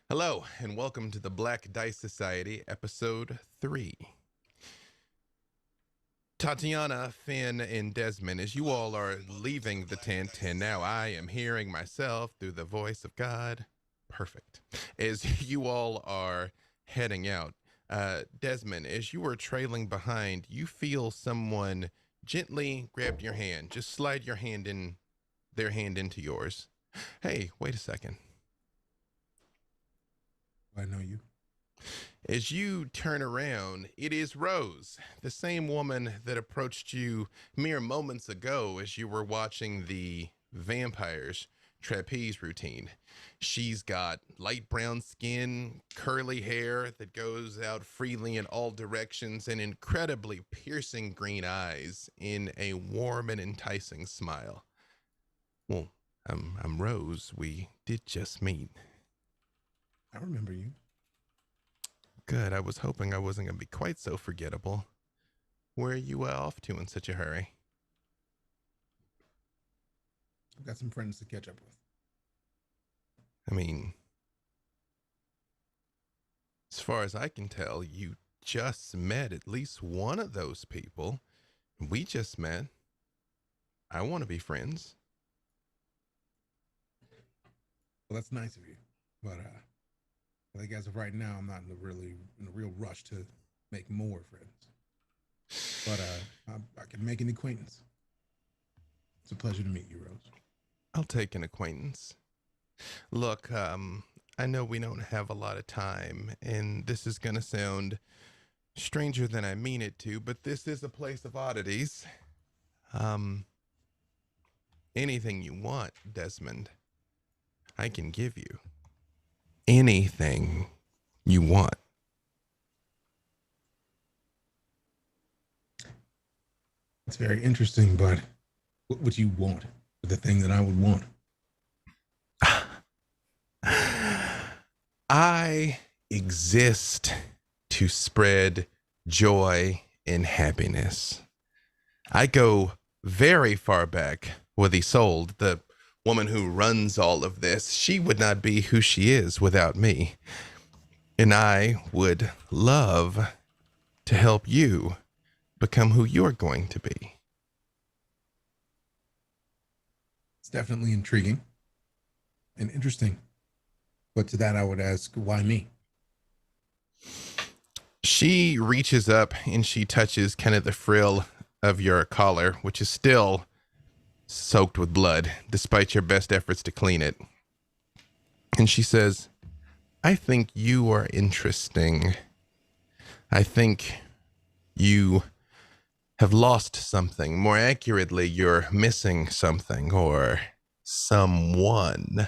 Hello, and welcome to the Black Dice Society, Episode 3. Tatiana, Finn, and Desmond, as you all are leaving the tent, and now I am hearing myself through the voice of God. Perfect. As you all are heading out, Desmond, as you are trailing behind, you feel someone gently grab your hand. Just slide their hand into yours. Hey, wait a second. I know you. As you turn around, it is Rose, the same woman that approached you mere moments ago as you were watching the vampires trapeze routine. She's got light brown skin, curly hair that goes out freely in all directions, and incredibly piercing green eyes in a warm and enticing smile. Well, I'm Rose. We did just meet. I remember you. Good. I was hoping I wasn't going to be quite so forgettable. Where are you off to in such a hurry? I've got some friends to catch up with. I mean, as far as I can tell, you just met at least one of those people. We just met. I want to be friends. Well, that's nice of you, but I think as of right now, I'm not in a real rush to make more friends. But I can make an acquaintance. It's a pleasure to meet you, Rose. I'll take an acquaintance. Look, I know we don't have a lot of time, and this is going to sound stranger than I mean it to, but this is a place of oddities. Anything you want, Desmond, I can give you. Anything you want. It's very interesting, but what would you want for the thing that I would want? I exist to spread joy and happiness. I go very far back with Isolde, the woman who runs all of this. She would not be who she is without me. And I would love to help you become who you're going to be. It's definitely intriguing and interesting. But to that, I would ask, why me? She reaches up and she touches kind of the frill of your collar, which is still soaked with blood, despite your best efforts to clean it. And she says, I think you are interesting. I think you have lost something. More accurately, you're missing something or someone.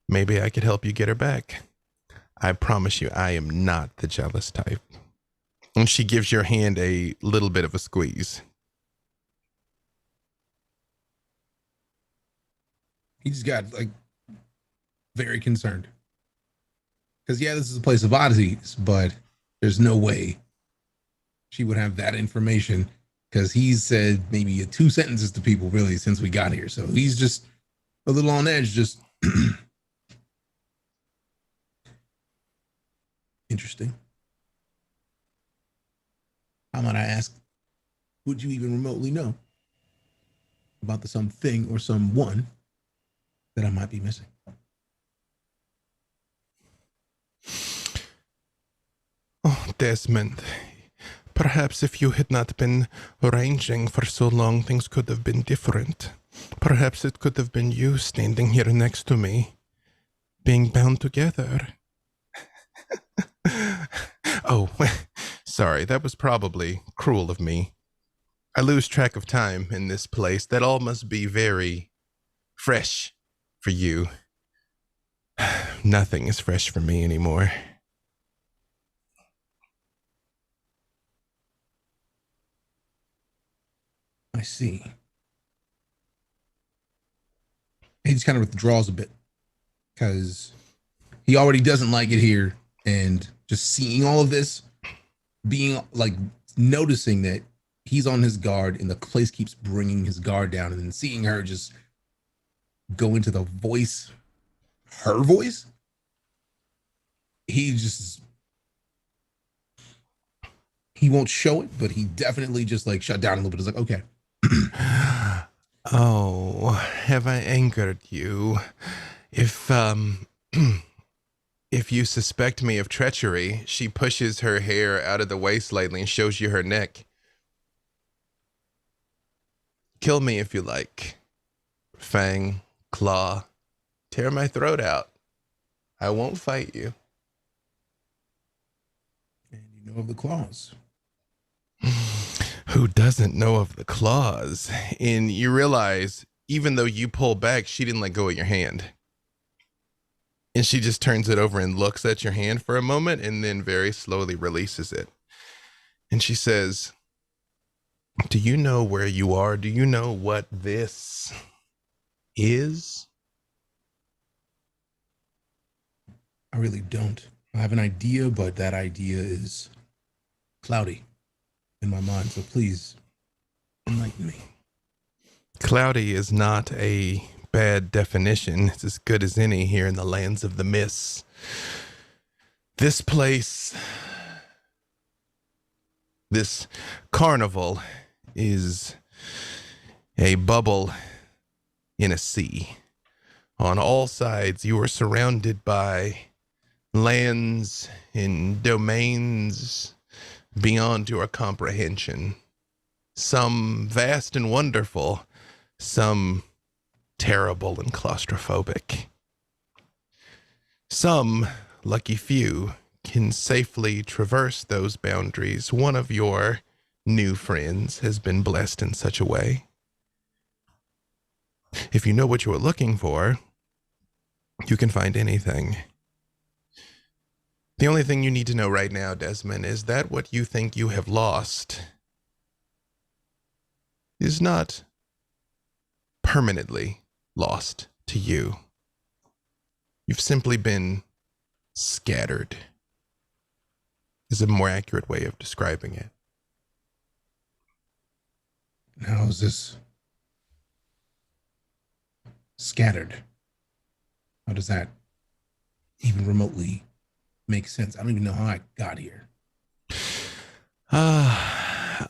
Maybe I could help you get her back. I promise you, I am not the jealous type. And she gives your hand a little bit of a squeeze. He just got like very concerned. Because yeah, this is a place of oddities, but there's no way she would have that information because he's said maybe two sentences to people really since we got here. So he's just a little on edge, just interesting. How might I ask, would you even remotely know about the something or someone that I might be missing? Oh, Desmond. Perhaps if you had not been arranging for so long, things could have been different. Perhaps it could have been you standing here next to me, being bound together. Oh, sorry, that was probably cruel of me. I lose track of time in this place. That all must be very fresh for you. Nothing is fresh for me anymore. I see. He just kind of withdraws a bit because he already doesn't like it here. And just seeing all of this, being like noticing that he's on his guard and the place keeps bringing his guard down, and then seeing her just go into the voice her voice, he just he won't show it, but he definitely just like shut down a little bit. It's like, okay. Oh, have I angered you? If if you suspect me of treachery, she pushes her hair out of the way slightly and shows you her neck. Kill me if you like. Fang, claw, tear my throat out. I won't fight you. And you know of the claws. Who doesn't know of the claws? And you realize, even though you pull back, she didn't let go of your hand. And she just turns it over and looks at your hand for a moment and then very slowly releases it. And she says, do you know where you are? Do you know what this is? I really don't. I have an idea, but that idea is cloudy in my mind. So please enlighten me. Cloudy is not a bad definition. It's as good as any here in the lands of the mists. This place, this carnival, is a bubble in a sea. On all sides, you are surrounded by lands and domains beyond your comprehension. Some vast and wonderful, some terrible and claustrophobic. Some, lucky few, can safely traverse those boundaries. One of your new friends has been blessed in such a way. If you know what you are looking for, you can find anything. The only thing you need to know right now, Desmond, is that what you think you have lost is not permanently lost to you. You've simply been scattered, is a more accurate way of describing it. How is this scattered? How does that even remotely make sense? I don't even know how I got here.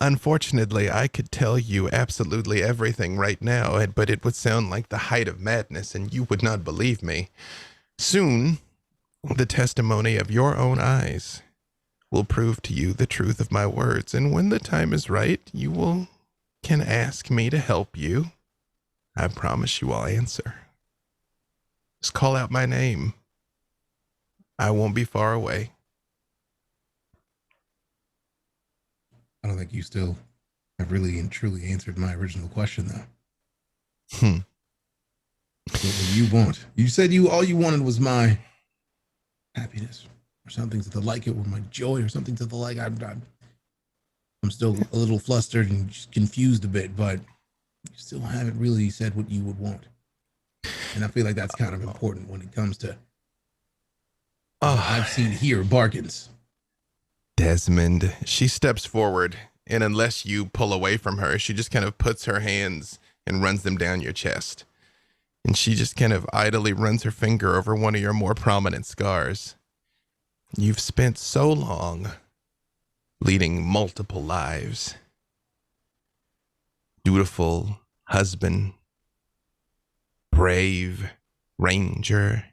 Unfortunately, I could tell you absolutely everything right now, but it would sound like the height of madness, and you would not believe me. Soon, the testimony of your own eyes will prove to you the truth of my words, and when the time is right, you can ask me to help you. I promise you I'll answer. Just call out my name. I won't be far away. I don't think you still have really and truly answered my original question, though. What do you want? You said all you wanted was my happiness, or something to the like it, or my joy, or something to the like. I'm still a little flustered and just confused a bit, but you still haven't really said what you would want. And I feel like that's kind of important when it comes to I've seen here bargains. Desmond, she steps forward, and unless you pull away from her, she just kind of puts her hands and runs them down your chest. And she just kind of idly runs her finger over one of your more prominent scars. You've spent so long leading multiple lives. Dutiful husband, brave ranger,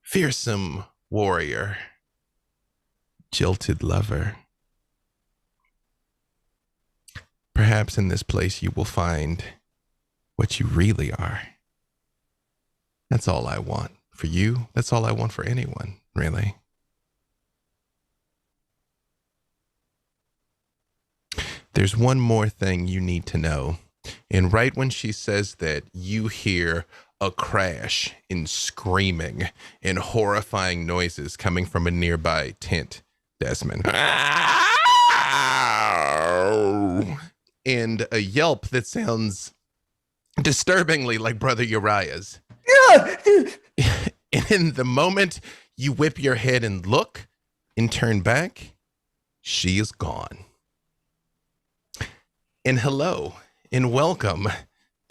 fearsome warrior, jilted lover. Perhaps in this place you will find what you really are. That's all I want for you. That's all I want for anyone, really. There's one more thing you need to know. And right when she says that, you hear a crash and screaming and horrifying noises coming from a nearby tent, Desmond. And a yelp that sounds disturbingly like Brother Uriah's. And in the moment you whip your head and look and turn back, she is gone. And hello and welcome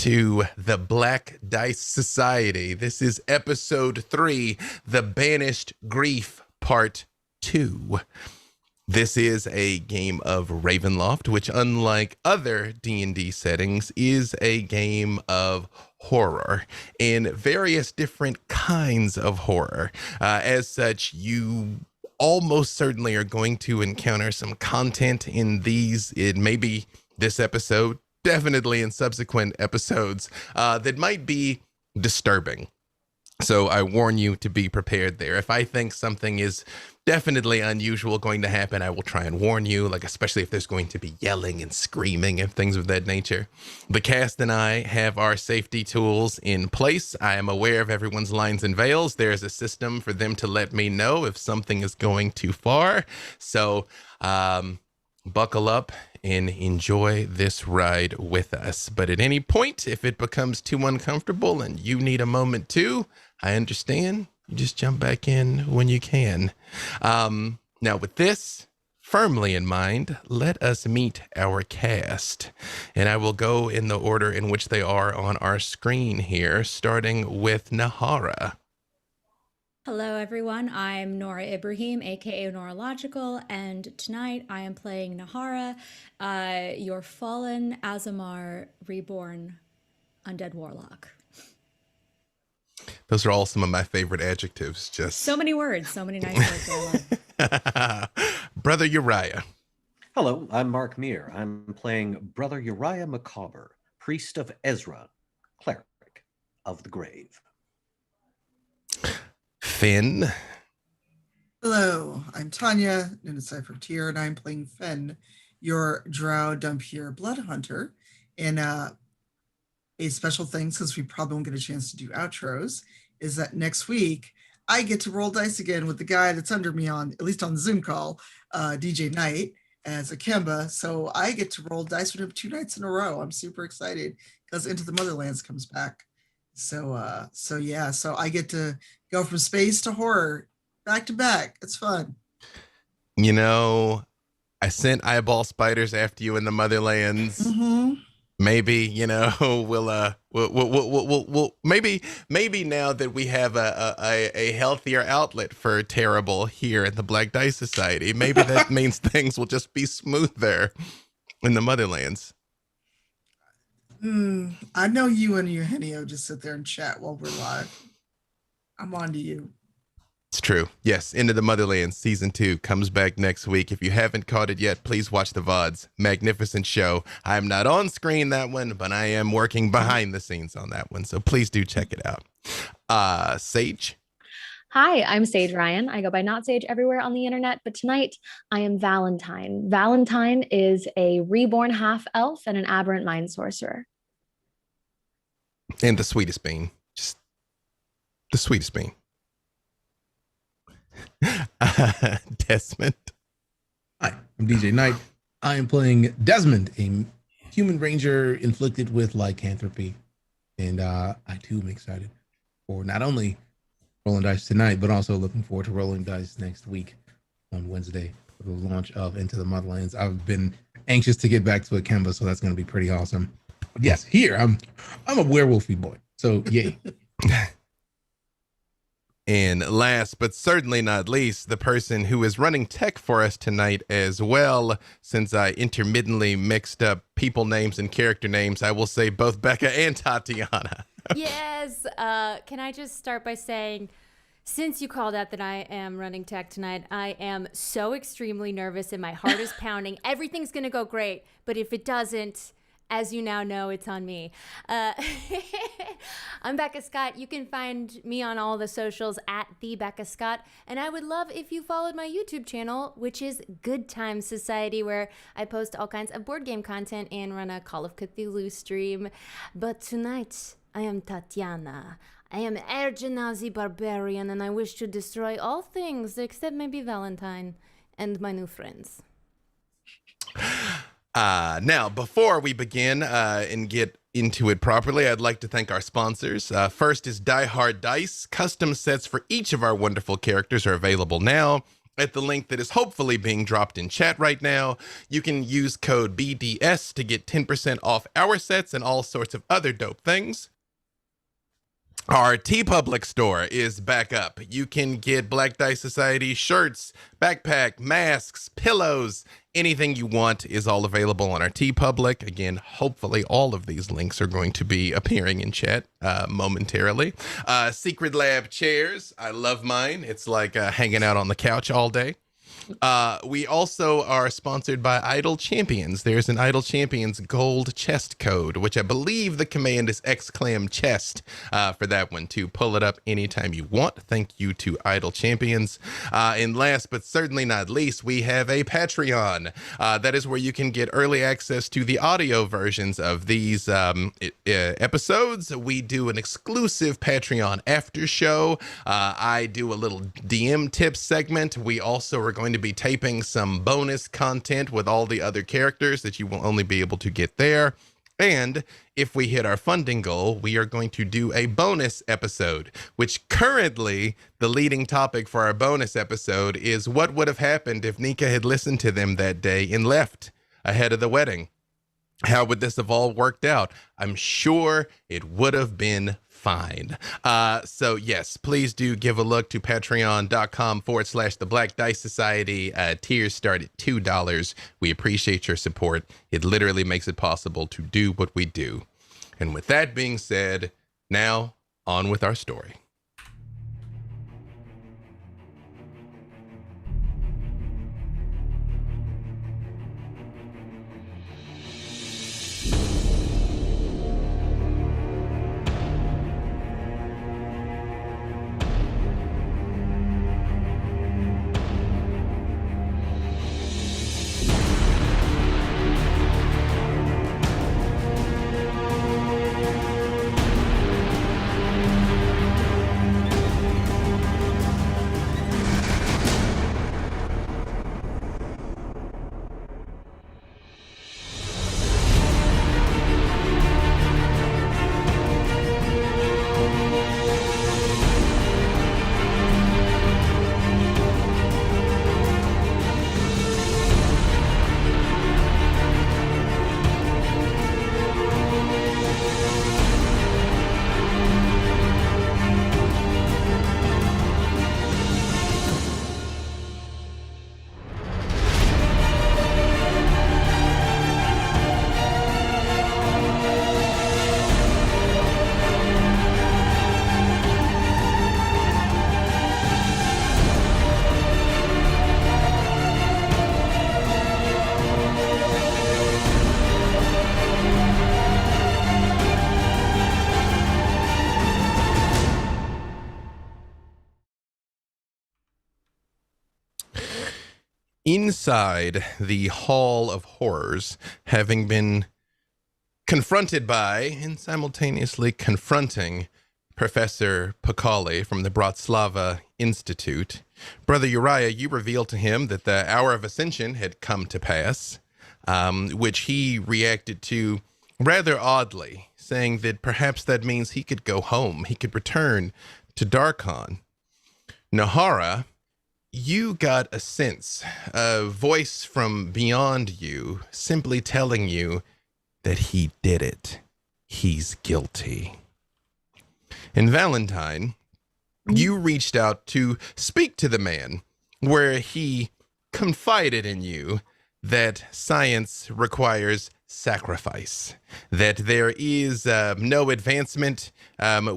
to the Black Dice Society. This is episode 3, The Banished Grief Part 2. This is a game of Ravenloft, which, unlike other D&D settings, is a game of horror and various different kinds of horror. As such, you almost certainly are going to encounter some content in maybe this episode, definitely in subsequent episodes, that might be disturbing. So I warn you to be prepared there. If I think something is definitely unusual going to happen, I will try and warn you, like especially if there's going to be yelling and screaming and things of that nature. The cast and I have our safety tools in place. I am aware of everyone's lines and veils. There's a system for them to let me know if something is going too far. So buckle up and enjoy this ride with us. But at any point, if it becomes too uncomfortable and you need a moment too, I understand. You just jump back in when you can. Now, with this firmly in mind, let us meet our cast. And I will go in the order in which they are on our screen here, starting with Nahara. Hello, everyone. I'm Nora Ibrahim, aka Norological, and tonight I am playing Nahara, your fallen Azamar reborn undead warlock. Those are all some of my favorite adjectives. Just so many words, so many nice words. I love. Brother Uriah. Hello, I'm Mark Meir. I'm playing Brother Uriah Macabre, priest of Ezra, cleric of the grave. Finn. Hello, I'm Tanya, known as Cypher Tier, and I'm playing Fen, your Drow Dumpier Blood Hunter. And a special thing, since we probably won't get a chance to do outros, is that next week I get to roll dice again with the guy that's under me at least on Zoom call, DJ Knight, as a Kemba. So I get to roll dice with him 2 nights in a row. I'm super excited because Into the Motherlands comes back. So I get to go from space to horror back to back. It's fun. You know, I sent eyeball spiders after you in the Motherlands. Mm-hmm. Maybe, we'll maybe now that we have a healthier outlet for terrible here at the Black Dice Society, maybe that means things will just be smoother in the Motherlands. I know you and Eugenio just sit there and chat while we're live. I'm on to you. It's true. Yes, Into the Motherlands Season 2 comes back next week. If you haven't caught it yet, please watch the VODs. Magnificent show. I am not on screen that one, but I am working behind the scenes on that one. So please do check it out. Sage? Hi, I'm Sage Ryan. I go by Not Sage everywhere on the internet, but tonight I am Valentine. Valentine is a reborn half-elf and an aberrant mind sorcerer. And the sweetest bean. Just the sweetest bean. Desmond. Hi, I'm DJ Knight. I am playing Desmond, a human ranger inflicted with lycanthropy. And I too am excited for not only rolling dice tonight, but also looking forward to rolling dice next week on Wednesday for the launch of Into the Motherlands. I've been anxious to get back to Akemba, so that's going to be pretty awesome. But yes, here I'm a werewolfy boy, so yay. And last but certainly not least, the person who is running tech for us tonight as well, since I intermittently mixed up people names and character names, I will say both Becca and Tatiana. Yes. Can I just start by saying, since you called out that I am running tech tonight, I am so extremely nervous and my heart is pounding. Everything's going to go great, but if it doesn't, as you now know, it's on me. I'm Becca Scott. You can find me on all the socials at the Becca Scott. And I would love if you followed my YouTube channel, which is Good Times Society, where I post all kinds of board game content and run a Call of Cthulhu stream. But tonight, I am Tatiana. I am Ergenazi Barbarian, and I wish to destroy all things except maybe Valentine and my new friends. Now, before we begin and get into it properly, I'd like to thank our sponsors. First is Die Hard Dice. Custom sets for each of our wonderful characters are available now. at the link that is hopefully being dropped in chat right now. You can use code BDS to get 10% off our sets and all sorts of other dope things. Our TeePublic store is back up. You can get Black Dice Society shirts, backpack, masks, pillows, anything you want is all available on our TeePublic. Again, hopefully all of these links are going to be appearing in chat momentarily. Secret Lab chairs. I love mine. It's like hanging out on the couch all day. We also are sponsored by Idle Champions. There's an Idle Champions gold chest code, which I believe the command is exclam chest for that one, to pull it up anytime you want. Thank you to Idle Champions. And last but certainly not least, we have a Patreon. That is where you can get early access to the audio versions of these episodes. We do an exclusive Patreon after show. I do a little DM tips segment. We also are going to be taping some bonus content with all the other characters that you will only be able to get there. And if we hit our funding goal, we are going to do a bonus episode, which currently the leading topic for our bonus episode is what would have happened if Nika had listened to them that day and left ahead of the wedding. How would this have all worked out? I'm sure it would have been fine. So yes, please do give a look to patreon.com/the Black Dice Society. Tiers start at $2. We appreciate your support. It literally makes it possible to do what we do. And with that being said, now on with our story. Inside the Hall of Horrors, having been confronted by and simultaneously confronting Professor Pakali from the Bratislava Institute, Brother Uriah, you revealed to him that the hour of ascension had come to pass, which he reacted to rather oddly, saying that perhaps that means he could go home, he could return to Darkon. Nahara, you got a sense, a voice from beyond you, simply telling you that he did it. He's guilty. And Valentine, you reached out to speak to the man, where he confided in you that science requires sacrifice, that there is no advancement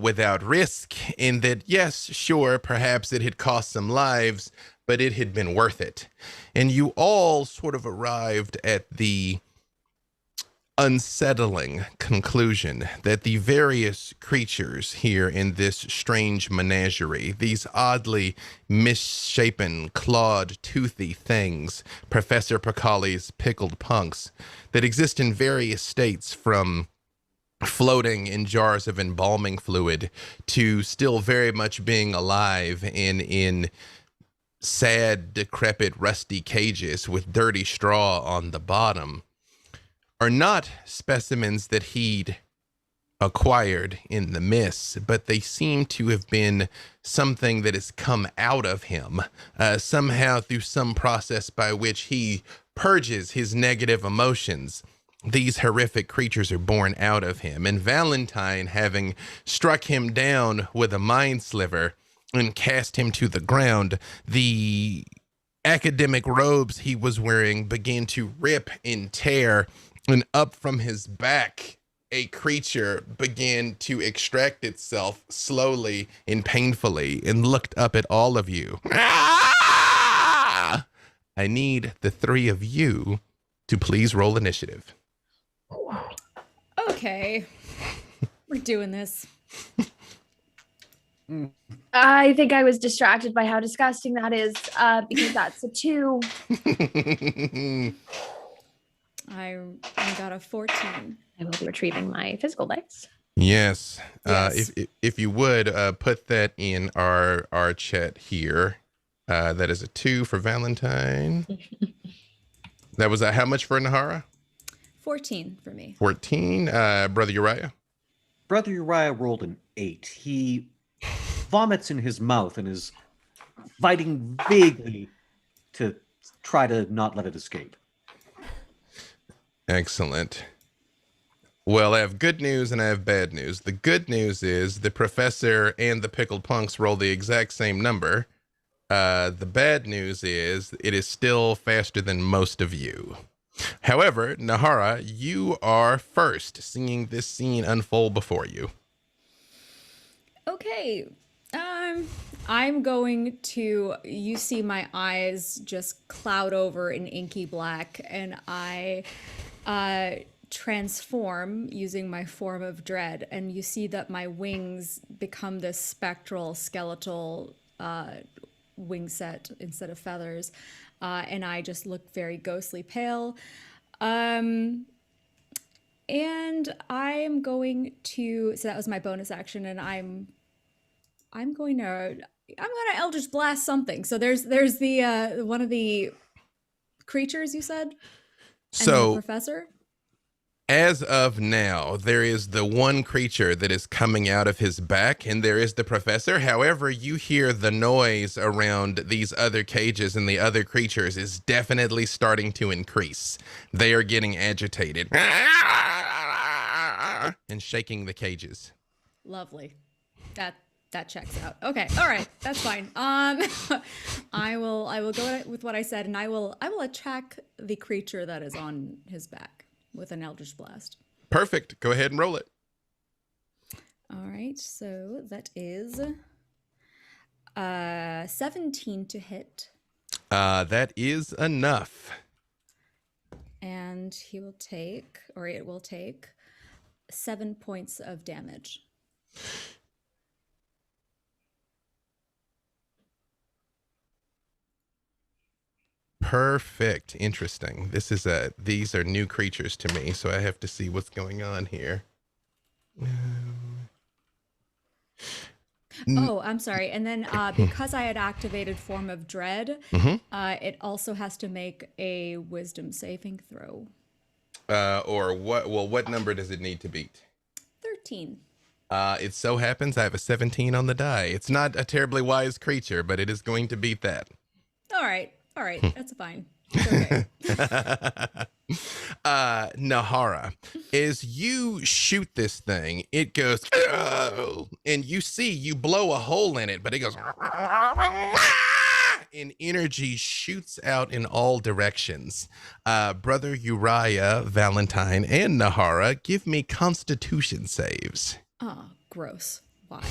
without risk, and that, yes, sure, perhaps it had cost some lives, but it had been worth it. And you all sort of arrived at the unsettling conclusion that the various creatures here in this strange menagerie, these oddly misshapen, clawed, toothy things, Professor Pakali's pickled punks, that exist in various states, from floating in jars of embalming fluid to still very much being alive in sad, decrepit, rusty cages with dirty straw on the bottom, are not specimens that he'd acquired in the mist, but they seem to have been something that has come out of him somehow through some process by which he purges his negative emotions. These horrific creatures are born out of him, and Valentine, having struck him down with a mind sliver and cast him to the ground, the academic robes he was wearing began to rip and tear, and up from his back a creature began to extract itself slowly and painfully and looked up at all of you. Ah! I need the three of you to please roll initiative. Okay. We're doing this. I think I was distracted by how disgusting that is, because that's a 2. I got a 14. I will be retrieving my physical dice. Yes. Yes. If you would put that in our chat here. That is a 2 for Valentine. That was how much for Nahara? 14 for me. 14. Brother Uriah? Brother Uriah rolled an 8. He vomits in his mouth and is fighting vaguely to try to not let it escape. Excellent. Well, I have good news and I have bad news. The good news is the professor and the pickled punks roll the exact same number. The bad news is it is still faster than most of you. However, Nahara, you are first, seeing this scene unfold before you. Okay. I'm going to, you see my eyes just cloud over in inky black, and I transform using my form of dread, and you see that my wings become this spectral, skeletal wing set instead of feathers, and I just look very ghostly pale. And I'm going to, so that was my bonus action, and I'm gonna Eldritch Blast something. So there's the one of the creatures you said, and then the So professor. as of now, there is the one creature that is coming out of his back, and there is the professor. However, you hear the noise around these other cages, and the other creatures is definitely starting to increase. They are getting agitated and shaking the cages. Lovely. That checks out. Okay. All right. That's fine. I will go with what I said, and I will attack the creature that is on his back with an Eldritch Blast. Perfect. Go ahead and roll it. All right. So that is 17 to hit, That is enough. and it will take 7 points of damage. Perfect. Interesting. These are new creatures to me, so I have to see what's going on here. Oh, I'm sorry. And then because I had activated Form of Dread, it also has to make a Wisdom saving throw. Or what? Well, what number does it need to beat? 13. It so happens I have a 17 on the die. It's not a terribly wise creature, but it is going to beat that. All right. That's fine. It's okay. Nahara, as you shoot this thing, it goes, "Oh," and you blow a hole in it, but it goes, and energy shoots out in all directions. Brother Uriah, Valentine, and Nahara, give me Constitution saves. Oh, gross. Why?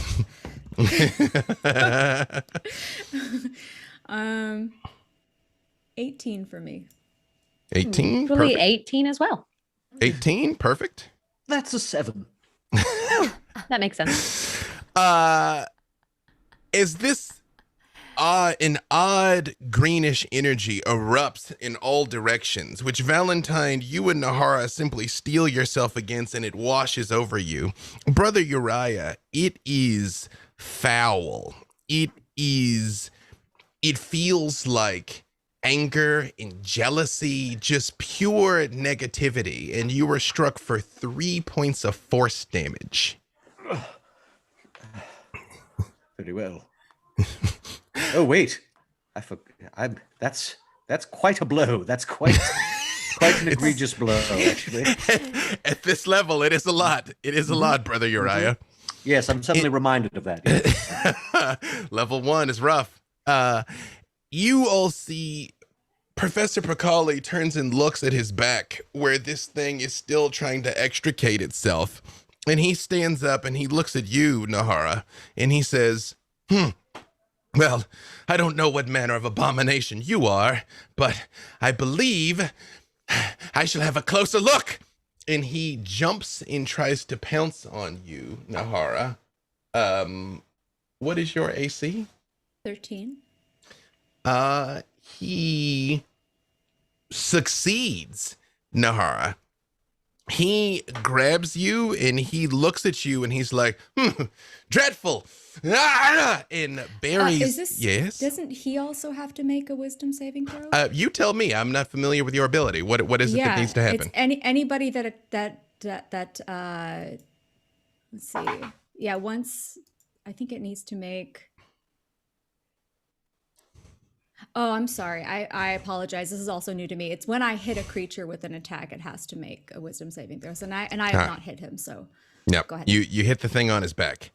18 for me. 18? Probably Perfect. 18 as well. 18? Perfect. That's a 7. That makes sense. Is this an odd greenish energy erupts in all directions, which Valentine, you and Nahara simply steel yourself against, and it washes over you. Brother Uriah, it is foul. It feels like anger and jealousy, just pure negativity. And you were struck for 3 points of force damage. Very well. Oh wait, that's quite a blow. That's quite an egregious blow, actually. At this level, it is a lot. It is a lot, Brother Uriah. Yes, I'm suddenly reminded of that. Yes. Level 1 is rough. You all see Professor Prakali turns and looks at his back where this thing is still trying to extricate itself. And he stands up and he looks at you, Nahara, and he says, well, I don't know what manner of abomination you are, but I believe I shall have a closer look. And he jumps and tries to pounce on you, Nahara. What is your AC? 13. He succeeds, Nahara. He grabs you and he looks at you and he's like, dreadful. And buries. Yes. Doesn't he also have to make a wisdom saving throw? You tell me. I'm not familiar with your ability. What is it that needs to happen? It's anybody that let's see. Yeah, once I think it needs to make. Oh, I'm sorry. I apologize. This is also new to me. It's when I hit a creature with an attack, it has to make a wisdom saving throw. And I have not hit him, so no. Go ahead. You hit the thing on his back.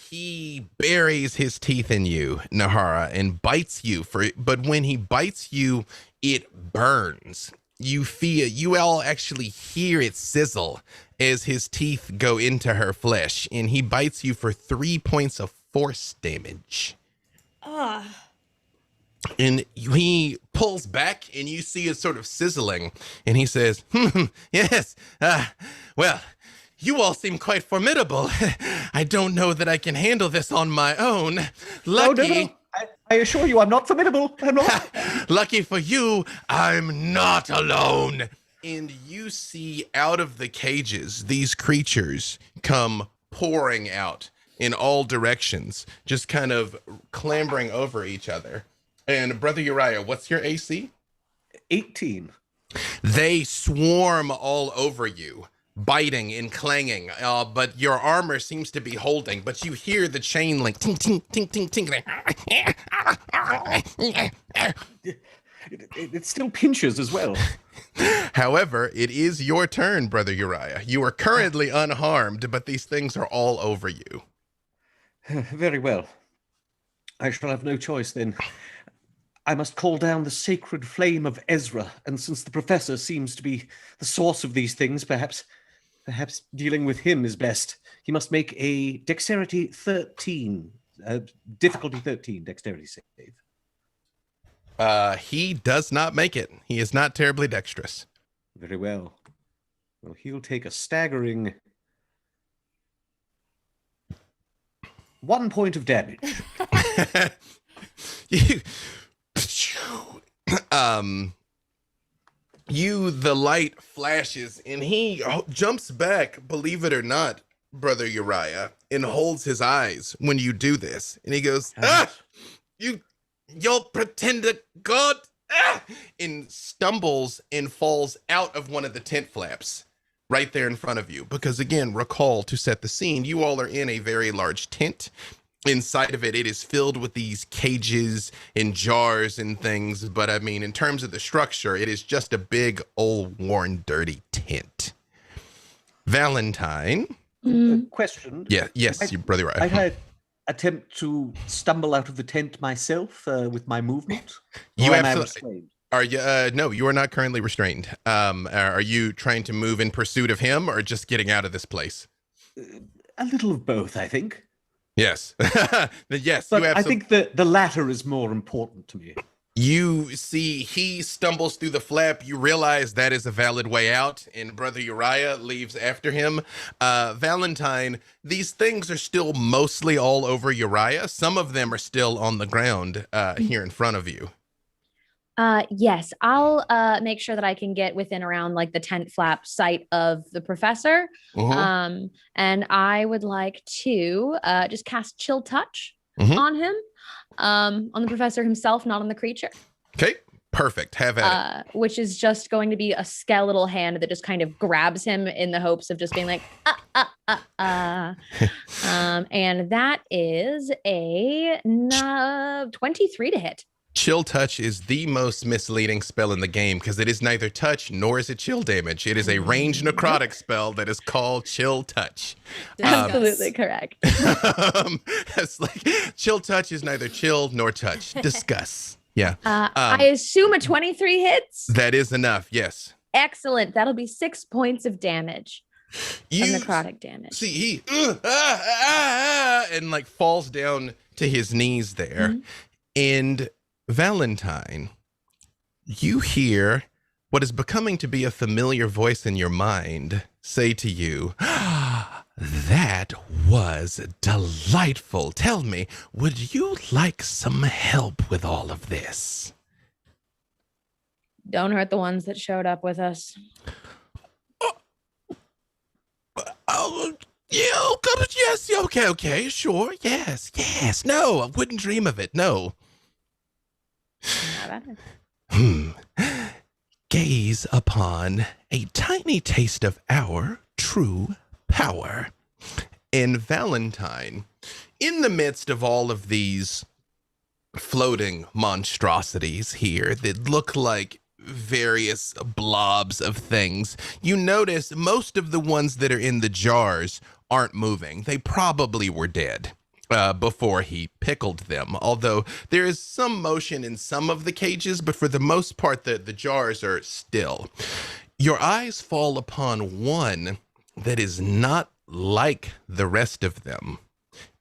He buries his teeth in you, Nahara, and bites you but when he bites you, it burns. You all actually hear it sizzle as his teeth go into her flesh, and he bites you for 3 points of force damage. And he pulls back and you see it sort of sizzling and he says, yes, well, you all seem quite formidable. I don't know that I can handle this on my own. Lucky. No. I assure you, I'm not formidable. I'm not. Lucky for you, I'm not alone. And you see out of the cages, these creatures come pouring out in all directions, just kind of clambering over each other. And Brother Uriah, what's your AC? 18. They swarm all over you, biting and clanging, but your armor seems to be holding, but you hear the chain link, ting, ting, ting, ting, ting. It still pinches as well. However, it is your turn, Brother Uriah. You are currently unharmed, but these things are all over you. Very well. I shall have no choice then. I must call down the sacred flame of Ezra, and since the professor seems to be the source of these things, perhaps dealing with him is best. He must make a dexterity 13, difficulty 13 dexterity save. He does not make it. He is not terribly dexterous. Very well. Well, he'll take a staggering 1 point of damage. The light flashes and he jumps back, believe it or not, Brother Uriah, and holds his eyes when you do this. And he goes, you'll pretend to God, and stumbles and falls out of one of the tent flaps right there in front of you. Because again, recall to set the scene, you all are in a very large tent. Inside of it, it is filled with these cages and jars and things. But I mean, in terms of the structure, it is just a big, old, worn, dirty tent. Valentine. Question. Yeah, yes, your brother. Right. I had attempt to stumble out of the tent myself with my movement. You am I restrained? Are you? No, you are not currently restrained. Are you trying to move in pursuit of him, or just getting out of this place? A little of both, I think. Yes. Yes. But I think the latter is more important to me. You see, he stumbles through the flap. You realize that is a valid way out, and Brother Uriah leaves after him. Valentine, these things are still mostly all over Uriah. Some of them are still on the ground here in front of you. Yes, I'll make sure that I can get within around like the tent flap site of the professor. Mm-hmm. And I would like to just cast Chill Touch Mm-hmm. on him, on the professor himself, not on the creature. Okay, Perfect. Have at it. which is just going to be a skeletal hand that just kind of grabs him in the hopes of just being like, and that is a 23 to hit. Chill touch is the most misleading spell in the game because it is neither touch nor is it chill damage. It is a ranged necrotic spell that is called chill touch. Absolutely correct. It's like chill touch is neither chill nor touch. Discuss. Yeah. I assume a 23 hits. That is enough. Yes. Excellent. That'll be 6 points of damage. Necrotic damage. See, he and like falls down to his knees there. Mm-hmm. And Valentine, you hear what is becoming to be a familiar voice in your mind say to you, that was delightful. Tell me, would you like some help with all of this? Don't hurt the ones that showed up with us. Yeah, yes, okay, sure, yes. No, I wouldn't dream of it, no. Gaze upon a tiny taste of our true power. And Valentine, in the midst of all of these floating monstrosities here that look like various blobs of things, you notice most of the ones that are in the jars aren't moving. They probably were dead before he pickled them, although there is some motion in some of the cages, but for the most part the jars are still. Your eyes fall upon one that is not like the rest of them.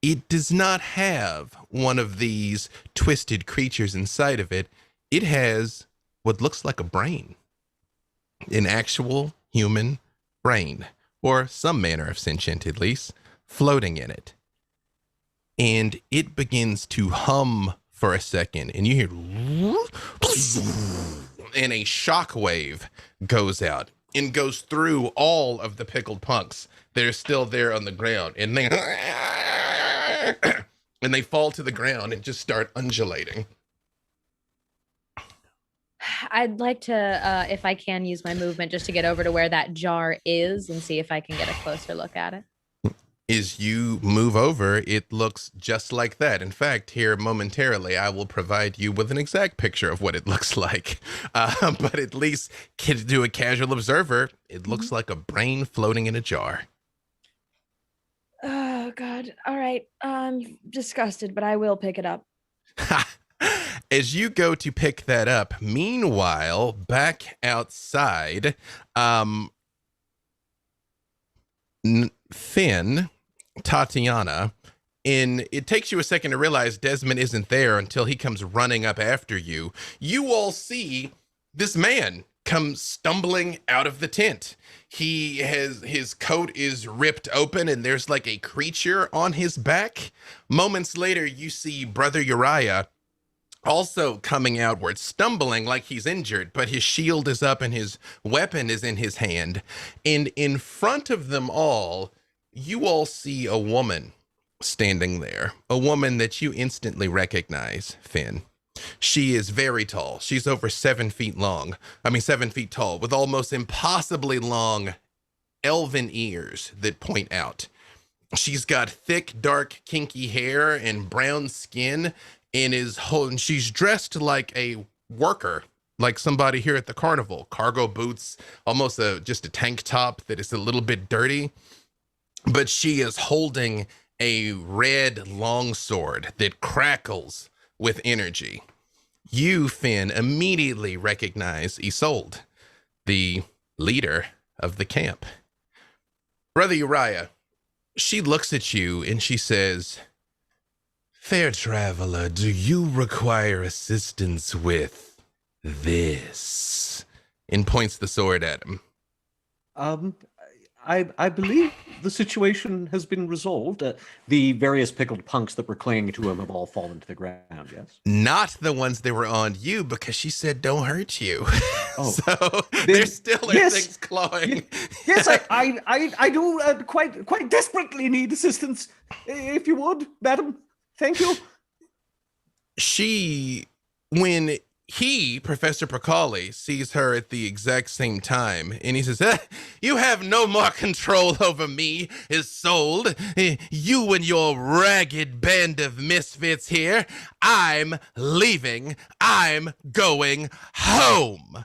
It does not have one of these twisted creatures inside of it. It has what looks like a brain, an actual human brain, or some manner of sentient at least, floating in it. And it begins to hum for a second, and you hear, and a shockwave goes out and goes through all of the pickled punks that are still there on the ground, and they and they fall to the ground and just start undulating. I'd like to, if I can, use my movement just to get over to where that jar is and see if I can get a closer look at it. As you move over, it looks just like that. In fact, here momentarily, I will provide you with an exact picture of what it looks like. But at least to a casual observer, it looks like a brain floating in a jar. Oh, God. All right. I'm disgusted, but I will pick it up. As you go to pick that up, meanwhile, back outside, Finn, Tatiana, and it takes you a second to realize Desmond isn't there until he comes running up after you. You all see this man come stumbling out of the tent. His coat is ripped open and there's like a creature on his back. Moments later, you see Brother Uriah also coming outward, stumbling like he's injured, but his shield is up and his weapon is in his hand. And in front of them all, you all see a woman standing there, a woman that you instantly recognize, Finn. She is very tall. She's over 7 feet long. 7 feet tall, with almost impossibly long elven ears that point out. She's got thick, dark, kinky hair and brown skin, and she's dressed like a worker, like somebody here at the carnival. Cargo boots, almost just a tank top that is a little bit dirty. But she is holding a red longsword that crackles with energy. You, Finn, immediately recognize Isolde, the leader of the camp. Brother Uriah, she looks at you and she says, "Fair traveler, do you require assistance with this?" And points the sword at him. I believe the situation has been resolved. The various pickled punks that were clinging to him have all fallen to the ground, yes? Not the ones that were on you, because she said don't hurt you. Oh. So there still are things clawing. Yes, I do quite desperately need assistance. If you would, madam. Thank you. When Professor Pacali, sees her at the exact same time, and he says, "You have no more control over me, Isolde. You and your ragged band of misfits here. I'm leaving. I'm going home."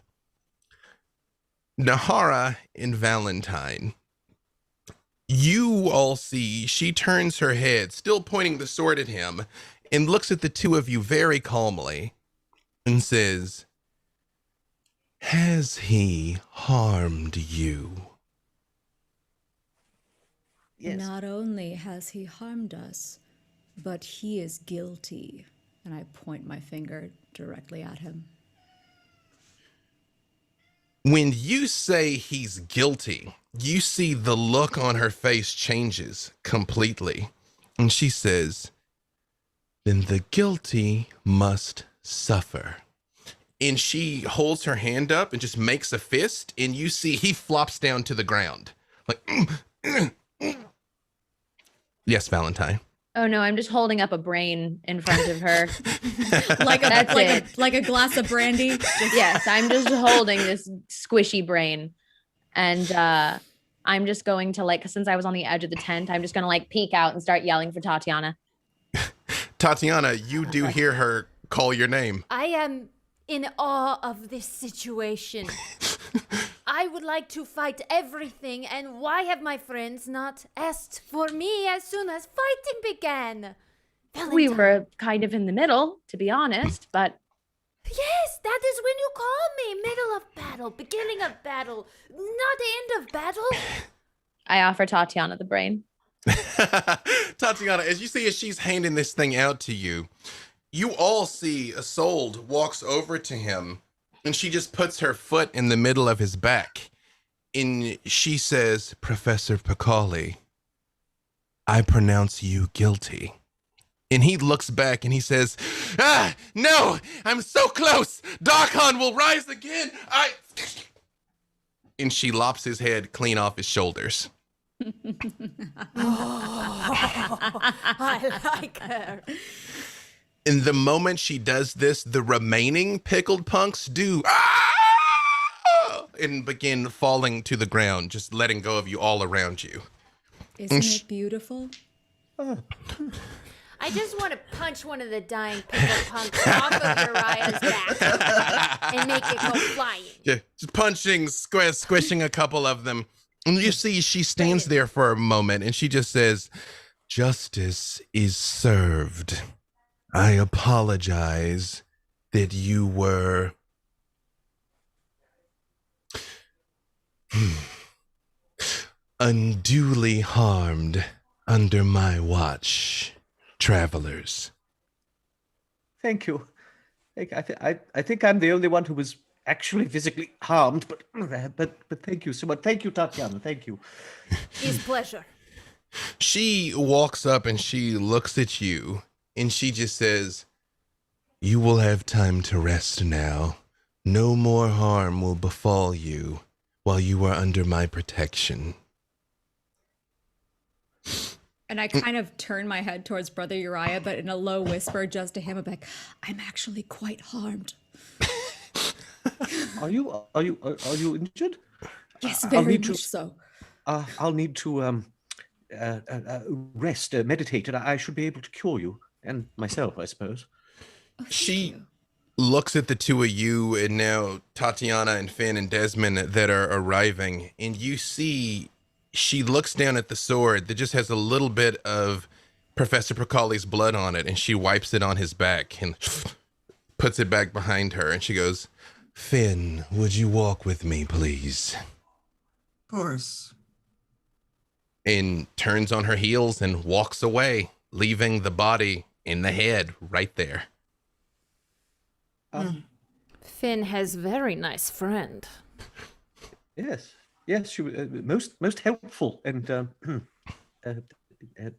Nahara and Valentine, you all see she turns her head, still pointing the sword at him, and looks at the two of you very calmly and says, "Has he harmed you?" Yes. Not only has he harmed us, but he is guilty. And I point my finger directly at him. When you say he's guilty, you see the look on her face changes completely. And she says, "Then the guilty must suffer." And she holds her hand up and just makes a fist, and you see he flops down to the ground. Like, yes, Valentine. Oh no, I'm just holding up a brain in front of her. like a glass of brandy. Yes, I'm just holding this squishy brain. And I'm just going to since I was on the edge of the tent, I'm just going to peek out and start yelling for Tatiana. Tatiana, you do hear her call your name. I am in awe of this situation. I would like to fight everything, and why have my friends not asked for me as soon as fighting began? We Valentine. were kind of in the middle, to be honest, but Yes, that is when you call me. Middle of battle, beginning of battle, not end of battle. I offer Tatiana the brain. Tatiana, as you see as she's handing this thing out to you, you all see Isolde walks over to him, and she just puts her foot in the middle of his back. And she says, "Professor Pacali, I pronounce you guilty." And he looks back and he says, "No, I'm so close. Darkhan will rise again. And she lops his head clean off his shoulders. I like her. In the moment she does this, the remaining pickled punks do and begin falling to the ground, just letting go of you all around you. Isn't it beautiful? I just want to punch one of the dying pickle punks off of Uriah's back and make it go flying. Yeah, just punching, squishing a couple of them. And you see she stands there for a moment and she just says, "Justice is served. I apologize that you were unduly harmed under my watch, travelers." Thank you. I think I'm the only one who was actually physically harmed, but thank you so much. Thank you, Tatiana. Thank you. His pleasure. She walks up and she looks at you and she just says, "You will have time to rest now. No more harm will befall you while you are under my protection." And I kind of turn my head towards Brother Uriah, but in a low whisper just to him, I'm like, "I'm actually quite harmed." Are you injured? Yes, I'll very need much so. I'll need to rest, meditate, and I should be able to cure you and myself, I suppose. Oh, thank She you. looks at the two of you and now Tatiana and Finn and Desmond that are arriving, and you see she looks down at the sword that just has a little bit of Professor Pacali's blood on it, and she wipes it on his back and puts it back behind her, and she goes, "Finn, would you walk with me, please?" Of course. And turns on her heels and walks away, leaving the body in the head right there. Finn has very nice friend. Yes, she was most helpful and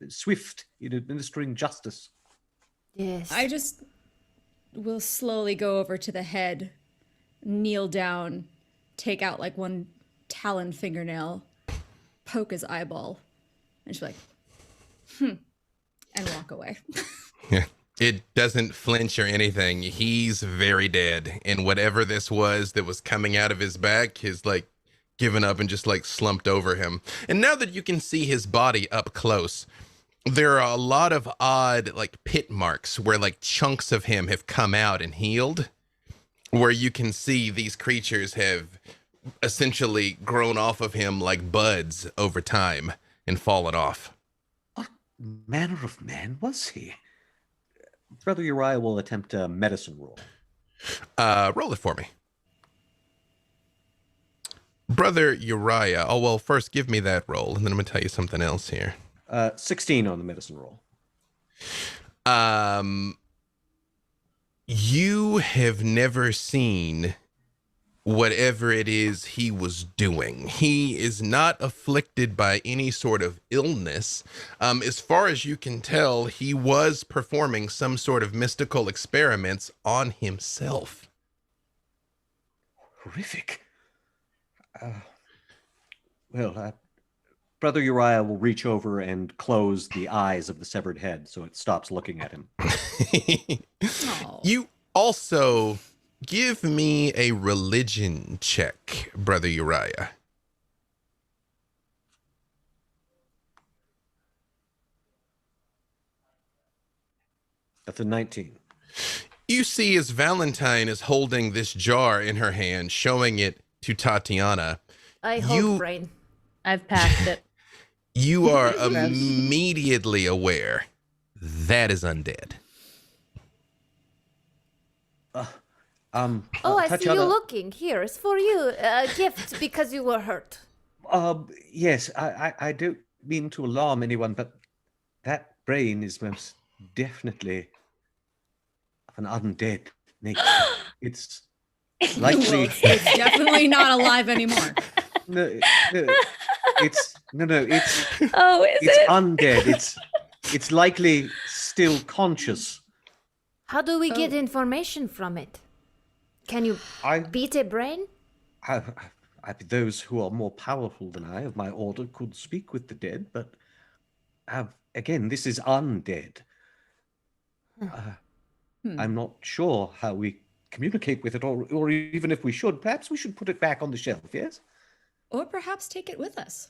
swift in administering justice. Yes. I just will slowly go over to the head, kneel down, take out like one talon fingernail, poke his eyeball, and she's like, and walk away. Yeah. It doesn't flinch or anything. He's very dead. And whatever this was that was coming out of his back is like given up and just like slumped over him. And now that you can see his body up close, there are a lot of odd like pit marks where like chunks of him have come out and healed, where you can see these creatures have essentially grown off of him like buds over time and fallen off. What manner of man was he? Brother Uriah will attempt a medicine roll. Roll it for me. Brother Uriah. Oh, well, first give me that roll, and then I'm going to tell you something else here. 16 on the medicine roll. You have never seen whatever it is he was doing. He is not afflicted by any sort of illness. As far as you can tell, he was performing some sort of mystical experiments on himself. Horrific. Brother Uriah will reach over and close the eyes of the severed head so it stops looking at him. You also give me a religion check, Brother Uriah. That's a 19. You see as Valentine is holding this jar in her hand, showing it to Tatiana. I hold brain. I've passed it. You are immediately aware that is undead. I see you looking. Here, it's for you. A gift because you were hurt. Yes, I don't mean to alarm anyone, but that brain is most definitely of an undead nature. It's likely... It's definitely not alive anymore. No, it's it? Undead. It's likely still conscious. How do we get information from it? Can you beat a brain? Those who are more powerful than I of my order could speak with the dead, but again, this is undead. I'm not sure how we communicate with it, or even if we should, perhaps we should put it back on the shelf, yes? Or perhaps take it with us.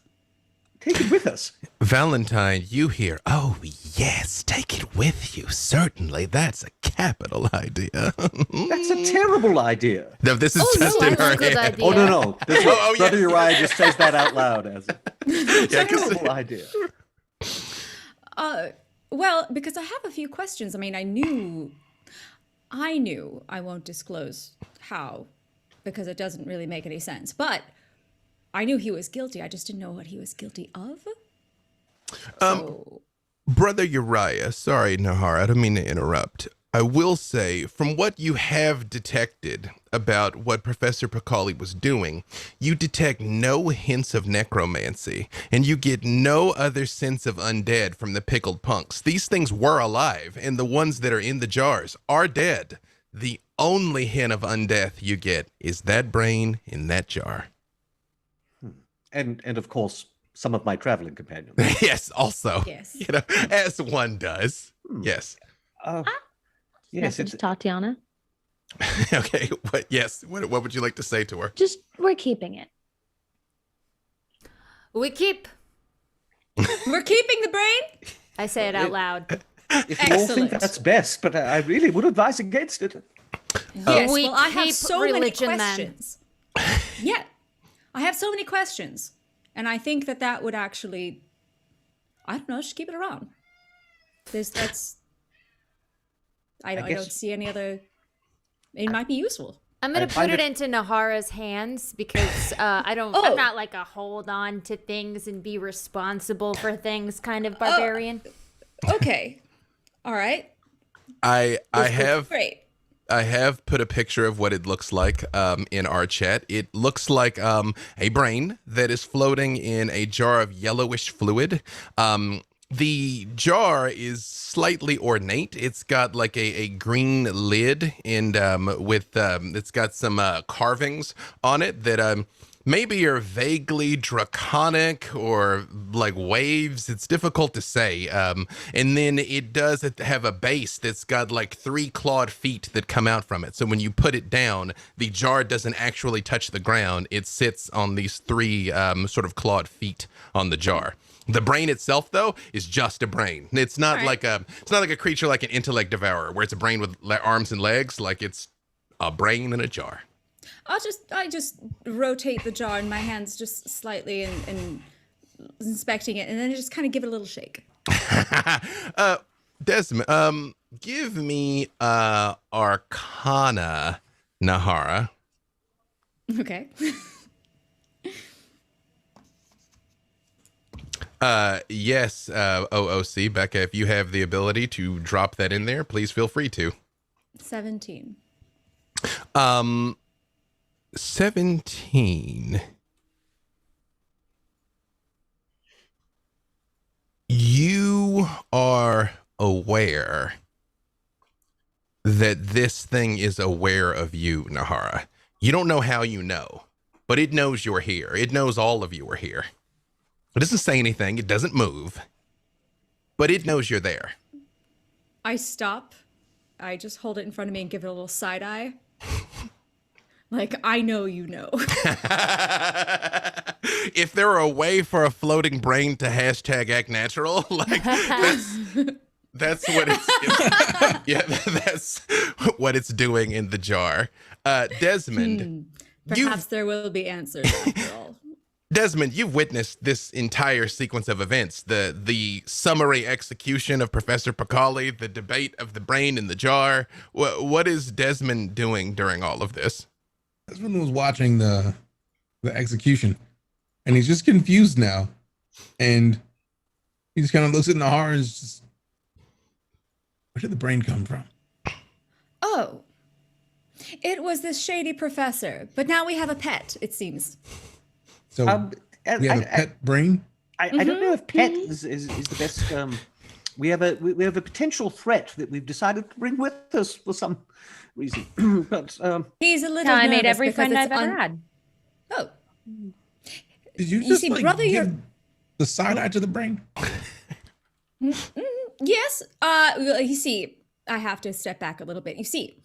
Take it with us. Valentine, you hear, oh, yes, take it with you. Certainly, that's a capital idea. That's a terrible idea. No, this is just in her good head. idea. Oh, no. Brother Yeah. Uriah just says that out loud as a terrible idea. Well, because I have a few questions. I mean, I knew, I won't disclose how, because it doesn't really make any sense, but I knew he was guilty. I just didn't know what he was guilty of. Brother Uriah, sorry, Nahara, I don't mean to interrupt. I will say, from what you have detected about what Professor Pacali was doing, you detect no hints of necromancy, and you get no other sense of undead from the pickled punks. These things were alive, and the ones that are in the jars are dead. The only hint of undeath you get is that brain in that jar. And of course, some of my traveling companions. Yes, also. Yes. You know, as one does. Yes. Yes, Message Tatiana. Okay. What would you like to say to her? Just, we're keeping it. We keep. We're keeping the brain? I say it out loud. if you all think that's best, but I really would advise against it. Yes, We well, I have keep so many religion, then. questions. Yeah, I have so many questions. And I think that would actually, I don't know, just keep it around. I don't see any other, it might be useful. I'm going to put it into Nahara's hands because I'm not like a hold on to things and be responsible for things kind of barbarian. Okay. All right. I have Great. I have put a picture of what it looks like in our chat. It looks like a brain that is floating in a jar of yellowish fluid. The jar is slightly ornate. It's got like a green lid and with it's got some carvings on it that maybe are vaguely draconic or like waves. It's difficult to say. And then it does have a base that's got like 3 clawed feet that come out from it. So when you put it down, the jar doesn't actually touch the ground. It sits on these 3 sort of clawed feet on the jar. The brain itself, though, is just a brain. It's not like a creature like an intellect devourer, where it's a brain with arms and legs. Like it's a brain in a jar. I just rotate the jar in my hands just slightly and inspecting it, and then just kind of give it a little shake. Desmond, give me Arcana, Nahara. Okay. Yes, OOC, Becca, if you have the ability to drop that in there, please feel free to. 17. 17. You are aware that this thing is aware of you, Nahara. You don't know how you know, but it knows you're here. It knows all of you are here. It doesn't say anything. It doesn't move, but it knows you're there. I stop. I just hold it in front of me and give it a little side eye. Like, I know you know. If there were a way for a floating brain to #act natural, like that's what it's yeah, that's what it's doing in the jar. Desmond, Perhaps there will be answers after all. Desmond, you've witnessed this entire sequence of events, the summary execution of Professor Pacali, the debate of the brain in the jar. What is Desmond doing during all of this? Desmond was watching the execution, and he's just confused now. And he just kind of looks at Nahar and is just, where did the brain come from? Oh, it was this shady professor, but now we have a pet, it seems. So we have a pet brain? I don't know if pet is the best. We have a potential threat that we've decided to bring with us for some reason. But he's a little. I made every friend I've ever had. Oh, did you just see, like brother, give you're the side eye to the brain? yes. You see, I have to step back a little bit. You see,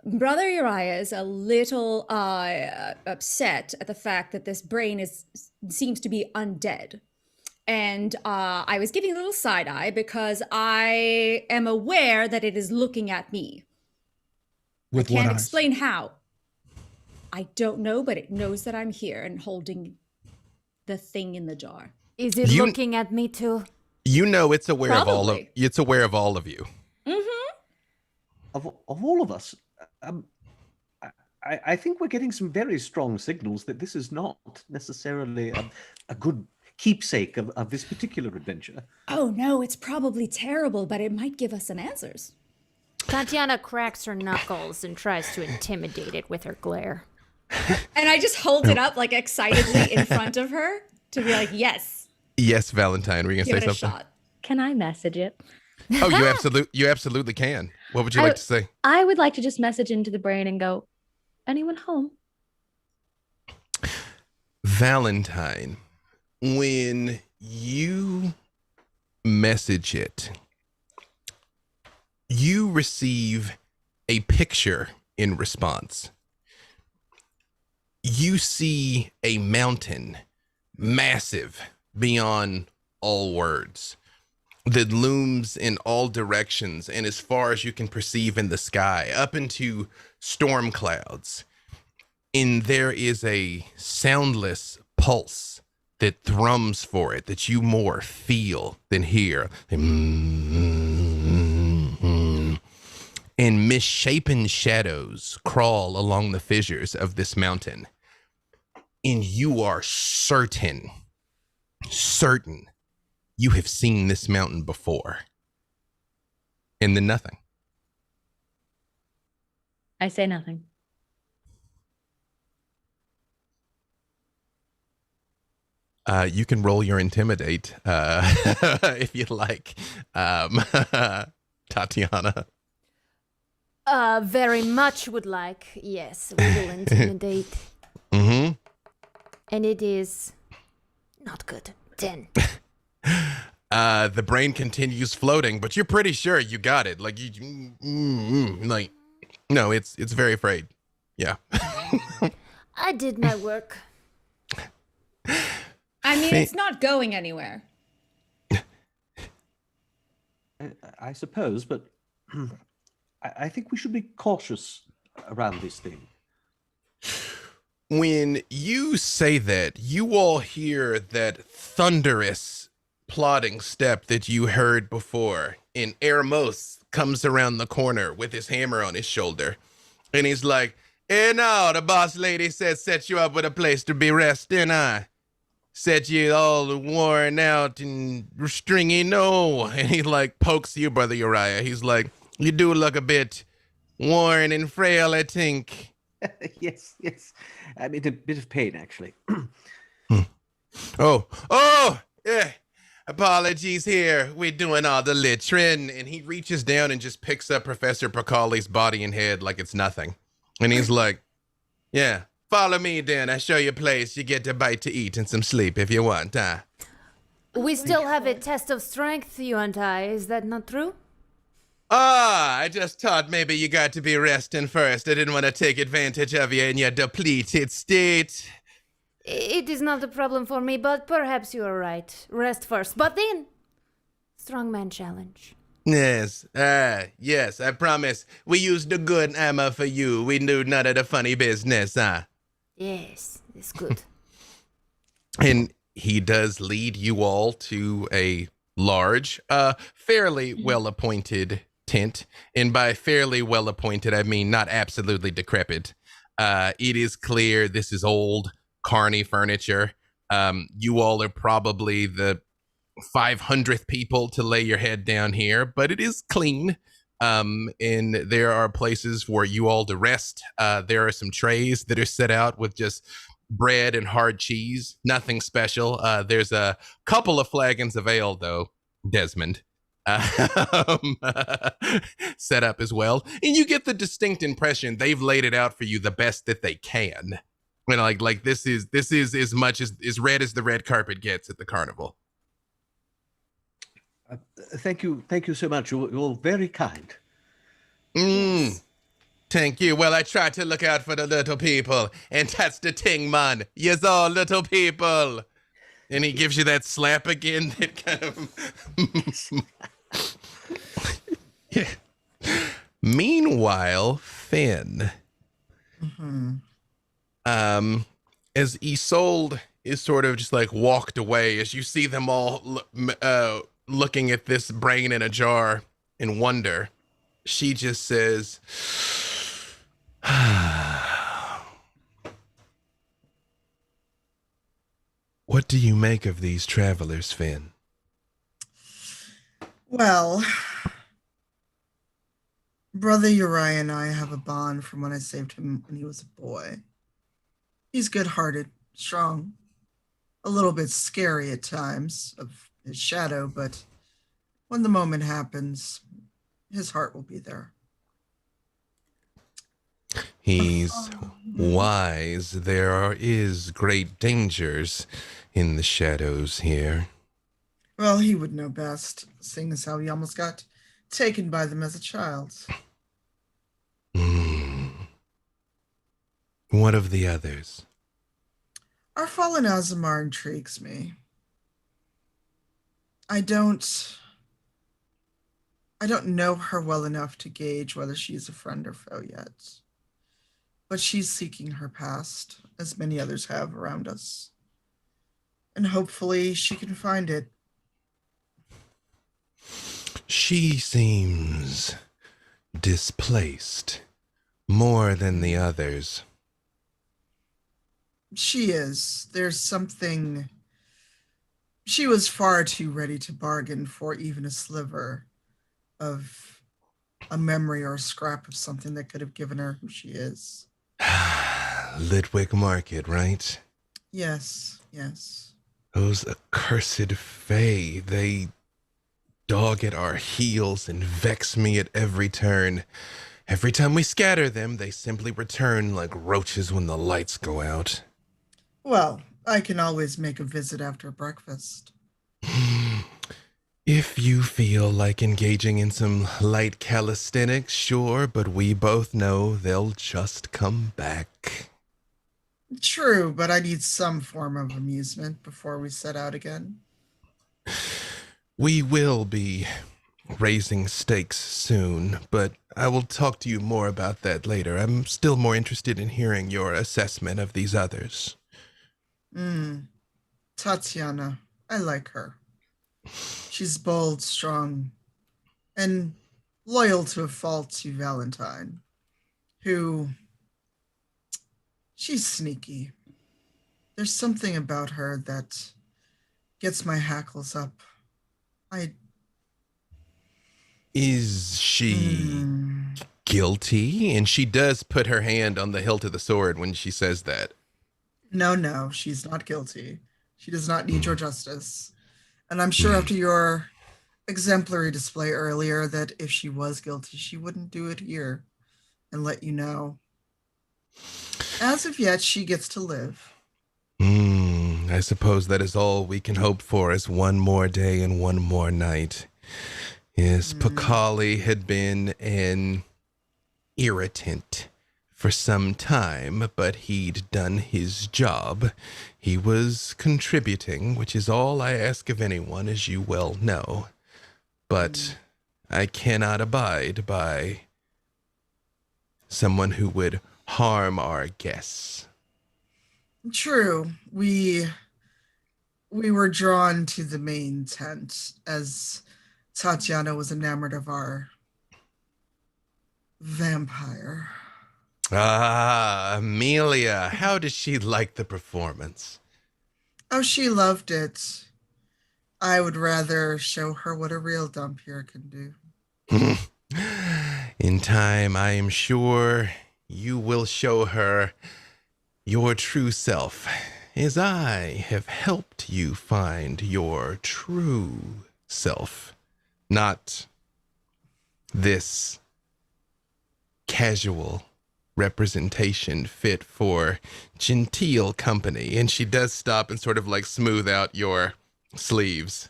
Brother Uriah is a little upset at the fact that this brain seems to be undead. And I was giving a little side eye because I am aware that it is looking at me. With I can't what eyes? explain how. I don't know, but it knows that I'm here and holding the thing in the jar. Is it looking at me too? You know it's aware of all of Probably. it's aware of all of you. of all of us, I think we're getting some very strong signals that this is not necessarily a good keepsake of this particular adventure. Oh no, it's probably terrible, but it might give us some answers. Tatiana cracks her knuckles and tries to intimidate it with her glare. And I just hold it up like excitedly in front of her to be like, yes, Yes, Valentine, were you give gonna it say a something? shot. Can I message it? Oh, you absolutely can. What would you like to say? I would like to just message into the brain and go, anyone home? Valentine, when you message it, you receive a picture in response. You see a mountain, massive beyond all words, that looms in all directions and as far as you can perceive in the sky, up into storm clouds. And there is a soundless pulse that thrums for it, that you more feel than hear. And misshapen shadows crawl along the fissures of this mountain. And you are certain you have seen this mountain before. And then nothing. I say nothing. You can roll your intimidate if you like, Tatiana. Very much would like. Yes, we will intimidate. Mm-hmm. And it is not good. 10. The brain continues floating, but you're pretty sure you got it. Like like, no, it's very afraid. Yeah. I did my work. I mean, it's not going anywhere. I suppose, but I think we should be cautious around this thing. When you say that, you all hear that thunderous plodding step that you heard before. And Eremos comes around the corner with his hammer on his shoulder. And he's like, "Hey now, the boss lady said set you up with a place to be resting, said you all worn out and stringy, no." And he like pokes you, Brother Uriah. He's like, "You do look a bit worn and frail, I think." Yes. I'm in a bit of pain, actually. Oh, yeah. Apologies here. We're doing all the littering. And he reaches down and just picks up Professor Pacali's body and head like it's nothing. And he's like, "Yeah, follow me then. I show you a place. You get a bite to eat and some sleep if you want, huh?" We still have a test of strength, you and I. Is that not true? I just thought maybe you got to be resting first. I didn't want to take advantage of you in your depleted state. It is not a problem for me, but perhaps you are right. Rest first. But then, strongman challenge. Yes, yes, I promise. We used the good ammo for you. We knew none of the funny business, huh? Yes, it's good. And he does lead you all to a large, fairly well-appointed tent. And by fairly well-appointed, I mean not absolutely decrepit. It is clear this is old carny furniture. You all are probably the 500th people to lay your head down here, but it is clean. And there are places for you all to rest. There are some trays that are set out with just bread and hard cheese. Nothing special. There's a couple of flagons of ale, though, Desmond, set up as well. And you get the distinct impression they've laid it out for you the best that they can. You know, like this is as much as red as the red carpet gets at the carnival. Thank you so much. You're very kind. Thank you. Well, I try to look out for the little people, and that's the thing, man. Yes, all little people. And he gives you that slap again. That kind of. Yeah. Meanwhile, Finn. As Isolde is sort of just like walked away, as you see them all looking at this brain in a jar in wonder, she just says, "What do you make of these travelers, Finn?" Well, Brother Uriah and I have a bond from when I saved him when he was a boy. He's good-hearted, strong, a little bit scary at times of his shadow, but when the moment happens, his heart will be there. He's wise. There is great dangers in the shadows here. Well, he would know best, seeing as how he almost got taken by them as a child. What of the others? Our fallen Azamar intrigues me. I don't know her well enough to gauge whether she's a friend or foe yet. But she's seeking her past, as many others have around us. And hopefully she can find it. She seems displaced more than the others. She is. There's something. She was far too ready to bargain for even a sliver of a memory or a scrap of something that could have given her who she is. Litwick Market, right? Yes. Those accursed fae, they dog at our heels and vex me at every turn. Every time we scatter them, they simply return like roaches when the lights go out. Well, I can always make a visit after breakfast. If you feel like engaging in some light calisthenics, sure, but we both know they'll just come back. True, but I need some form of amusement before we set out again. We will be raising stakes soon, but I will talk to you more about that later. I'm still more interested in hearing your assessment of these others. Tatiana, I like her. She's bold, strong, and loyal to a fault to Valentine, who... she's sneaky. There's something about her that gets my hackles up. Is she guilty? And she does put her hand on the hilt of the sword when she says that. No, she's not guilty. She does not need your justice. And I'm sure after your exemplary display earlier that if she was guilty, she wouldn't do it here and let you know. As of yet, she gets to live. I suppose that is all we can hope for, is one more day and one more night. Yes, Pakali had been an irritant for some time, but he'd done his job. He was contributing, which is all I ask of anyone, as you well know. But I cannot abide by someone who would harm our guests. True. We were drawn to the main tent as Tatiana was enamored of our vampire. Ah, Amelia, how did she like the performance? Oh, she loved it. I would rather show her what a real Dhampir can do. In time, I am sure you will show her your true self, as I have helped you find your true self. Not this casual representation fit for genteel company. And she does stop and sort of like smooth out your sleeves.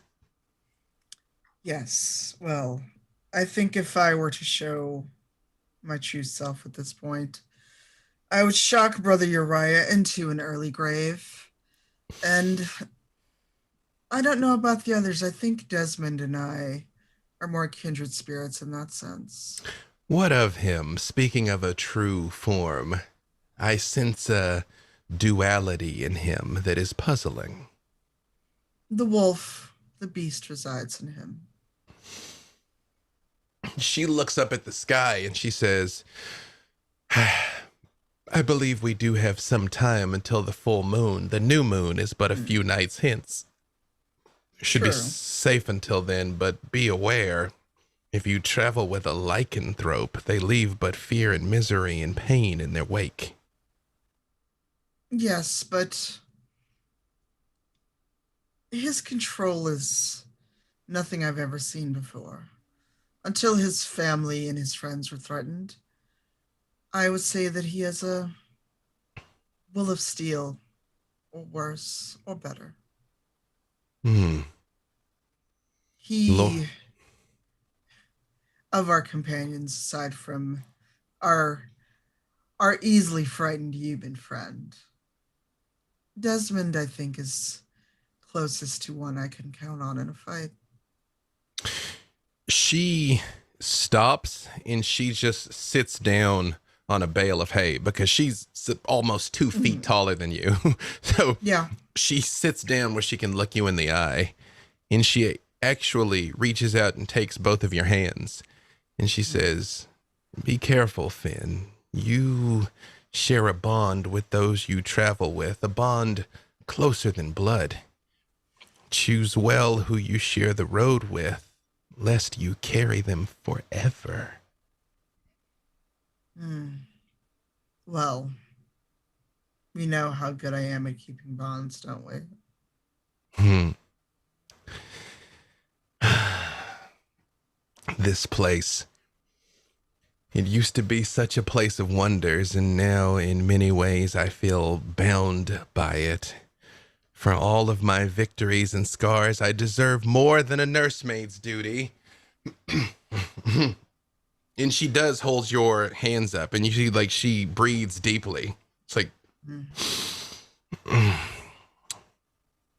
Yes, well, I think if I were to show my true self at this point, I would shock Brother Uriah into an early grave. And I don't know about the others. I think Desmond and I are more kindred spirits in that sense. What of him? Speaking of a true form, I sense a duality in him that is puzzling. The wolf, the beast resides in him. She looks up at the sky and she says, I believe we do have some time until the full moon. The new moon is but a few nights hence. Should be safe until then, but be aware, if you travel with a lycanthrope, they leave but fear and misery and pain in their wake. Yes, but his control is nothing I've ever seen before. Until his family and his friends were threatened, I would say that he has a will of steel, or worse, or better. Of our companions, aside from our easily frightened human friend, Desmond, I think, is closest to one I can count on in a fight. She stops and she just sits down on a bale of hay because she's almost 2 feet taller than you. So yeah, she sits down where she can look you in the eye, and she actually reaches out and takes both of your hands. And she says, be careful, Finn. You share a bond with those you travel with, a bond closer than blood. Choose well who you share the road with, lest you carry them forever. Well, we know how good I am at keeping bonds, don't we? This place. It used to be such a place of wonders, and now in many ways I feel bound by it. For all of my victories and scars, I deserve more than a nursemaid's duty. And she does hold your hands up, and you see, like, she breathes deeply. It's like,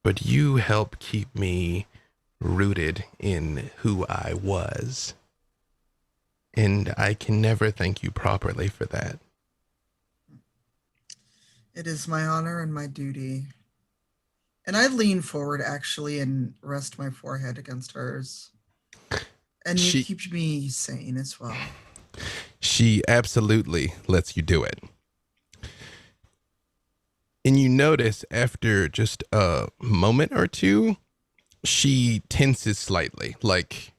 but you help keep me rooted in who I was. And I can never thank you properly for that. It is my honor and my duty. And I lean forward, actually, and rest my forehead against hers. And it keeps me sane as well. She absolutely lets you do it. And you notice after just a moment or two, she tenses slightly, like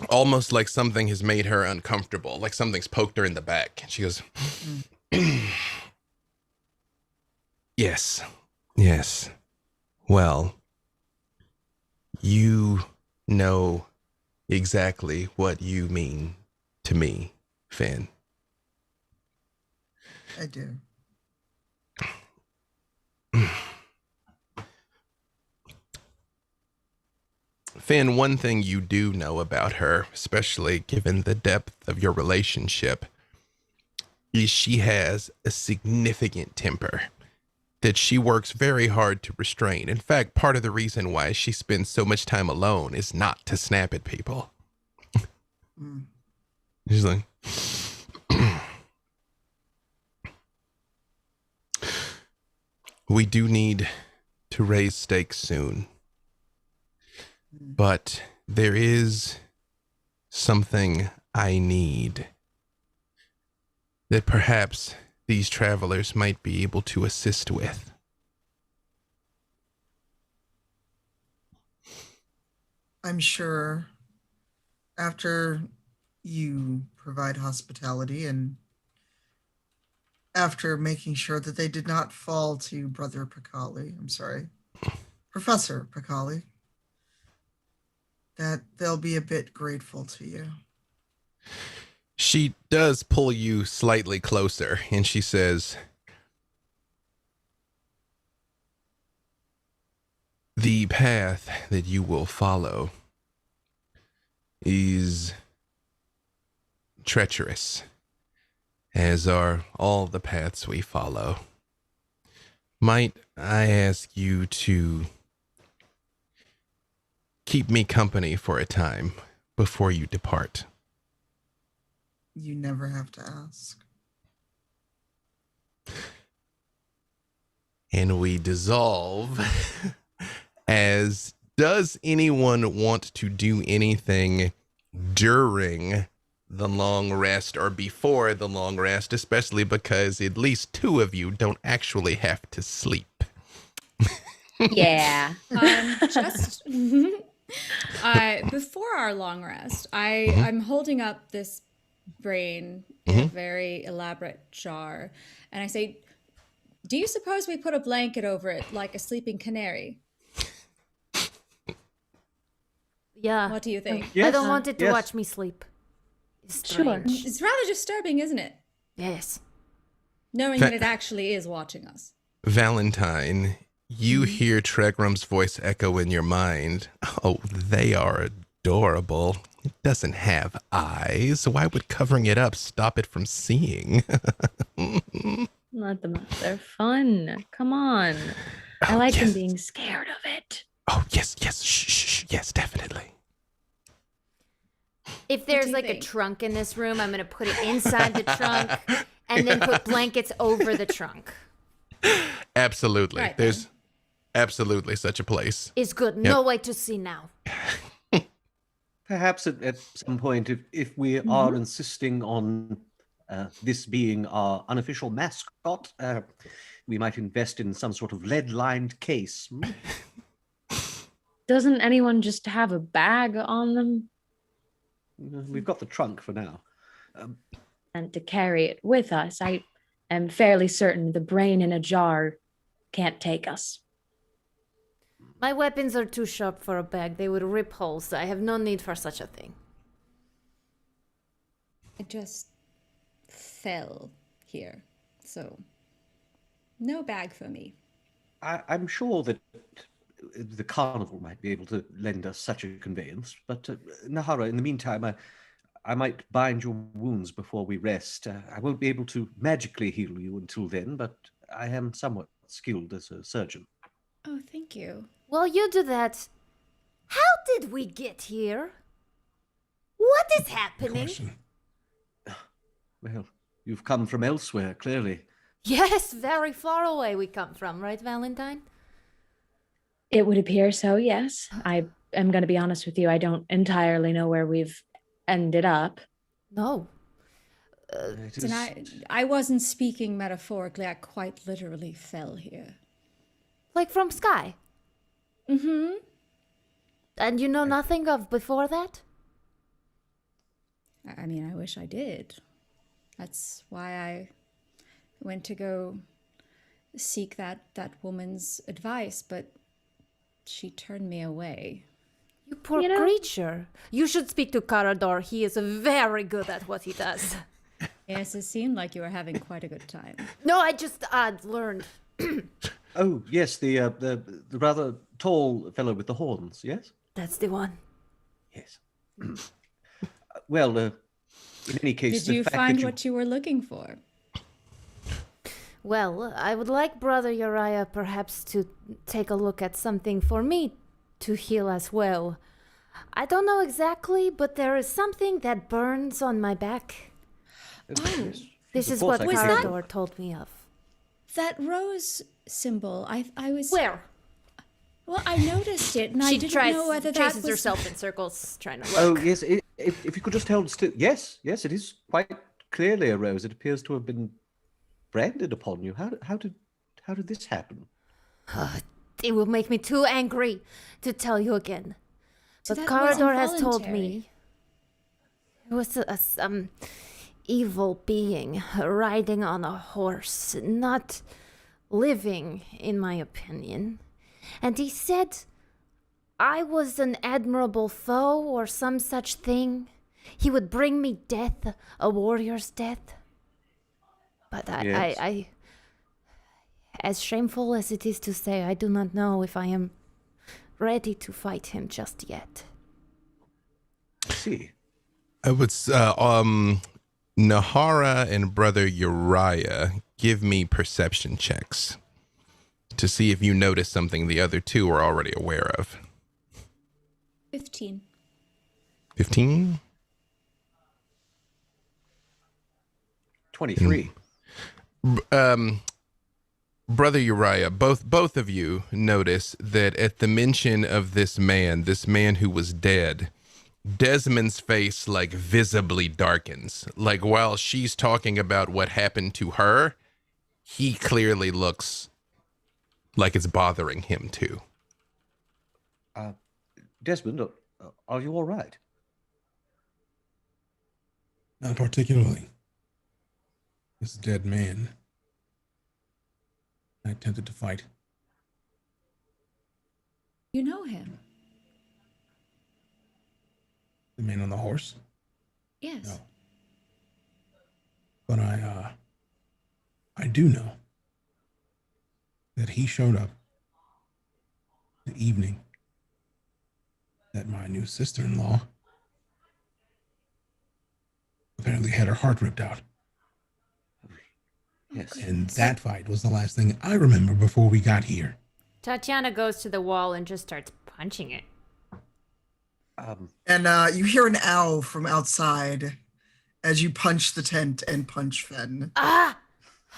almost like something has made her uncomfortable, like something's poked her in the back. She goes, yes. Well, you know exactly what you mean to me, Finn. I do. Finn, one thing you do know about her, especially given the depth of your relationship, is she has a significant temper that she works very hard to restrain. In fact, part of the reason why she spends so much time alone is not to snap at people. She's like, we do need to raise stakes soon. But there is something I need that perhaps these travelers might be able to assist with. I'm sure after you provide hospitality and after making sure that they did not fall to Professor Picali, that they'll be a bit grateful to you. She does pull you slightly closer, and she says, the path that you will follow is treacherous, as are all the paths we follow. Might I ask you to keep me company for a time before you depart? You never have to ask. And we dissolve. As does anyone want to do anything during the long rest or before the long rest, especially because at least two of you don't actually have to sleep? Yeah. Just before our long rest, I'm holding up this brain in a very elaborate jar, and I say, do you suppose we put a blanket over it like a sleeping canary? Yeah. What do you think? I don't want it to watch me sleep. It's Sure. strange. It's rather disturbing, isn't it? Yes. Knowing that it actually is watching us. Valentine, you hear Tregrum's voice echo in your mind. Oh, they are adorable. It doesn't have eyes. Why would covering it up stop it from seeing? Let them out. They're fun. Come on. I like them being scared of it. Oh, yes. Shh. Yes, definitely. If there's like a trunk in this room, I'm going to put it inside the trunk and then put blankets over the trunk. Absolutely. Right, There's absolutely such a place. It's good. No way to see now. Perhaps at some point, if we are insisting on this being our unofficial mascot, we might invest in some sort of lead-lined case. Doesn't anyone just have a bag on them? We've got the trunk for now. And to carry it with us, I am fairly certain the brain in a jar can't take us. My weapons are too sharp for a bag. They would rip holes. I have no need for such a thing. It just fell here. So, no bag for me. I'm sure that the carnival might be able to lend us such a conveyance, but Nahara, in the meantime, I might bind your wounds before we rest. I won't be able to magically heal you until then, but I am somewhat skilled as a surgeon. Oh, thank you. Well, you do that. How did we get here? What is Good happening? question. Well, you've come from elsewhere, clearly. Yes, very far away we come from, right, Valentine? It would appear so, yes. I am going to be honest with you. I don't entirely know where we've ended up. No. It And is- I wasn't speaking metaphorically. I quite literally fell here. Like from sky. Mm-hmm. And you know nothing of before that? I mean, I wish I did. That's why I went to go seek that woman's advice, but she turned me away. You poor You know- creature. You should speak to Carador. He is very good at what he does. Yes, it seemed like you were having quite a good time. No, I just learned. Oh, yes, the rather tall fellow with the horns, yes? That's the one. Yes. Well, in any case, Did you the fact find that what you were looking for? Well, I would like Brother Uriah perhaps to take a look at something for me to heal as well. I don't know exactly, but there is something that burns on my back. Yes, This of is course what I can do. Carador told me of. That rose symbol. I was Where? Well, I noticed it, and I She didn't know whether that chases was herself in circles, trying to look. Oh, yes, if you could just hold still. Yes, it is quite clearly a rose. It appears to have been branded upon you. How did this happen? It will make me too angry to tell you again. So But that was Carador has told involuntary. me it was some evil being riding on a horse, not living, in my opinion. And he said I was an admirable foe or some such thing. He would bring me death, a warrior's death. But Yes. I as shameful as it is to say, I do not know if I am ready to fight him just yet. I see. I would, Nahara and Brother Uriah, give me perception checks to see if you notice something the other two are already aware of. 15. 15? 23. Brother Uriah, both of you notice that at the mention of this man who was dead, Desmond's face like visibly darkens. Like while she's talking about what happened to her, he clearly looks like it's bothering him too. Desmond, are you all right? Not particularly. This dead man I attempted to fight. You know him? The man on the horse? Yes. No. But I do know that he showed up the evening that my new sister-in-law apparently had her heart ripped out. Yes. And that fight was the last thing I remember before we got here. Tatiana goes to the wall and just starts punching it. And you hear an owl from outside as you punch the tent and punch Fen. Ah!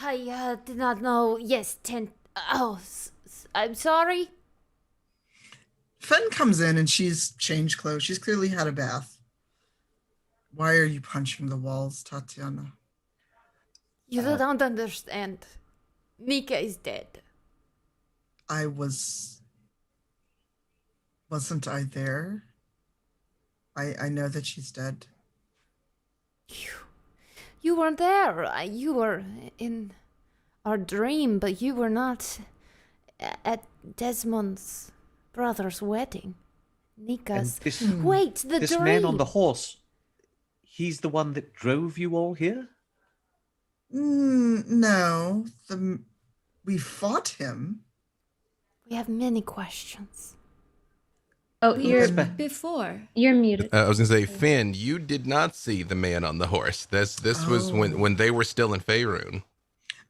I did not know. Yes, I'm sorry. Fen comes in and she's changed clothes. She's clearly had a bath. Why are you punching the walls, Tatiana? You don't understand. Nika is dead. Wasn't I there? I know that she's dead. You weren't there. You were in our dream, but you were not at Desmond's brother's wedding. Nika's. Wait, the this dream. man on the horse, he's the one that drove you all here? No, we fought him. We have many questions. Oh, Before. you're muted. I was gonna say, Finn, you did not see the man on the horse. This was when they were still in Faerun.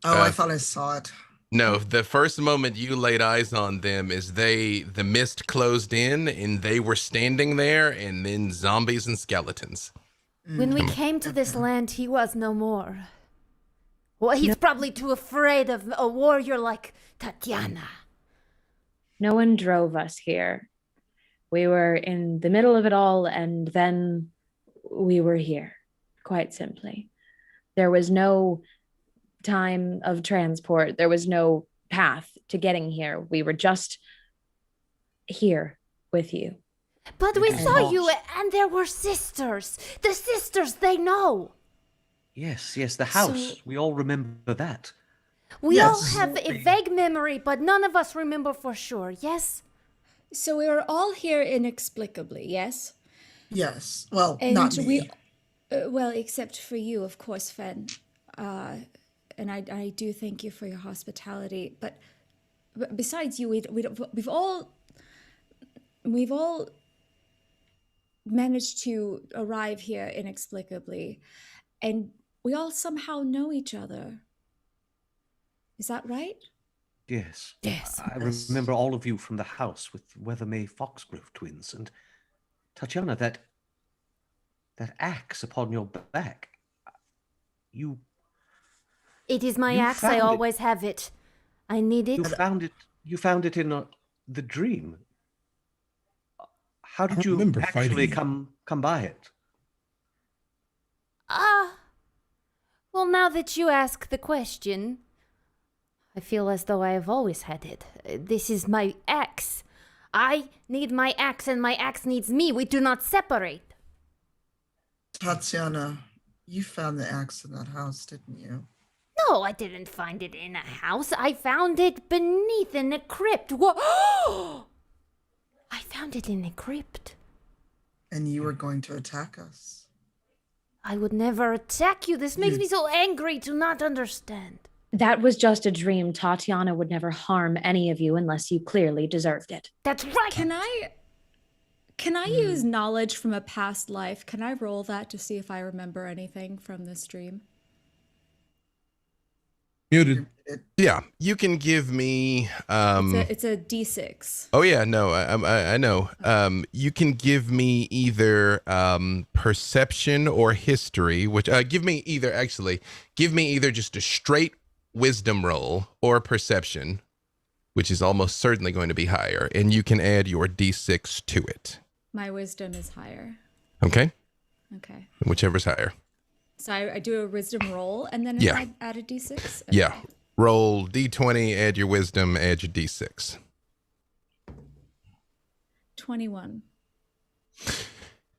Oh, I thought I saw it. No, the first moment you laid eyes on them is the mist closed in and they were standing there, and then zombies and skeletons. When we came to this land, he was no more. Well, he's probably too afraid of a warrior like Tatiana. No one drove us here. We were in the middle of it all, and then we were here, quite simply. There was no time of transport. There was no path to getting here. We were just here with you. But we saw you, and there were sisters. The sisters, they know. Yes, the house. We all remember that. We all have a vague memory, but none of us remember for sure, yes? So we are all here inexplicably, yes? Yes. Well, And not me. well, except for you, of course, Fen. And I do thank you for your hospitality. But besides you, we've all managed to arrive here inexplicably, and we all somehow know each other. Is that right? Yes. Yes. I remember all of you from the house with Weathermay Foxgrove twins, and Tatiana, that axe upon your back. It is my You axe. I found it. always have it. I need it. You found it in the dream. How did you remember actually fighting come by it? Well, now that you ask the question, I feel as though I have always had it. This is my axe. I need my axe, and my axe needs me. We do not separate. Tatiana, you found the axe in that house, didn't you? No, I didn't find it in a house. I found it beneath in a crypt. Whoa! I found it in a crypt. And you were going to attack us. I would never attack you. This makes me so angry to not understand. That was just a dream. Tatiana would never harm any of you unless you clearly deserved it. That's right. Can I use knowledge from a past life? Can I roll that to see if I remember anything from this dream? Muted. Yeah, you can give me. It's a D6. Oh yeah, no, I know. You can give me either perception or history. Which give me either just a straight wisdom roll or perception, which is almost certainly going to be higher, and you can add your D6 to it. My wisdom is higher. Okay. Okay. Whichever's higher. So I do a wisdom roll, and then I add a D6? Okay. Yeah. Roll D20, add your wisdom, add your D6. 21.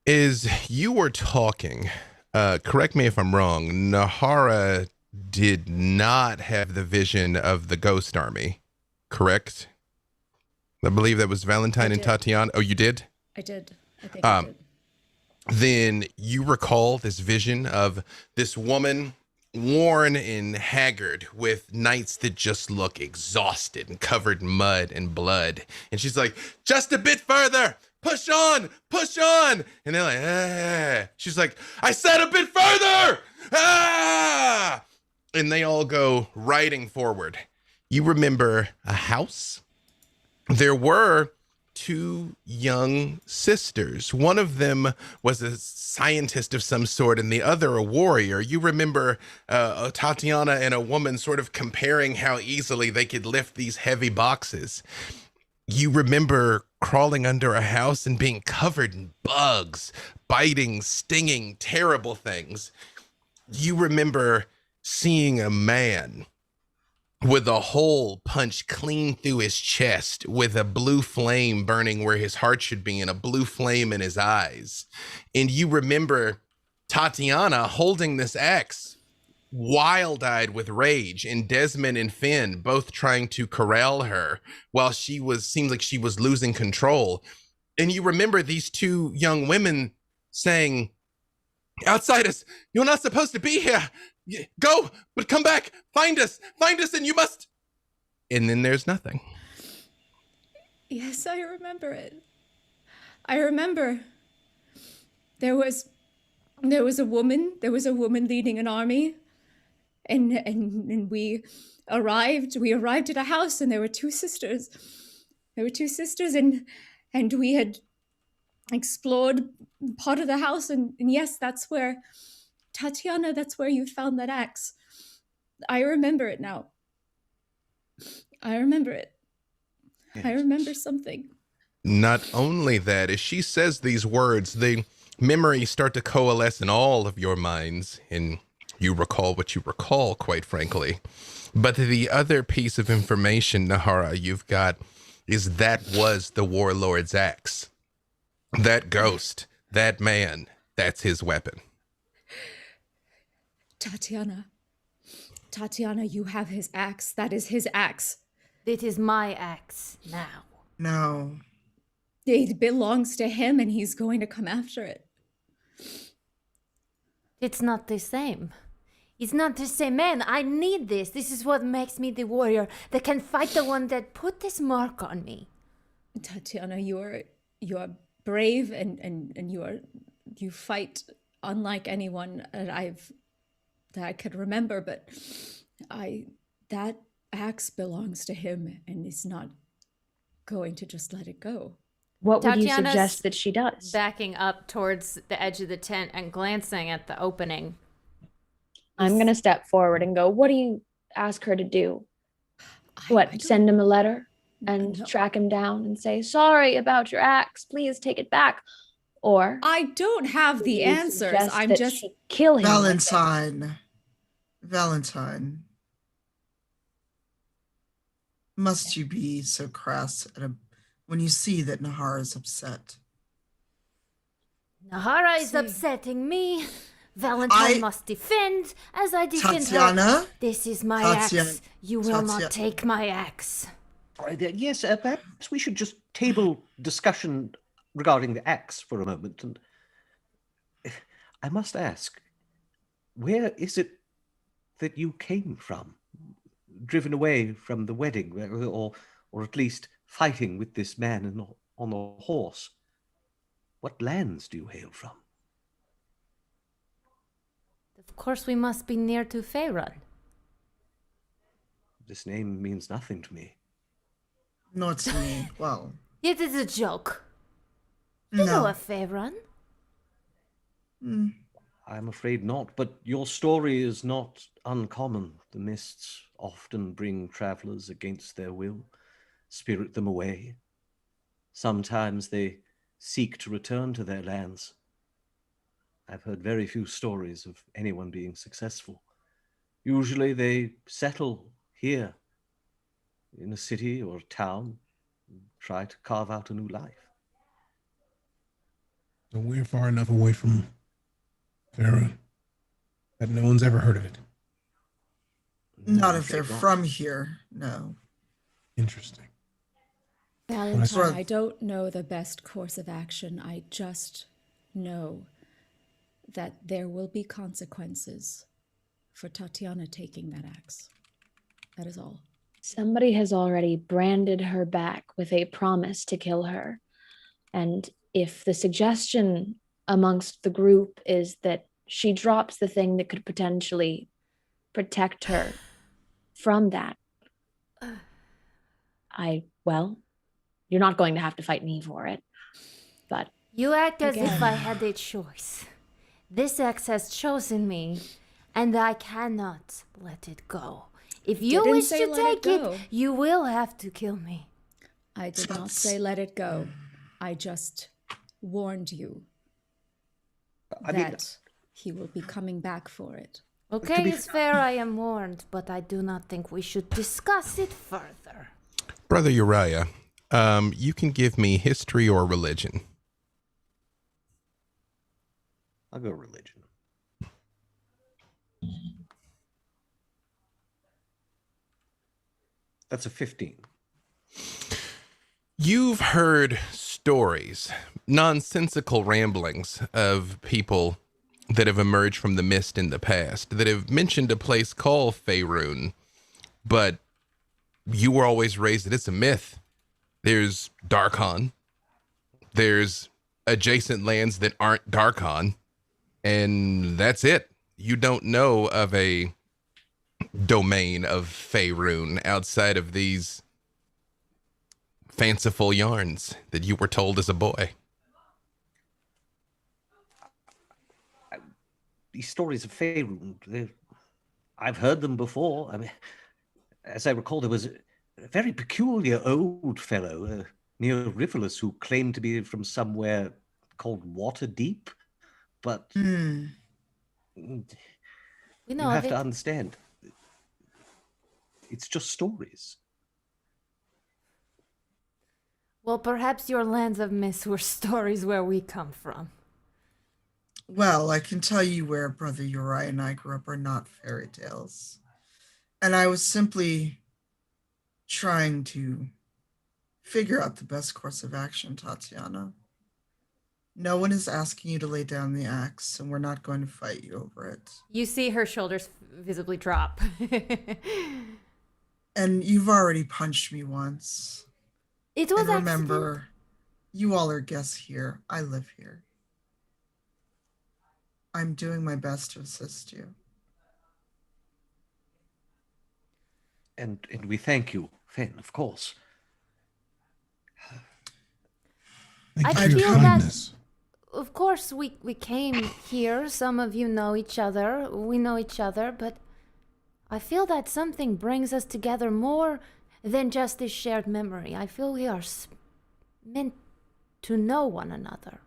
As you were talking, correct me if I'm wrong, Nahara did not have the vision of the ghost army, correct? I believe that was Valentine and Tatiana. Oh, you did? I did. I think I did. Then you recall this vision of this woman worn and haggard with nights that just look exhausted and covered in mud and blood. And she's like, just a bit further, push on, push on. And they're like, ah. She's like, I said a bit further. Ah. And they all go riding forward. You remember a house? There were two young sisters. One of them was a scientist of some sort and the other a warrior. You remember Tatiana and a woman sort of comparing how easily they could lift these heavy boxes. You remember crawling under a house and being covered in bugs, biting, stinging, terrible things. You remember seeing a man with a hole punched clean through his chest, with a blue flame burning where his heart should be and a blue flame in his eyes. And you remember Tatiana holding this axe, wild-eyed with rage, and Desmond and Finn both trying to corral her while seemed like she was losing control. And you remember these two young women saying, outsiders, you're not supposed to be here. Go, but come back, find us, and you must. And then there's nothing. Yes, I remember it. I remember there was a woman leading an army, and we arrived at a house, and there were two sisters. And we had explored part of the house, and yes, that's where Tatiana, that's where you found that axe. I remember it now. I remember it. Yes. I remember something. Not only that, as she says these words, the memories start to coalesce in all of your minds, and you recall what you recall, quite frankly. But the other piece of information, Nahara, you've got is that was the warlord's axe. That ghost, that man, that's his weapon. Tatiana, you have his axe. That is his axe. It is my axe now. No. It belongs to him, and he's going to come after it. It's not the same. It's not the same man. I need this. This is what makes me the warrior that can fight the one that put this mark on me. Tatiana, you are brave, and you fight unlike anyone that I could remember, but that axe belongs to him, and he's not going to just let it go. What would you Tatiana's suggest that she does? Backing up towards the edge of the tent and glancing at the opening. I'm going to step forward and go, what do you ask her to do? Send him a letter and track him down and say, sorry about your axe, please take it back? Or I don't have the answers. I'm just kill him. Valentine. Must you be so crass when you see that Nahara is upset? Nahara is upsetting me. Valentine must defend as I defend Tatiana? her. This is my axe. You will not take my axe. Yes, perhaps we should just table discussion regarding the axe for a moment. And I must ask, where is it that you came from? Driven away from the wedding, or at least fighting with this man on a horse. What lands do you hail from? Of course, we must be near to Faerun. This name means nothing to me. Not to me. Well, It is a joke. You know a Faerun? I'm afraid not, but your story is not uncommon. The mists often bring travelers against their will, spirit them away. Sometimes they seek to return to their lands. I've heard very few stories of anyone being successful. Usually they settle here in a city or town and try to carve out a new life. So we're far enough away from Faerun that no one's ever heard of it. not if they're from here. No. Interesting. Valentine, I don't know the best course of action. I just know that there will be consequences for Tatiana taking that axe. That is all. Somebody has already branded her back with a promise to kill her. And if the suggestion amongst the group is that she drops the thing that could potentially protect her from that, you're not going to have to fight me for it. But you act as if I had a choice. This ex has chosen me, and I cannot let it go. If you wish to take it, you will have to kill me. I did not say let it go. I just warned you that he will be coming back for it. Okay, it's fair, I am warned, but I do not think we should discuss it further. Brother Uriah, you can give me history or religion. I'll go religion. That's a 15. You've heard stories, nonsensical ramblings of people that have emerged from the mist in the past that have mentioned a place called Faerun, but you were always raised that it's a myth. There's Darkon. There's adjacent lands that aren't Darkon. And that's it. You don't know of a domain of Faerun outside of these fanciful yarns that you were told as a boy. These stories of Faerun, I've heard them before. I mean, as I recall, there was a very peculiar old fellow near Riverless who claimed to be from somewhere called Waterdeep. But We you know have of to it. understand, it's just stories. Well, perhaps your lands of mist were stories where we come from. Well, I can tell you where Brother Uriah and I grew up are not fairy tales. And I was simply trying to figure out the best course of action, Tatiana. No one is asking you to lay down the axe, and we're not going to fight you over it. You see her shoulders visibly drop. And you've already punched me once. It was And remember, accident. you all are guests here. I live here. I'm doing my best to assist you. And we thank you, Fen, of course. Thank I you for your feel that- kindness. Of course, we came here. Some of you know each other. We know each other, but I feel that something brings us together more than just this shared memory. I feel we are meant to know one another.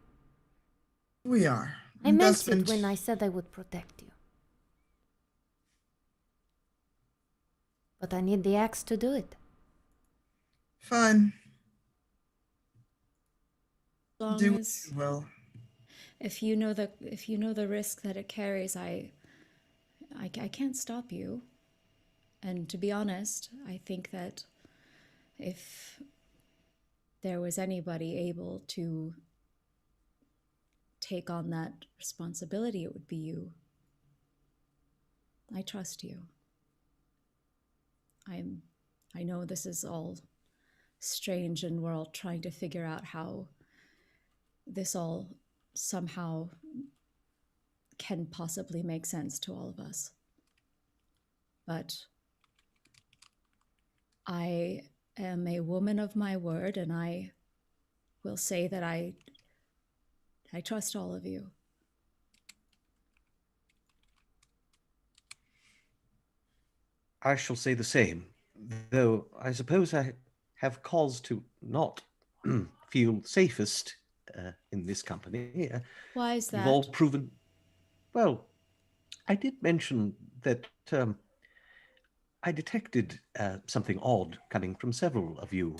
We are. I meant it Desmond, when I said I would protect you. But I need the axe to do it. Fine. As long Do what as you will. if you know the risk that it carries, I can't stop you. And to be honest, I think that if there was anybody able to take on that responsibility, it would be you. I trust you. I know this is all strange, and we're all trying to figure out how this all somehow can possibly make sense to all of us. But I am a woman of my word, and I will say that I trust all of you. I shall say the same, though I suppose I have cause to not feel safest in this company. Why is You've that? all proven... Well, I did mention that I detected something odd coming from several of you.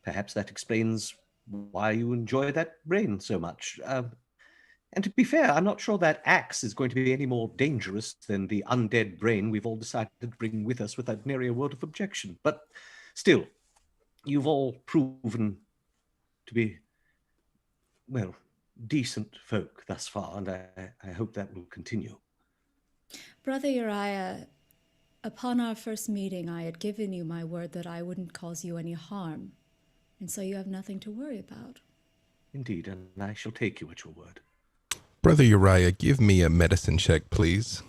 Perhaps that explains why you enjoy that brain so much. And to be fair, I'm not sure that axe is going to be any more dangerous than the undead brain we've all decided to bring with us without nary a word of objection. But still, you've all proven to be, well, decent folk thus far, and I hope that will continue. Brother Uriah, upon our first meeting, I had given you my word that I wouldn't cause you any harm, and so you have nothing to worry about. Indeed, and I shall take you at your word. Brother Uriah, give me a medicine check, please.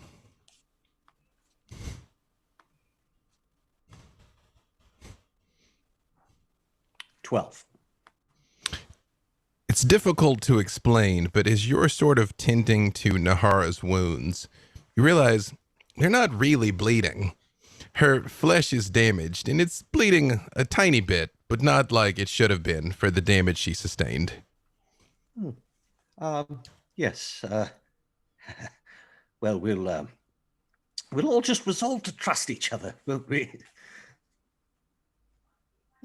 "12." It's difficult to explain, but as you're sort of tending to Nahara's wounds, you realize they're not really bleeding. Her flesh is damaged, and it's bleeding a tiny bit, but not like it should have been for the damage she sustained. Yes. Well, we'll all just resolve to trust each other, won't we?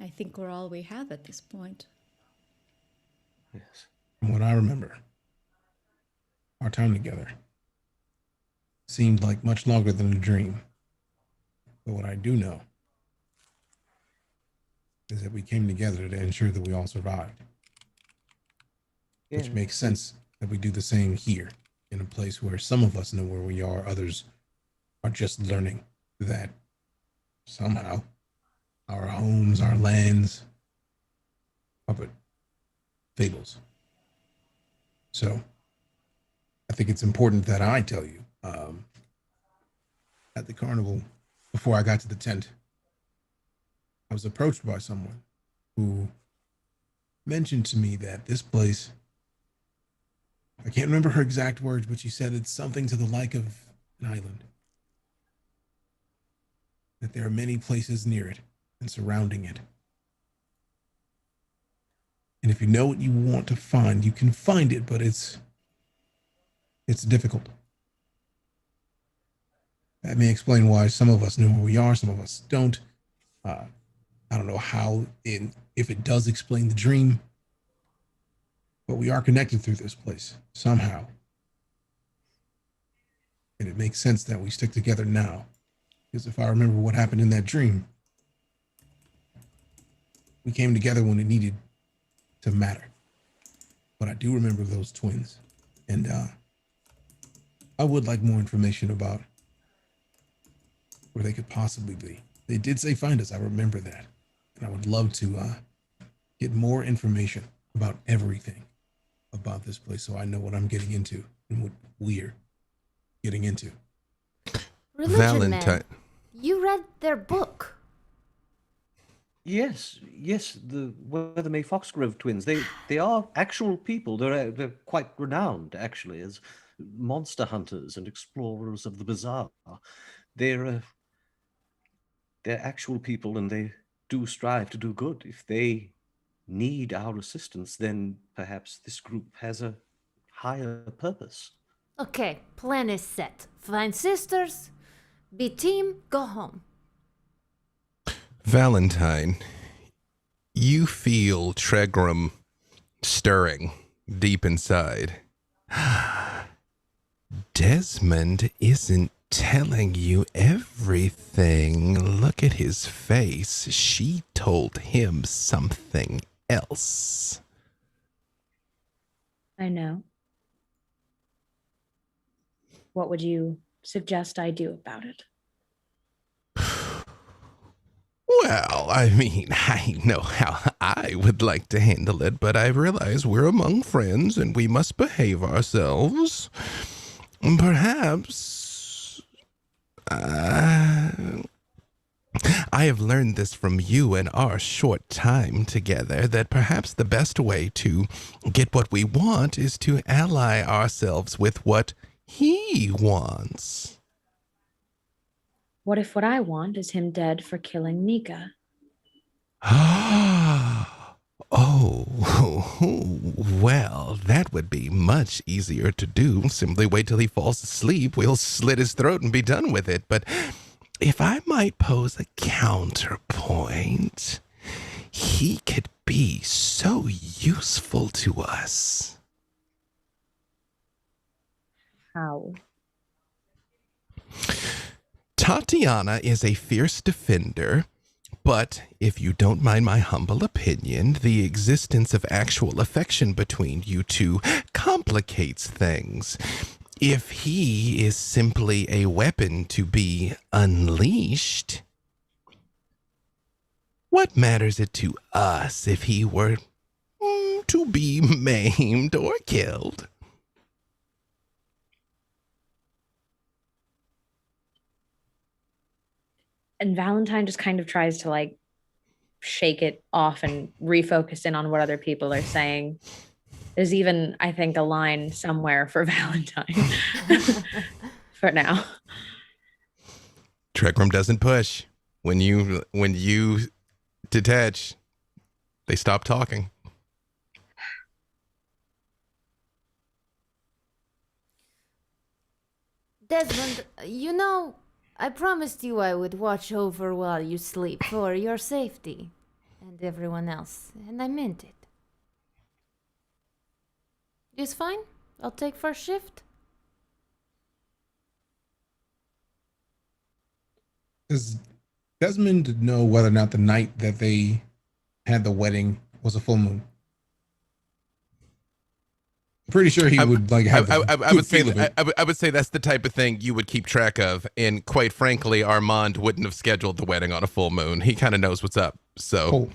I think we're all we have at this point. Yes. From what I remember, our time together seemed like much longer than a dream. But what I do know is that we came together to ensure that we all survived, which Yeah. makes sense that we do the same here in a place where some of us know where we are, others are just learning that somehow. our homes, our lands, but fables. So I think it's important that I tell you. At the carnival, before I got to the tent, I was approached by someone who mentioned to me that this place, I can't remember her exact words, but she said it's something to the like of an island. That there are many places near it and surrounding it. And if you know what you want to find, you can find it, but it's difficult. That may explain why some of us know where we are, some of us don't. I don't know if it does explain the dream, but we are connected through this place somehow. And it makes sense that we stick together now. Because if I remember what happened in that dream, we came together when it needed to matter. But I do remember those twins. And I would like more information about where they could possibly be. They did say find us. I remember that. And I would love to get more information about everything about this place so I know what I'm getting into and what we're getting into. Religion Valentine. Man, you read their book. Yes, the Weathermay Foxgrove twins. They are actual people. They're quite renowned, actually, as monster hunters and explorers of the bizarre. They're actual people, and they do strive to do good. If they need our assistance, then perhaps this group has a higher purpose. Okay, plan is set. Find sisters, be team, go home. Valentine, you feel Tregram stirring deep inside. Desmond isn't telling you everything. Look at his face. She told him something else. I know. What would you suggest I do about it? Well, I mean, I know how I would like to handle it, but I realize we're among friends and we must behave ourselves. Perhaps I have learned this from you in our short time together, that perhaps the best way to get what we want is to ally ourselves with what he wants. What if what I want is him dead for killing Nika? Oh, well, that would be much easier to do. Simply wait till he falls asleep. We'll slit his throat and be done with it. But if I might pose a counterpoint, he could be so useful to us. How? Tatiana is a fierce defender, but if you don't mind my humble opinion, the existence of actual affection between you two complicates things. If he is simply a weapon to be unleashed, what matters it to us if he were to be maimed or killed? And Valentine just kind of tries to like shake it off and refocus in on what other people are saying. There's even, I think, a line somewhere for Valentine for now. Tregram doesn't push. When you detach, they stop talking. Desmond, you know, I promised you I would watch over while you sleep for your safety and everyone else, and I meant it. It's fine. I'll take first shift. Does Desmond know whether or not the night that they had the wedding was a full moon? Pretty sure he would like have. I would say I would say that's the type of thing you would keep track of, and quite frankly, Armand wouldn't have scheduled the wedding on a full moon. He kind of knows what's up. So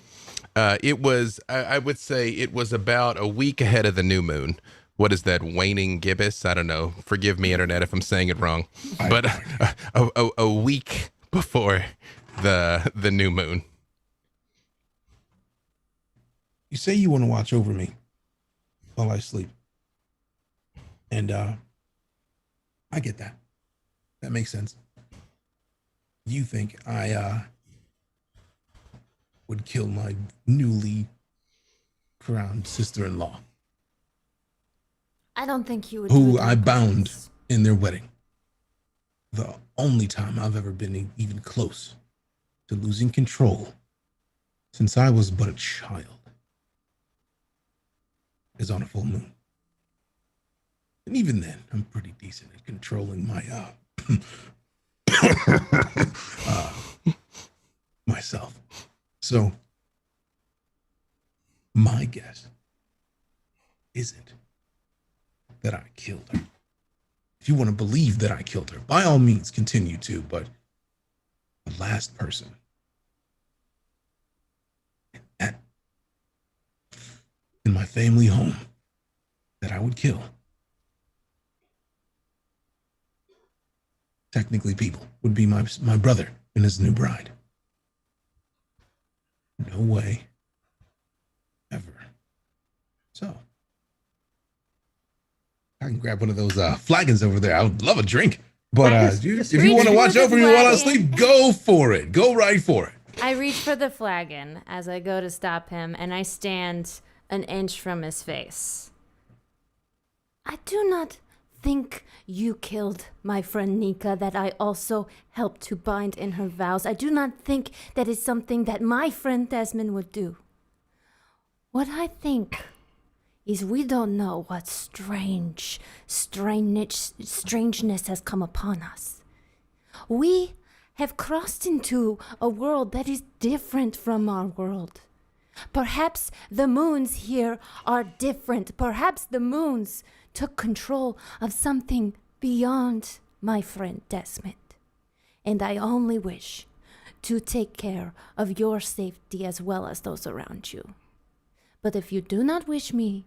it was. I would say it was about a week ahead of the new moon. What is that, waning gibbous? I don't know. Forgive me, internet, if I'm saying it wrong. But a week before the new moon. You say you want to watch over me while I sleep. And I get that. That makes sense. You think I would kill my newly crowned sister-in-law, I don't think you would. who I bound in their wedding. The only time I've ever been even close to losing control since I was but a child is on a full moon. And even then, I'm pretty decent at controlling my myself. So my guess isn't that I killed her. If you want to believe that I killed her, by all means continue to, but the last person in my family home that I would kill, technically people, would be my brother and his new bride. No way. Ever. So, I can grab one of those flagons over there. I would love a drink. But if you want to watch over me while I sleep, go for it. Go right for it. I reach for the flagon as I go to stop him, and I stand an inch from his face. I do not think you killed my friend Nika that I also helped to bind in her vows. I do not think that is something that my friend Desmond would do. What I think is we don't know what strangeness has come upon us. We have crossed into a world that is different from our world. Perhaps the moons here are different. Perhaps the moons took control of something beyond my friend Desmond. And I only wish to take care of your safety as well as those around you. But if you do not wish me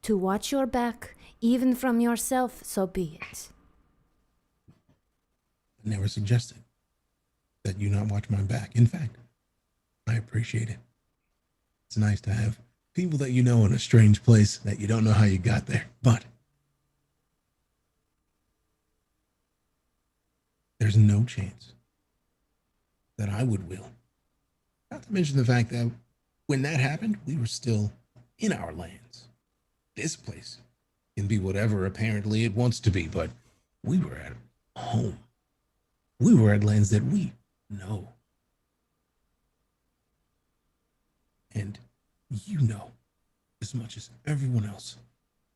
to watch your back, even from yourself, so be it. I never suggested that you not watch my back. In fact, I appreciate it. It's nice to have people that you know in a strange place that you don't know how you got there. But there's no chance that I would will. Not to mention the fact that when that happened, we were still in our lands. This place can be whatever apparently it wants to be, but we were at home. We were at lands that we know. And you know as much as everyone else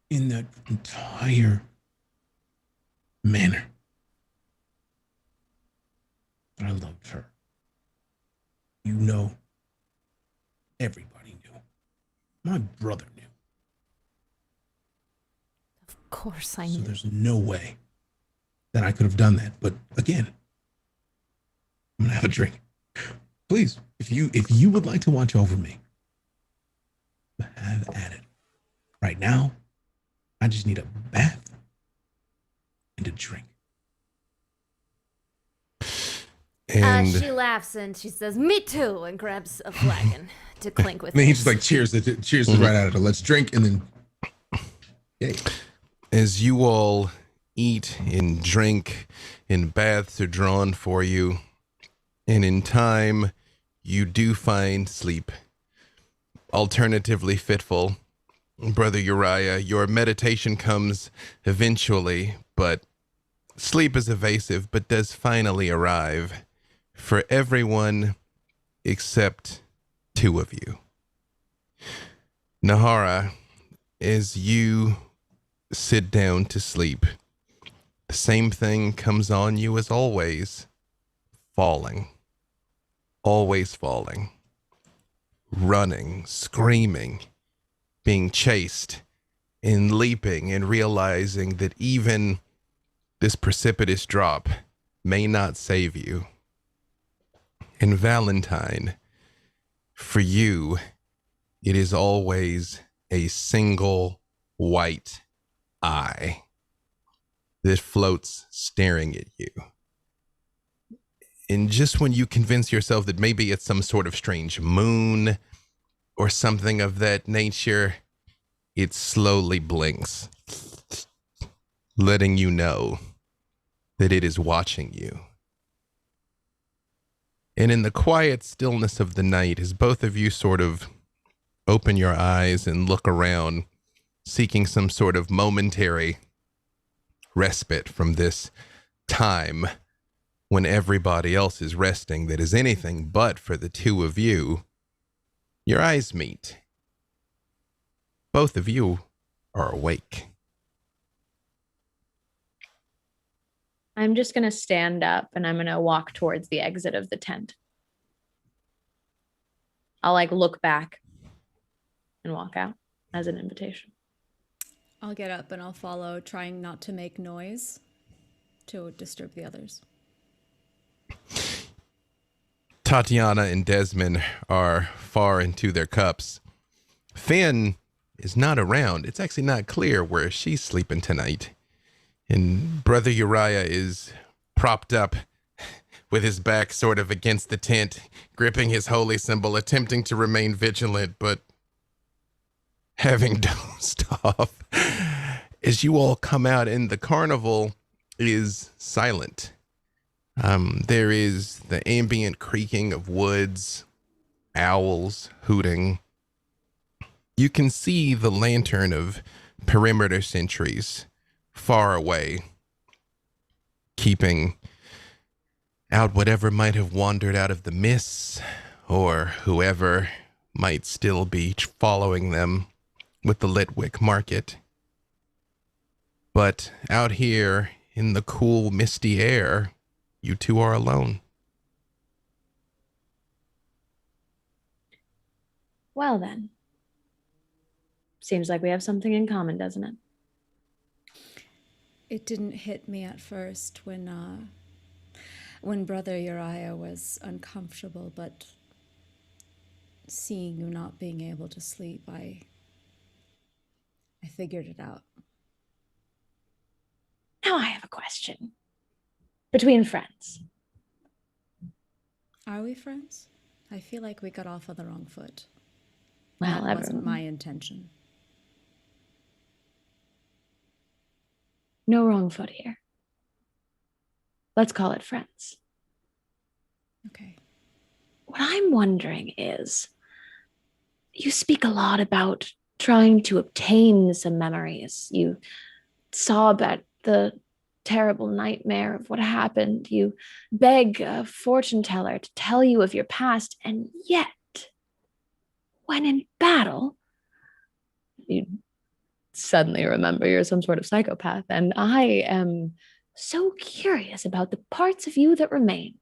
in that entire manor that I loved her. You know, everybody knew. My brother knew. Of course I So knew. there's no way that I could have done that. But again, I'm gonna have a drink. Please, if you would like to watch over me, have at it. Right now, I just need a bath and a drink. And She laughs and she says, "Me too," and grabs a flagon to clink with. And then he it. just like cheers right at it. Let's drink and then yay. as you all eat and drink and baths are drawn for you, and in time you do find sleep, alternatively fitful. Brother Uriah, your meditation comes eventually, but sleep is evasive, but does finally arrive for everyone except two of you. Nahara, as you sit down to sleep, the same thing comes on you as always. Falling. Always falling. Running, screaming, being chased, and leaping and realizing that even this precipitous drop may not save you. And Valentine, for you, it is always a single white eye that floats staring at you. And just when you convince yourself that maybe it's some sort of strange moon or something of that nature, it slowly blinks, letting you know that it is watching you. And in the quiet stillness of the night, as both of you sort of open your eyes and look around, seeking some sort of momentary respite from this time when everybody else is resting that is anything but for the two of you, your eyes meet. Both of you are awake. I'm just going to stand up and I'm going to walk towards the exit of the tent. I'll look back and walk out as an invitation. I'll get up and I'll follow, trying not to make noise to disturb the others. Tatiana and Desmond are far into their cups. Finn is not around. It's actually not clear where she's sleeping tonight. And Brother Uriah is propped up with his back sort of against the tent, gripping his holy symbol, attempting to remain vigilant, but having dozed off. As you all come out, and the carnival is silent. There is the ambient creaking of woods, owls hooting. You can see the lantern of perimeter sentries far away, keeping out whatever might have wandered out of the mists, or whoever might still be following them with the Litwick market. But out here in the cool, misty air, you two are alone. Well then. Seems like we have something in common, doesn't it? It didn't hit me at first when Brother Uriah was uncomfortable, but seeing you not being able to sleep, I figured it out. Now I have a question. Between friends. Are we friends? I feel like we got off on the wrong foot. Well, that wasn't my intention. No wrong foot here. Let's call it friends. Okay. What I'm wondering is, you speak a lot about trying to obtain some memories. You sob at the terrible nightmare of what happened. You beg a fortune teller to tell you of your past, and yet, when in battle, you suddenly remember you're some sort of psychopath, and I am so curious about the parts of you that remain.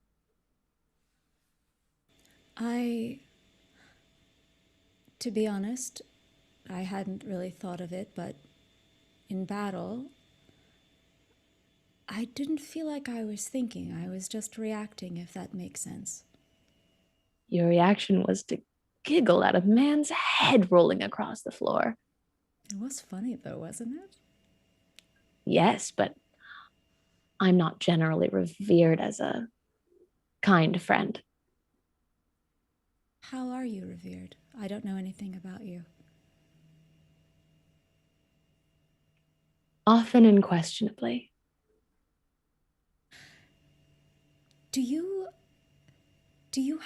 To be honest, I hadn't really thought of it, but in battle, I didn't feel like I was thinking. I was just reacting, if that makes sense. Your reaction was to giggle at a man's head rolling across the floor. It was funny, though, wasn't it? Yes, but I'm not generally revered as a kind friend. How are you revered? I don't know anything about you. Often and questionably. Do you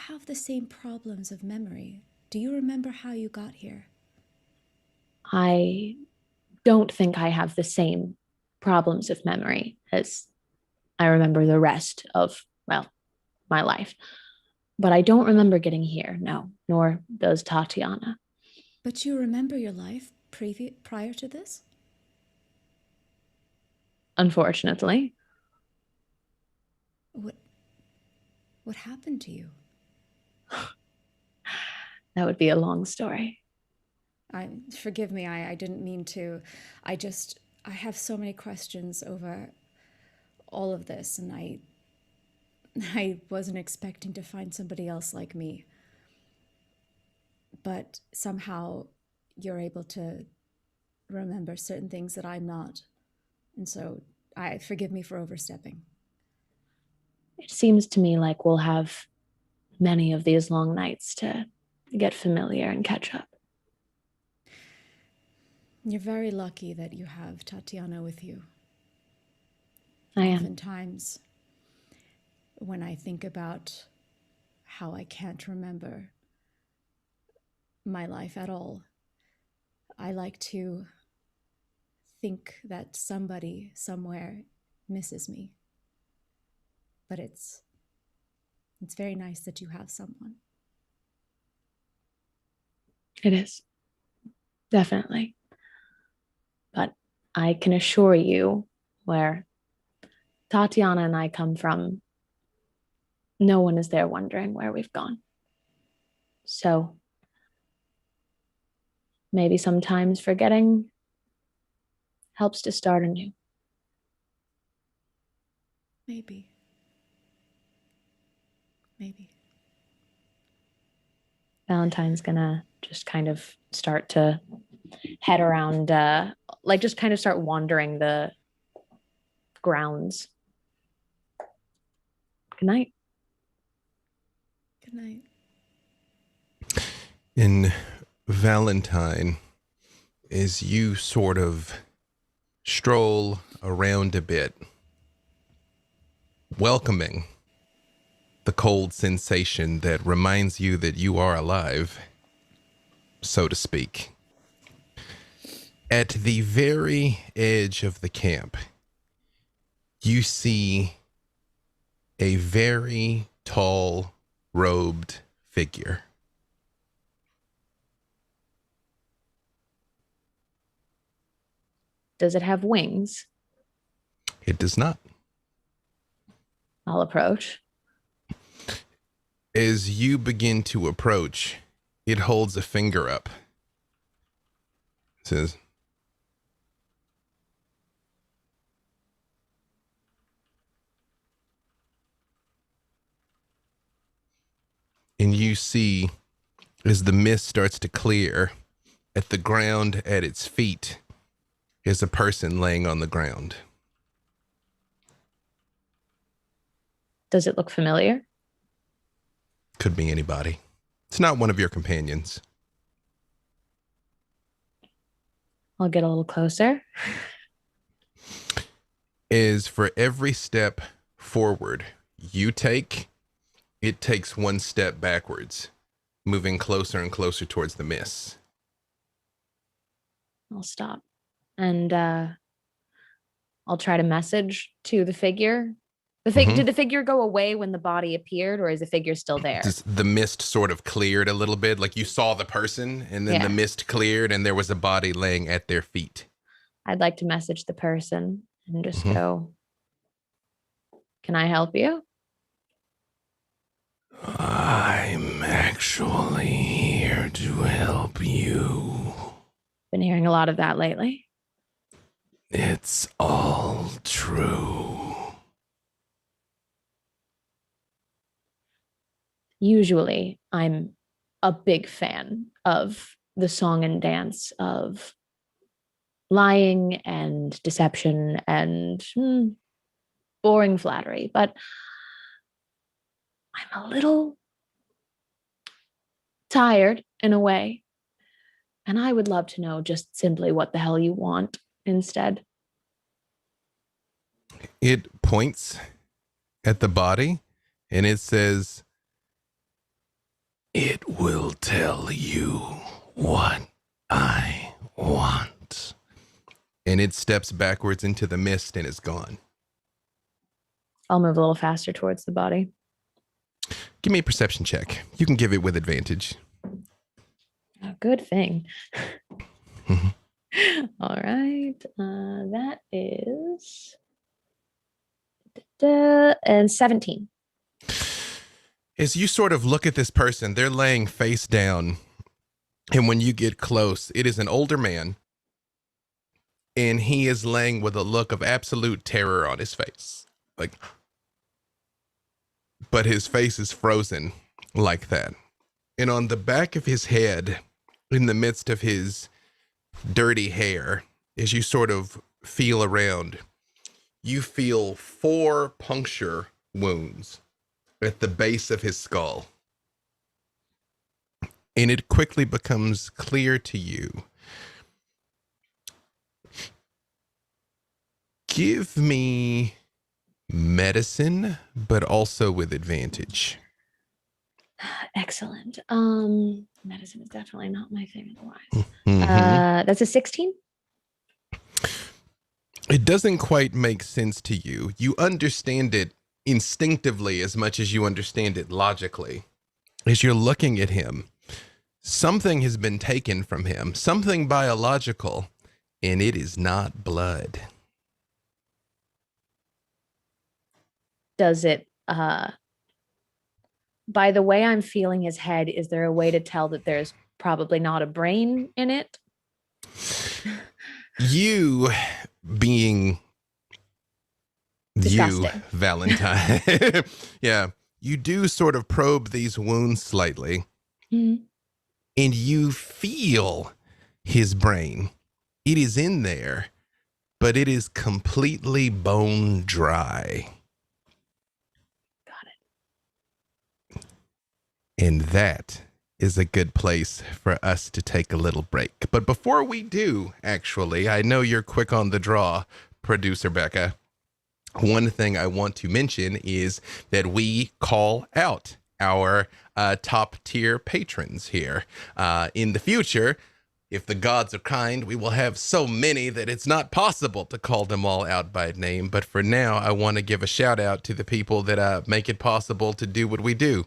have the same problems of memory? Do you remember how you got here? I don't think I have the same problems of memory as I remember the rest of, well, my life. But I don't remember getting here, no, nor does Tatiana. But you remember your life prior to this? Unfortunately. What happened to you? That would be a long story. Forgive me, I didn't mean to. I have so many questions over all of this, and I wasn't expecting to find somebody else like me. But somehow you're able to remember certain things that I'm not. And so forgive me for overstepping. It seems to me like we'll have many of these long nights to get familiar and catch up. You're very lucky that you have Tatiana with you. I am. Oftentimes, when I think about how I can't remember my life at all, I like to think that somebody somewhere misses me. But it's very nice that you have someone. It is. Definitely. But I can assure you, where Tatiana and I come from, no one is there wondering where we've gone. So maybe sometimes forgetting helps to start anew. Maybe. Valentine's gonna just kind of start to head around, just kind of start wandering the grounds. Good night. Good night. In Valentine, as you sort of stroll around a bit, welcoming the cold sensation that reminds you that you are alive, so to speak. At the very edge of the camp, you see a very tall, robed figure. Does it have wings? It does not. I'll approach. As you begin to approach, it holds a finger up. It says, and you see, as the mist starts to clear, at the ground at its feet is a person laying on the ground. Does it look familiar? Could be anybody. It's not one of your companions. I'll get a little closer. Is for every step forward you take, it takes one step backwards, moving closer and closer towards the mist. I'll stop. And I'll try to message to the figure. Did the figure go away when the body appeared, or is the figure still there? The mist sort of cleared a little bit, like you saw the person, and then the mist cleared, and there was a body laying at their feet. I'd like to message the person and just go, "Can I help you?" I'm actually here to help you. Been hearing a lot of that lately. It's all true. Usually, I'm a big fan of the song and dance of lying and deception and boring flattery, but I'm a little tired in a way, and I would love to know just simply what the hell you want instead. It points at the body and it says, "It will tell you what I want." And it steps backwards into the mist and is gone. I'll move a little faster towards the body. Give me a perception check. You can give it with advantage. A good thing. All right. That is and 17. As you sort of look at this person, they're laying face down And when you get close, it is an older man, and he is laying with a look of absolute terror on his face. Like, but his face is frozen like that. And on the back of his head, in the midst of his dirty hair, as you sort of feel around, you feel 4 puncture wounds at the base of his skull. And it quickly becomes clear to you. Give me medicine, but also with advantage. Excellent. Medicine is definitely not my thing otherwise. Mm-hmm. That's a 16. It doesn't quite make sense to you. You understand it instinctively as much as you understand it logically. As you're looking at him, something has been taken from him, something biological, and it is not blood. Does it, by the way I'm feeling his head, is there a way to tell that there's probably not a brain in it? You being Disgusting. you, Valentine. Yeah. You do sort of probe these wounds slightly, Mm-hmm. and you feel his brain. It is in there, but it is completely bone dry. Got it. And that is a good place for us to take a little break. But before we do, actually, I know you're quick on the draw, Producer Becca. One thing I want to mention is that we call out our top tier patrons here. In the future, if the gods are kind, we will have so many that it's not possible to call them all out by name. But for now, I want to give a shout out to the people that make it possible to do what we do.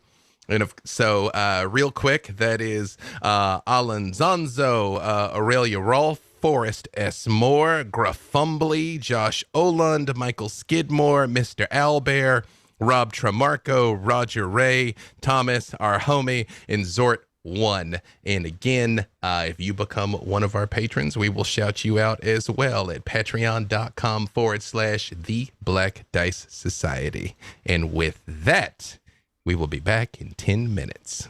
And so, real quick, that is Alan Zonzo, Aurelia Rolfe, Forrest S. Moore, Graffumbly, Josh Oland, Michael Skidmore, Mr. Owlbear, Rob Tremarco, Roger Ray, Thomas, our homie, and Zort1. And again, if you become one of our patrons, we will shout you out as well at patreon.com/The Black Dice Society. And with that, we will be back in 10 minutes.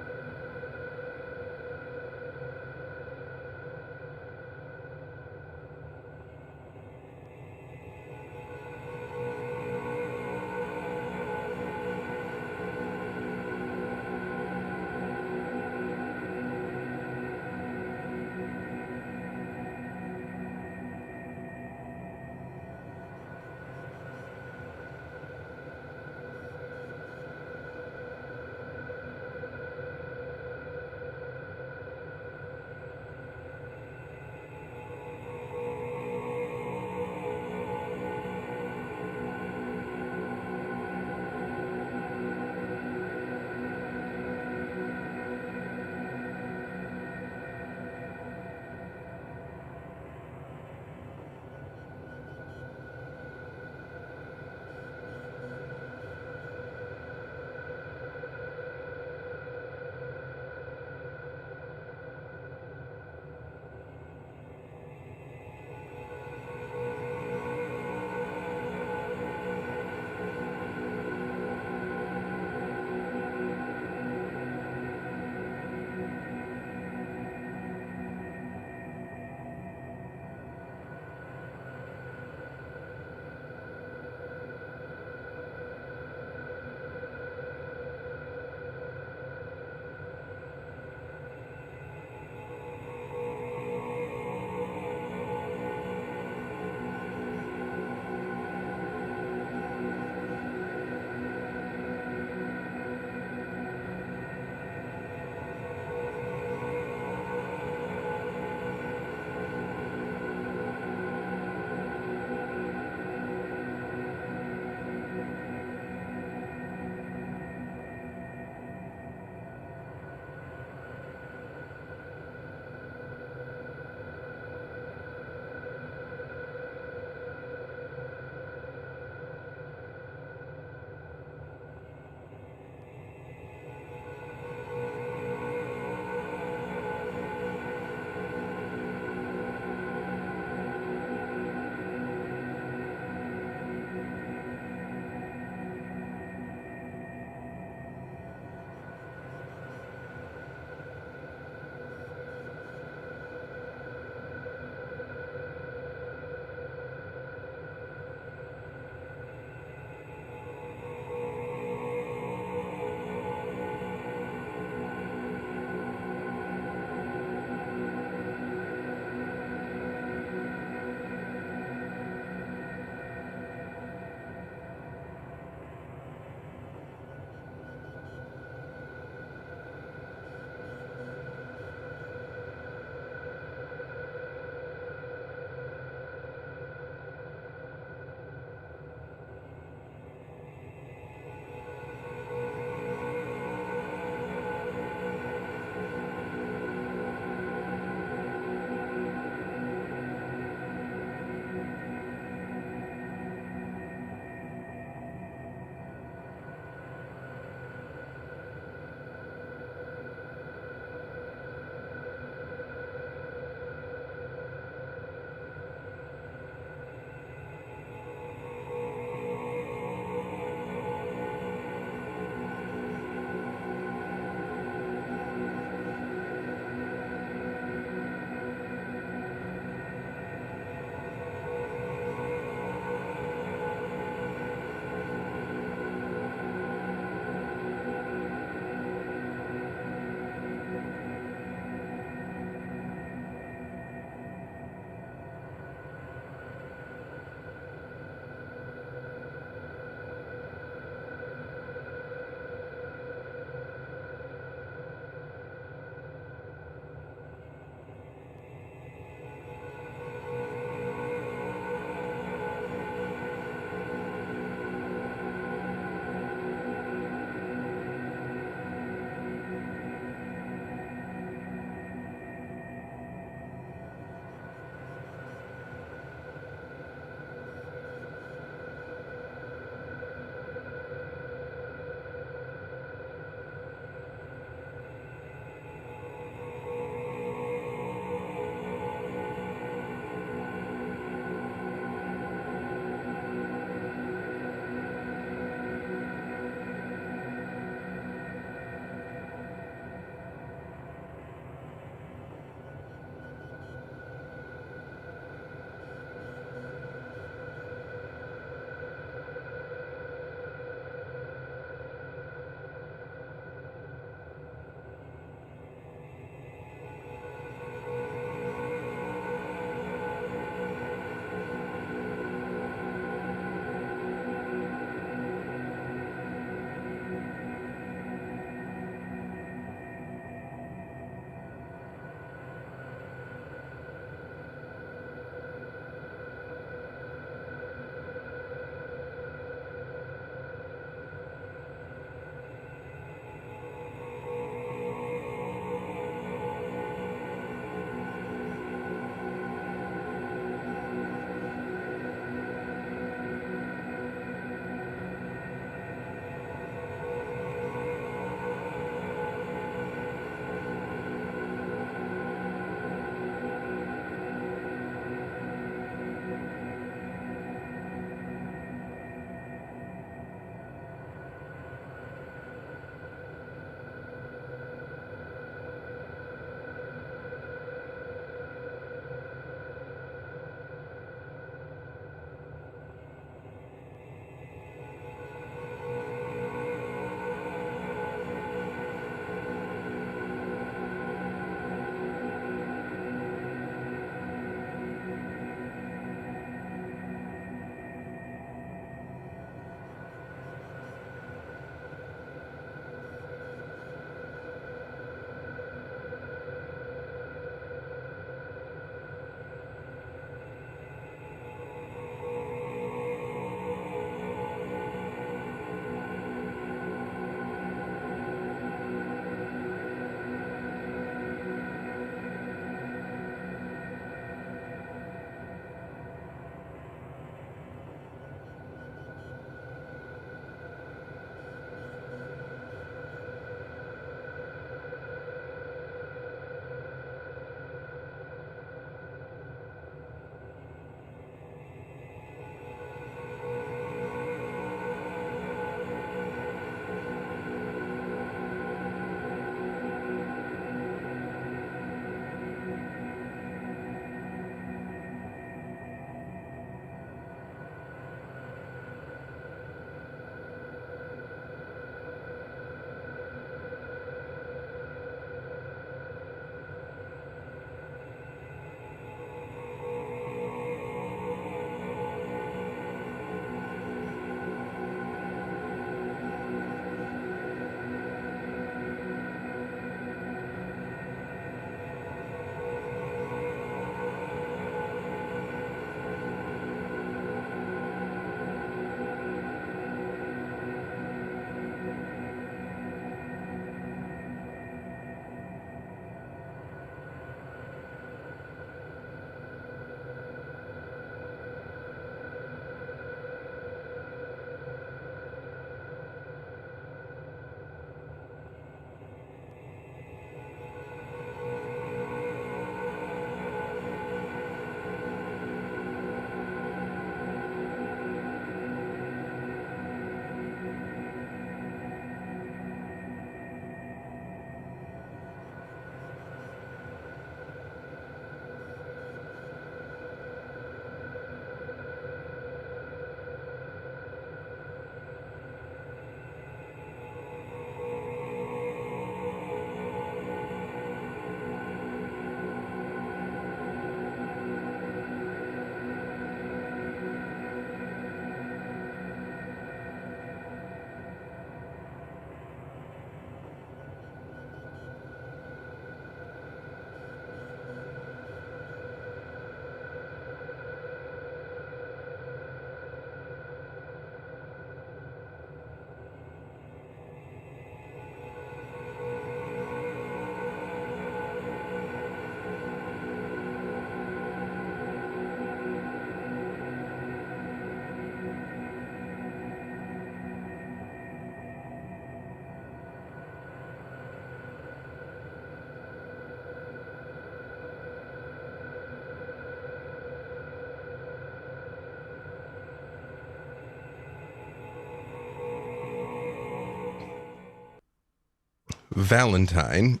Valentine,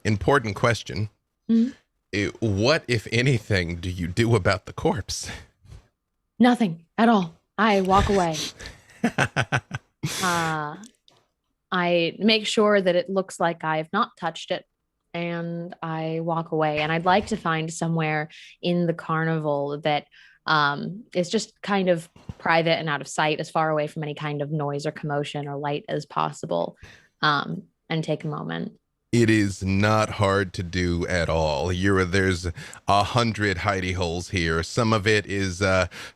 important question. Mhm. What, if anything, do you do about the corpse? Nothing at all. I walk away. I make sure that it looks like I've not touched it, and I walk away. And I'd like to find somewhere in the carnival that is just kind of private and out of sight, as far away from any kind of noise or commotion or light as possible, and take a moment. It is not hard to do at all. There's 100 hidey holes here. Some of it is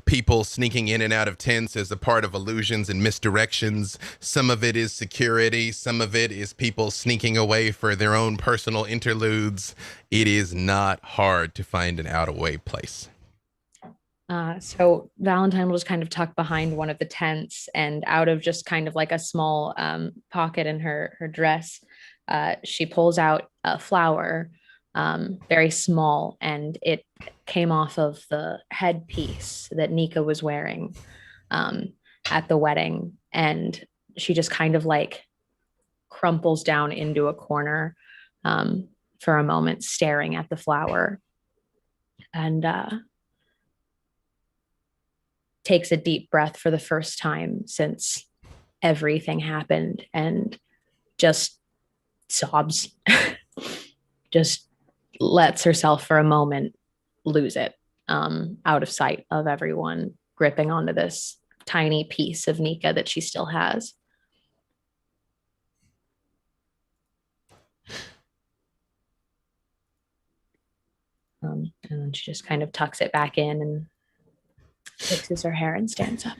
people sneaking in and out of tents as a part of illusions and misdirections. Some of it is security. Some of it is people sneaking away for their own personal interludes. It is not hard to find an out-of-way place. So Valentine will just kind of tuck behind one of the tents, and out of just kind of like a small pocket in her dress, she pulls out a flower, very small, and it came off of the headpiece that Nika was wearing at the wedding. And she just kind of like crumples down into a corner for a moment, staring at the flower, and takes a deep breath for the first time since everything happened, and just sobs. Just lets herself for a moment lose it, out of sight of everyone, gripping onto this tiny piece of Nika that she still has. And then she just kind of tucks it back in and fixes her hair and stands up.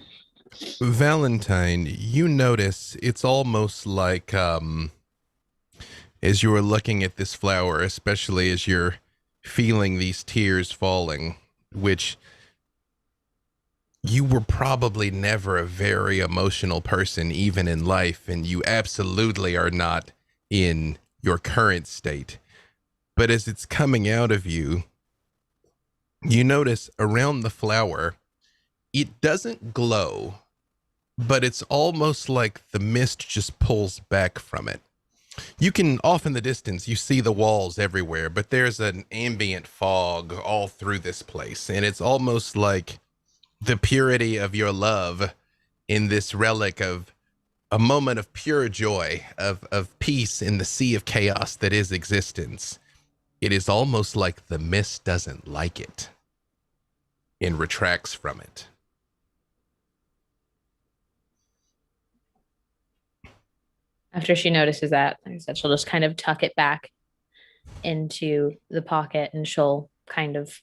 Valentine, you notice it's almost like as you are looking at this flower, especially as you're feeling these tears falling, which you were probably never a very emotional person, even in life, and you absolutely are not in your current state. But as it's coming out of you, you notice around the flower, it doesn't glow, but it's almost like the mist just pulls back from it. You can, off in the distance, you see the walls everywhere, but there's an ambient fog all through this place. And it's almost like the purity of your love in this relic of a moment of pure joy, of peace in the sea of chaos that is existence. It is almost like the mist doesn't like it and retracts from it. After she notices that, like I said, she'll just kind of tuck it back into the pocket, and she'll kind of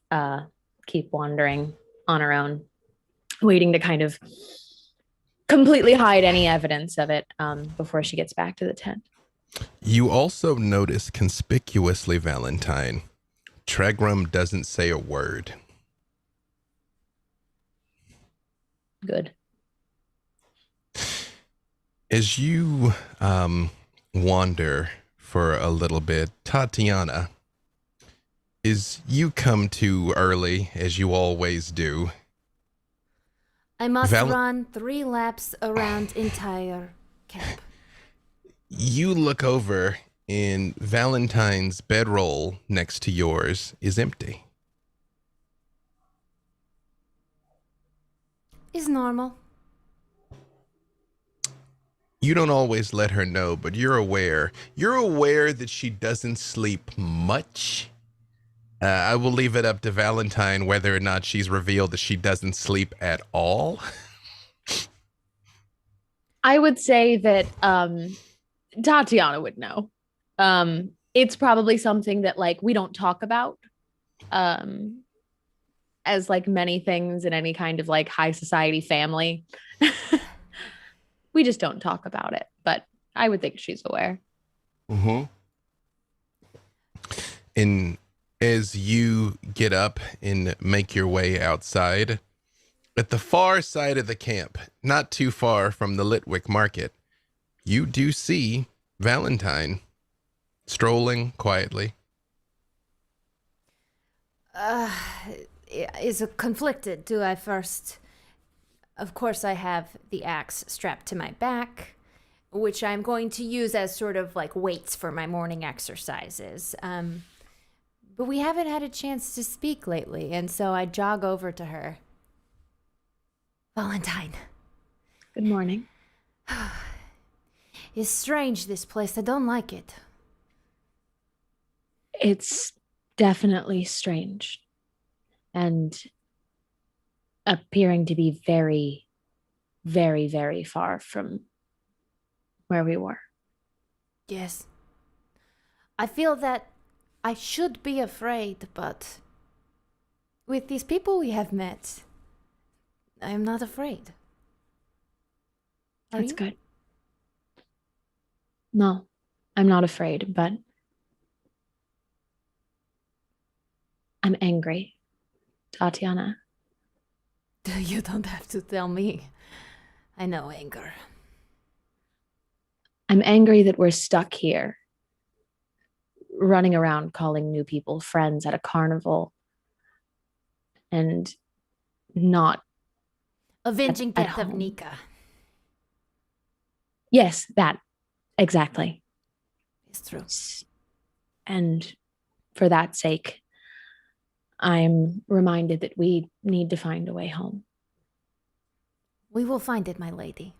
keep wandering on her own, waiting to kind of completely hide any evidence of it before she gets back to the tent. You also notice conspicuously, Valentine, Tregram doesn't say a word. Good. As you wander for a little bit, Tatiana, as you come to early, as you always do. I must run 3 laps around entire camp. You look over, and Valentine's bedroll next to yours is empty. Is normal. You don't always let her know, but you're aware. You're aware that she doesn't sleep much. I will leave it up to Valentine whether or not she's revealed that she doesn't sleep at all. I would say that Tatiana would know. It's probably something that like we don't talk about, as like many things in any kind of like high society family. We just don't talk about it, but I would think she's aware. Mm-hmm. And as you get up and make your way outside, at the far side of the camp, not too far from the Litwick Market, you do see Valentine strolling quietly. Is conflicted. Do I first... Of course, I have the axe strapped to my back. which I'm going to use as sort of like weights for my morning exercises. But we haven't had a chance to speak lately, and so I jog over to her. Valentine. Good morning. It's strange, this place. I don't like it. It's definitely strange and appearing to be very, very, very far from where we were. Yes. I feel that I should be afraid, but with these people we have met, I am not afraid. Are That's you? good. No, I'm not afraid, but I'm angry, Tatiana. You don't have to tell me. I know anger. I'm angry that we're stuck here, running around calling new people friends at a carnival and not Avenging at death of home. Nika. Yes, that. Exactly. It's true. And for that sake, I'm reminded that we need to find a way home. We will find it, my lady.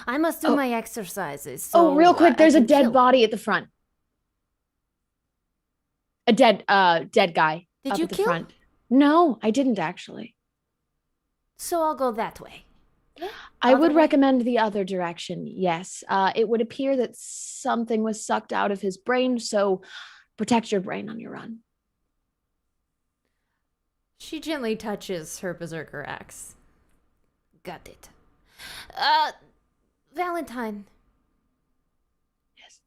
I must do my exercises. So real quick, there's a can dead kill. body at the front. A dead guy. Did up you at the kill? front. No, I didn't actually. So I'll go that way. I Other would way? recommend the other direction, yes. It would appear that something was sucked out of his brain, so protect your brain on your run. She gently touches her berserker axe. Got it. Valentine. Yes.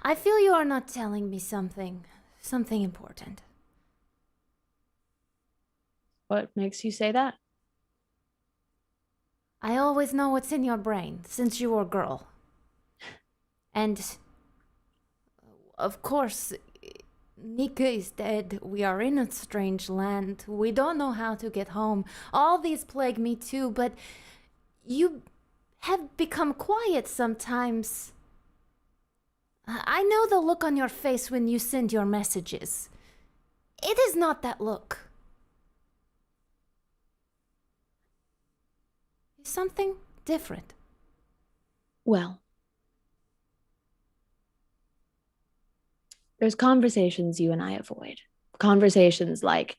I feel you are not telling me something important. What makes you say that? I always know what's in your brain since you were a girl. And, of course, Nika is dead. We are in a strange land. We don't know how to get home. All these plague me too, but you have become quiet sometimes. I know the look on your face when you send your messages. It is not that look. It's something different. Well, there's conversations you and I avoid. Conversations like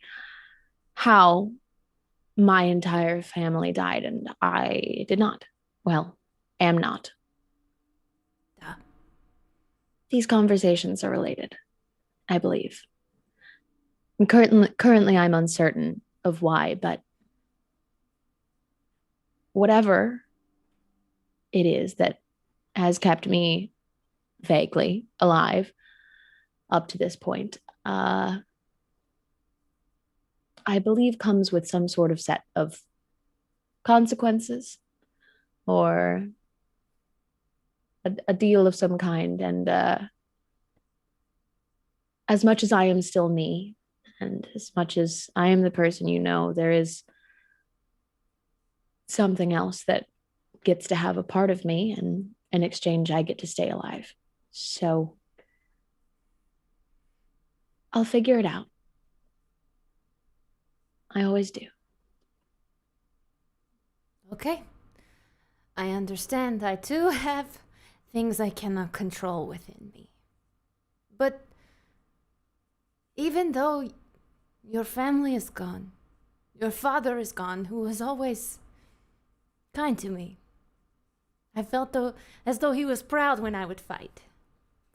how my entire family died and I did not. Well, am not. Duh. These conversations are related, I believe. And currently I'm uncertain of why, but whatever it is that has kept me vaguely alive up to this point, I believe comes with some sort of set of consequences or a deal of some kind. And as much as I am still me, and as much as I am the person you know, there is something else that gets to have a part of me, and in exchange, I get to stay alive. So I'll figure it out. I always do. Okay. I understand. I too have things I cannot control within me. But even though your family is gone, your father is gone, who was always kind to me, I felt as though he was proud when I would fight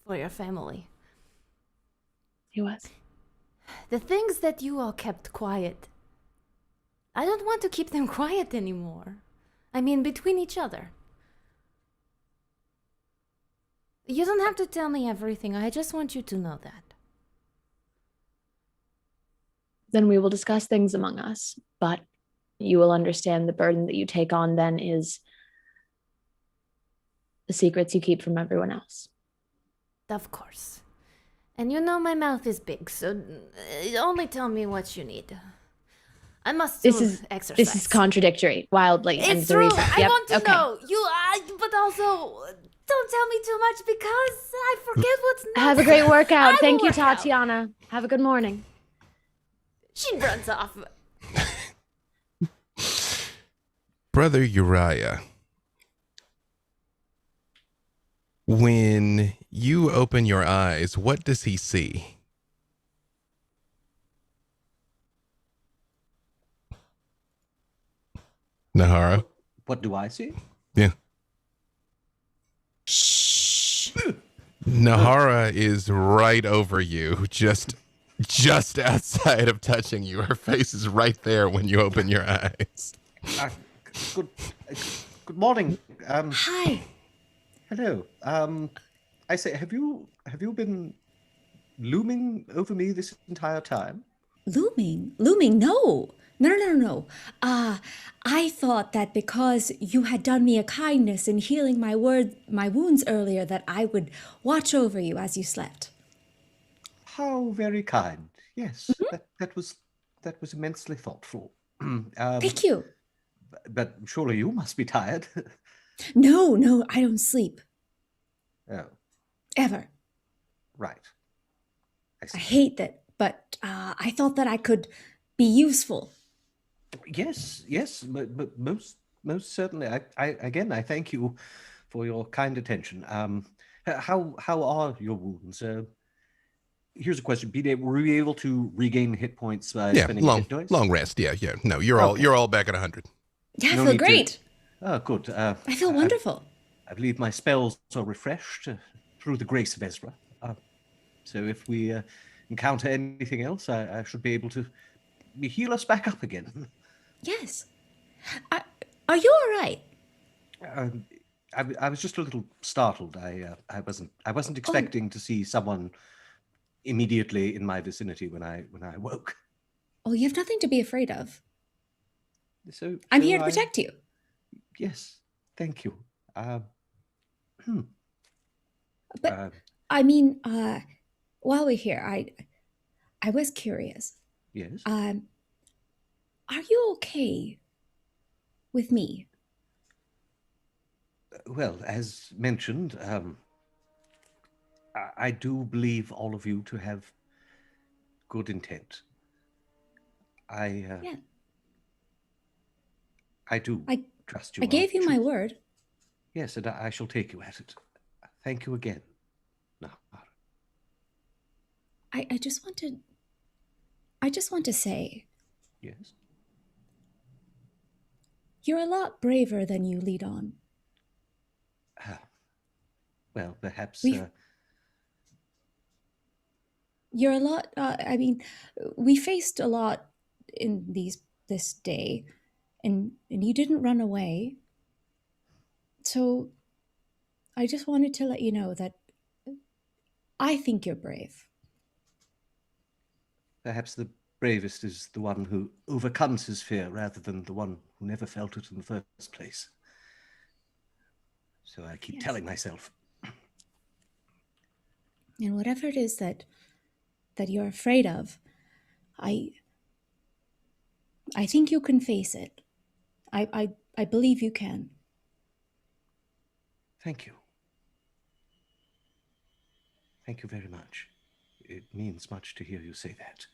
for your family. He was. The things that you all kept quiet, I don't want to keep them quiet anymore. I mean, between each other. You don't have to tell me everything. I just want you to know that. Then we will discuss things among us, but you will understand the burden that you take on then is the secrets you keep from everyone else. Of course. And you know my mouth is big, so only tell me what you need. I must This do is exercise. this is contradictory, wildly. and It's true. Zarisa. I Yep, want to okay. know. But also, don't tell me too much because I forget what's next. Have a great workout. I Thank will you, work out. Tatiana. Have a good morning. She runs off. Brother Uriah, when you open your eyes, what does he see? Nahara? What do I see? Yeah. Shh. Nahara is right over you, just outside of touching you. Her face is right there when you open your eyes. Good, good morning. Hi. Hello. I say, have you been looming over me this entire time? Looming? No. No. I thought that because you had done me a kindness in healing my wounds earlier, that I would watch over you as you slept. How very kind. Yes, that was immensely thoughtful. Thank you. But surely you must be tired. No, I don't sleep. Oh, Ever. right. I hate that, but I thought that I could be useful. Yes, but most certainly. I thank you for your kind attention. How are your wounds? Here's a question: were you able to regain hit points by spending a hit dice? long rest. Yeah. No, you're all back at 100. Yeah, I No feel need to- great. Oh, good. I feel wonderful. I believe my spells are refreshed through the grace of Ezra. So if we encounter anything else, I should be able to heal us back up again. Yes. Are you all right? I was just a little startled. I wasn't expecting to see someone immediately in my vicinity when I woke. Oh, you have nothing to be afraid of. So I'm here to protect you. Yes, thank you. But I mean, while we're here, I was curious. Yes. Are you okay with me? Well, as mentioned, I do believe all of you to have good intent. I do trust you. I gave you my word. Yes, and I shall take you at it. Thank you again. No. I just want to say, Yes. you're a lot braver than you lead on. Well, perhaps. You're a lot. I mean, we faced a lot in this day, and you didn't run away. So, I just wanted to let you know that I think you're brave. Perhaps the bravest is the one who overcomes his fear rather than the one who never felt it in the first place. So I keep telling myself. And whatever it is that you're afraid of, I think you can face it. I believe you can. Thank you. Thank you very much. It means much to hear you say that.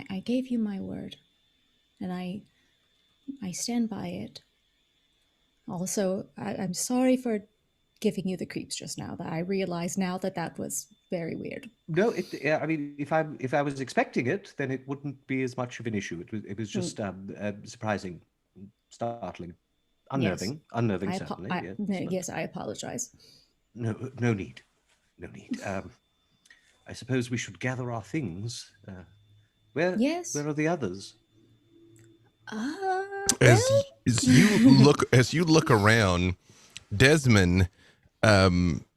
I gave you my word, and I stand by it. Also, I'm sorry for giving you the creeps just now. That I realize now that was very weird. No, I mean, if I was expecting it, then it wouldn't be as much of an issue. It was just surprising, startling, unnerving, certainly. Yes, I apologize. No need. I suppose we should gather our things. Where are the others? As you look around, Desmond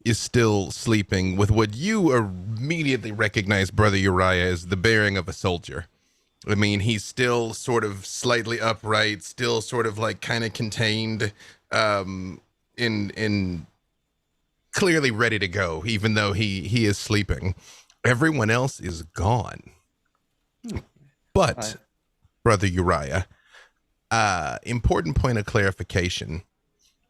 is still sleeping with what you immediately recognize, Brother Uriah, as the bearing of a soldier. I mean, he's still sort of slightly upright, still sort of like kind of contained, in clearly ready to go, even though he is sleeping. Everyone else is gone. But, Brother Uriah, important point of clarification.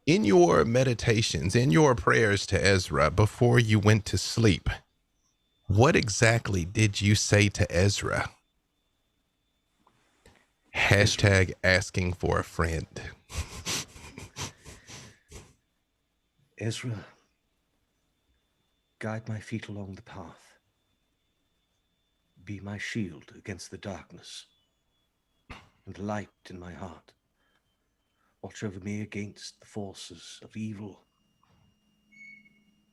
In your meditations, in your prayers to Ezra before you went to sleep, what exactly did you say to Ezra? Hashtag asking for a friend. Ezra, guide my feet along the path. Be my shield against the darkness and light in my heart. Watch over me against the forces of evil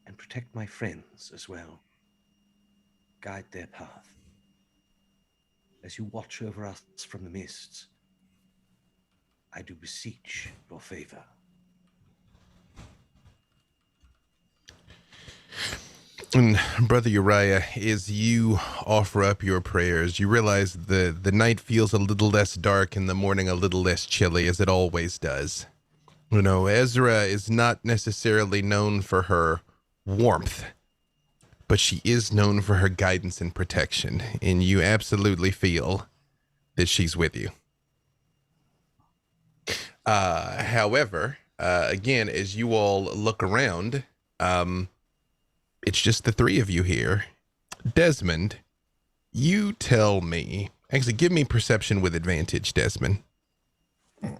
and protect my friends as well. Guide their path. As you watch over us from the mists, I do beseech your favor. And Brother Uriah, as you offer up your prayers, you realize the night feels a little less dark and the morning a little less chilly, as it always does. You know, Ezra is not necessarily known for her warmth, but she is known for her guidance and protection, and you absolutely feel that she's with you. However, again, as you all look around, it's just the three of you here. Desmond, you tell me. Actually, give me perception with advantage, Desmond. Oh.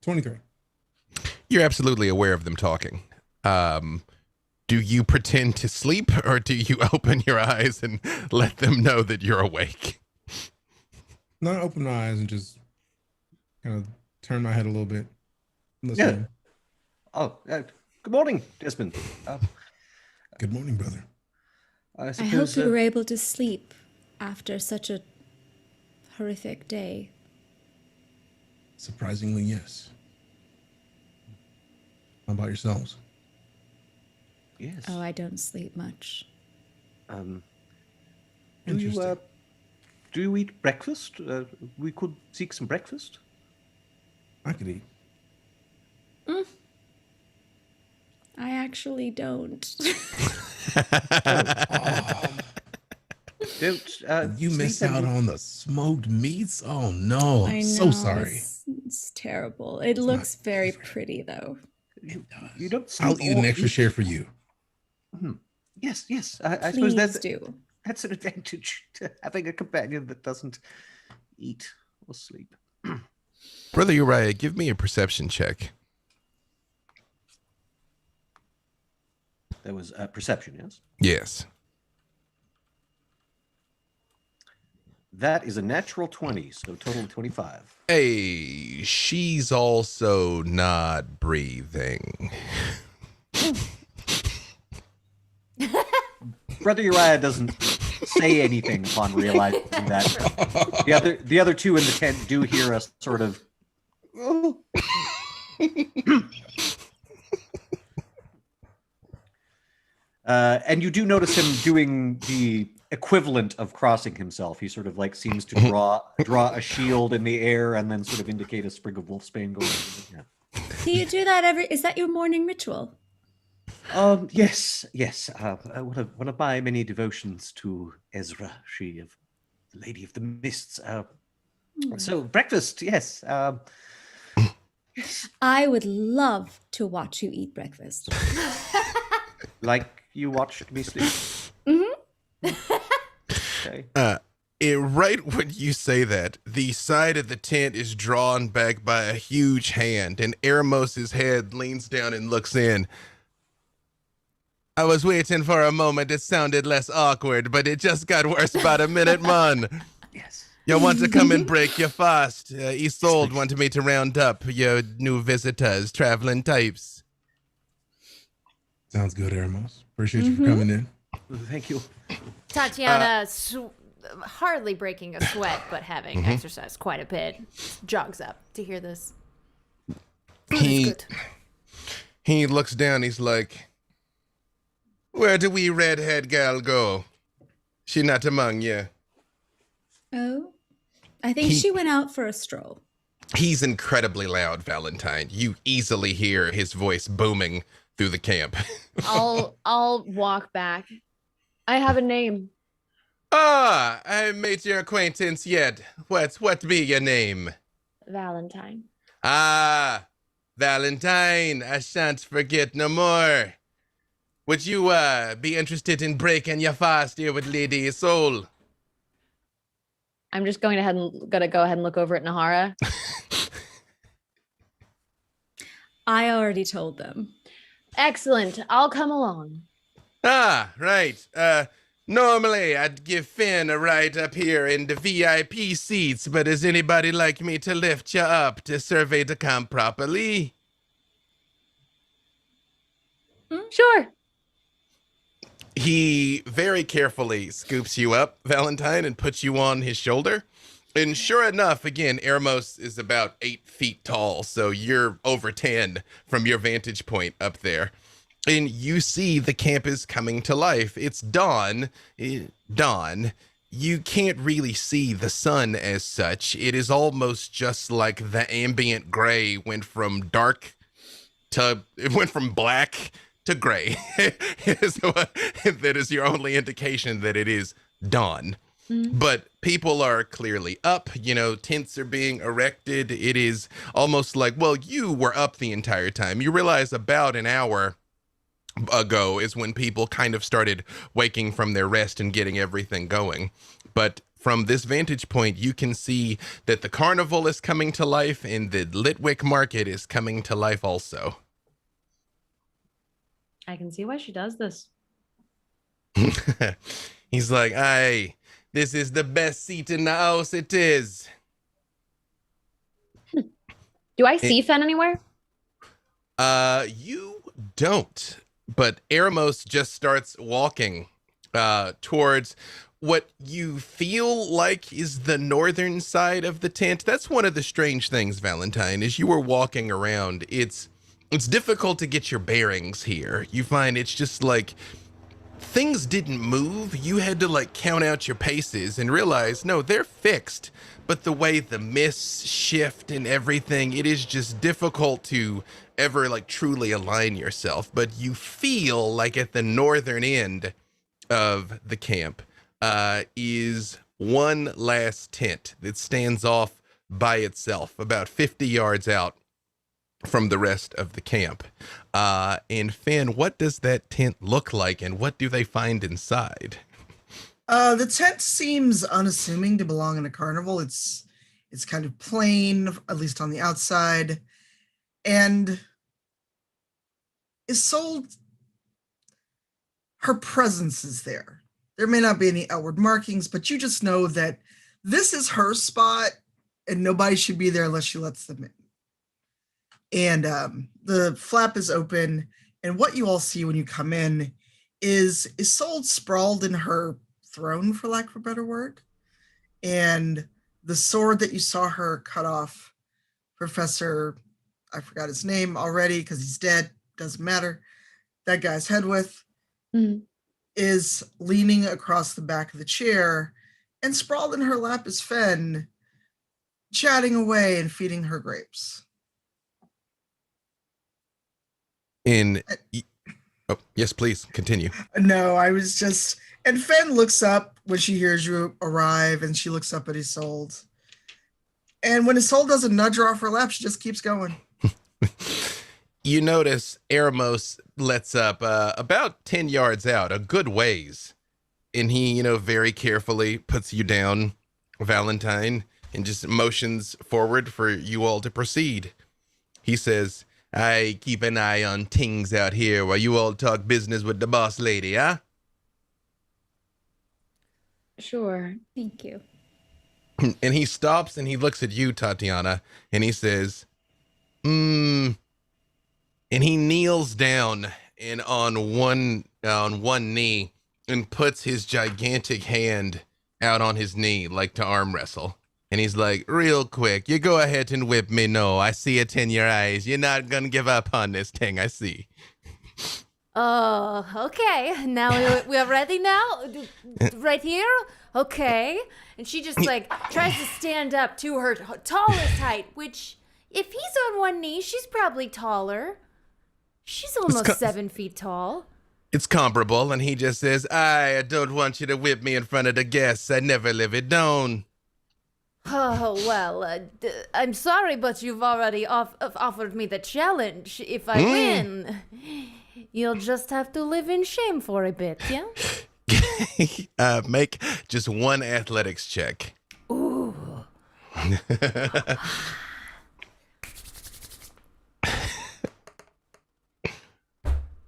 23. You're absolutely aware of them talking. Do you pretend to sleep, or do you open your eyes and let them know that you're awake? No, I open my eyes and just kind of turn my head a little bit. Yeah. Oh, good morning, Desmond. Good morning, brother. I hope you were able to sleep after such a horrific day. Surprisingly, yes. How about yourselves? Yes. Oh, I don't sleep much. Do you eat breakfast? We could seek some breakfast. I could eat. I actually don't. Don't you miss out on the smoked meats? Oh no, I'm so sorry. It's terrible. It looks very pretty though. You don't. I'll eat an extra share for you. Yes. I Please suppose do. that's an advantage to having a companion that doesn't eat or sleep. Brother Uriah, give me a perception check. That was perception, yes? Yes. That is a natural 20, so total of 25. Hey, she's also not breathing. Brother Uriah doesn't say anything upon realizing that. The other two in the tent do hear us sort of. And you do notice him doing the equivalent of crossing himself. He sort of like seems to draw a shield in the air and then sort of indicate a sprig of wolfsbane going. Yeah. Do you do that is that your morning ritual? Yes. One of my many devotions to Ezra, she of the Lady of the Mists. So breakfast, yes. I would love to watch you eat breakfast. Like you watched me sleep. Okay. Right when you say that, the side of the tent is drawn back by a huge hand, and Ermos's head leans down and looks in. I was waiting for a moment. It sounded less awkward, but it just got worse about a minute, man. Yes. You want to come and break your fast? Isolde wanted me to round up your new visitors, traveling types. Sounds good, Ermos. Appreciate you for coming in. Thank you. Tatiana, hardly breaking a sweat, but having exercised quite a bit, jogs up to hear this. He looks down. He's like, "Where do we redhead gal go? She not among you." Oh, I think she went out for a stroll. He's incredibly loud, Valentine. You easily hear his voice booming through the camp. I'll walk back. I have a name. Ah, I haven't made your acquaintance yet. What be your name? Valentine. Ah, Valentine, I shan't forget no more. Would you be interested in breaking your fast here with Lady Isolde? I'm just gonna go ahead and look over at Nahara. I already told them. Excellent. I'll come along. Ah, right. Normally I'd give Finn a ride up here in the VIP seats, but does anybody like me to lift you up to survey the camp properly? Sure. He very carefully scoops you up, Valentine, and puts you on his shoulder. And sure enough, again, Eremos is about 8 feet tall, so you're over 10 from your vantage point up there. And you see the camp is coming to life. It's dawn. Dawn. You can't really see the sun as such. It is almost just like the ambient gray went from black to gray. That is your only indication that it is dawn. But people are clearly up, tents are being erected. It is almost like, well, you were up the entire time. You realize about an hour ago is when people kind of started waking from their rest and getting everything going. But from this vantage point, you can see that the carnival is coming to life and the Litwick market is coming to life also. I can see why she does this. He's like, aye, this is the best seat in the house, it is. Do I see Fen anywhere? You don't. But Eremos just starts walking towards what you feel like is the northern side of the tent. That's one of the strange things, Valentine, as you were walking around. It's difficult to get your bearings here. You find it's just like things didn't move. You had to like count out your paces and realize, no, they're fixed. But the way the mists shift and everything, it is just difficult to ever like truly align yourself. But you feel like at the northern end of the camp is one last tent that stands off by itself about 50 yards out from the rest of the camp. And Finn, what does that tent look like and what do they find inside? The tent seems unassuming to belong in a carnival. It's kind of plain, at least on the outside, and Isolde, her presence is there. There may not be any outward markings, but you just know that this is her spot and nobody should be there unless she lets them in. And the flap is open, and what you all see when you come in is Isolde sprawled in her throne, for lack of a better word, and the sword that you saw her cut off Professor, I forgot his name already because he's dead, doesn't matter, that guy's head with, is leaning across the back of the chair, and sprawled in her lap is Fen, chatting away and feeding her grapes. Oh, yes, please continue. No, I was just, and Fen looks up when she hears you arrive, and she looks up at Isolde. And when Isolde doesn't nudge her off her lap, she just keeps going. You notice Eremos lets up about 10 yards out, a good ways. And he, very carefully puts you down, Valentine, and just motions forward for you all to proceed. He says, I keep an eye on things out here while you all talk business with the boss lady, huh? Sure. Thank you. And he stops and he looks at you, Tatiana, and he says, and he kneels down and on one knee and puts his gigantic hand out on his knee like to arm wrestle. And he's like, real quick, you go ahead and whip me. No, I see it in your eyes. You're not going to give up on this thing, I see. Oh, okay. Now we are ready now? Right here? Okay. And she just tries to stand up to her tallest height, which if he's on one knee, she's probably taller. She's almost 7 feet tall. It's comparable, and he just says, I don't want you to whip me in front of the guests. I never live it down. Oh, well, I'm sorry, but you've already offered me the challenge. If I win, you'll just have to live in shame for a bit, yeah? Make just one athletics check. Ooh.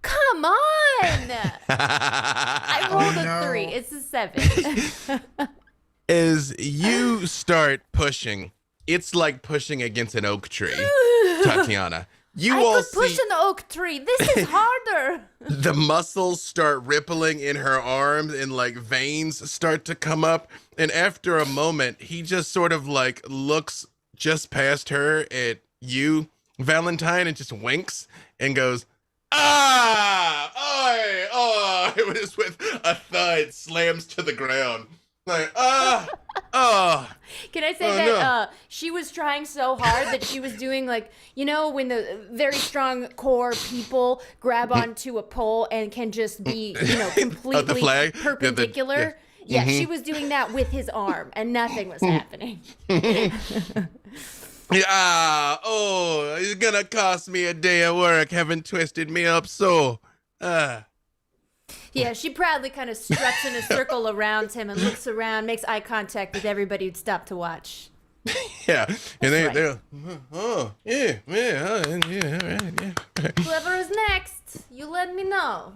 Come on! I rolled a 3. It's a 7. As you start pushing, it's like pushing against an oak tree, Tatiana. I could push an oak tree. This is harder. The muscles start rippling in her arms and like veins start to come up. And after a moment, he just sort of like looks just past her at you, Valentine, and just winks and goes, ah, oi, oh, it was with a thud, slams to the ground. Like, Can I say that she was trying so hard that she was doing like, you know, when the very strong core people grab onto a pole and can just be, you know, completely perpendicular? Yeah, she was doing that with his arm and nothing was happening. Yeah, oh, it's gonna cost me a day of work having twisted me up so. Yeah, she proudly kind of struts in a circle around him and looks around, makes eye contact with everybody who'd stop to watch. Yeah, and they're, yeah. Whoever is next, you let me know.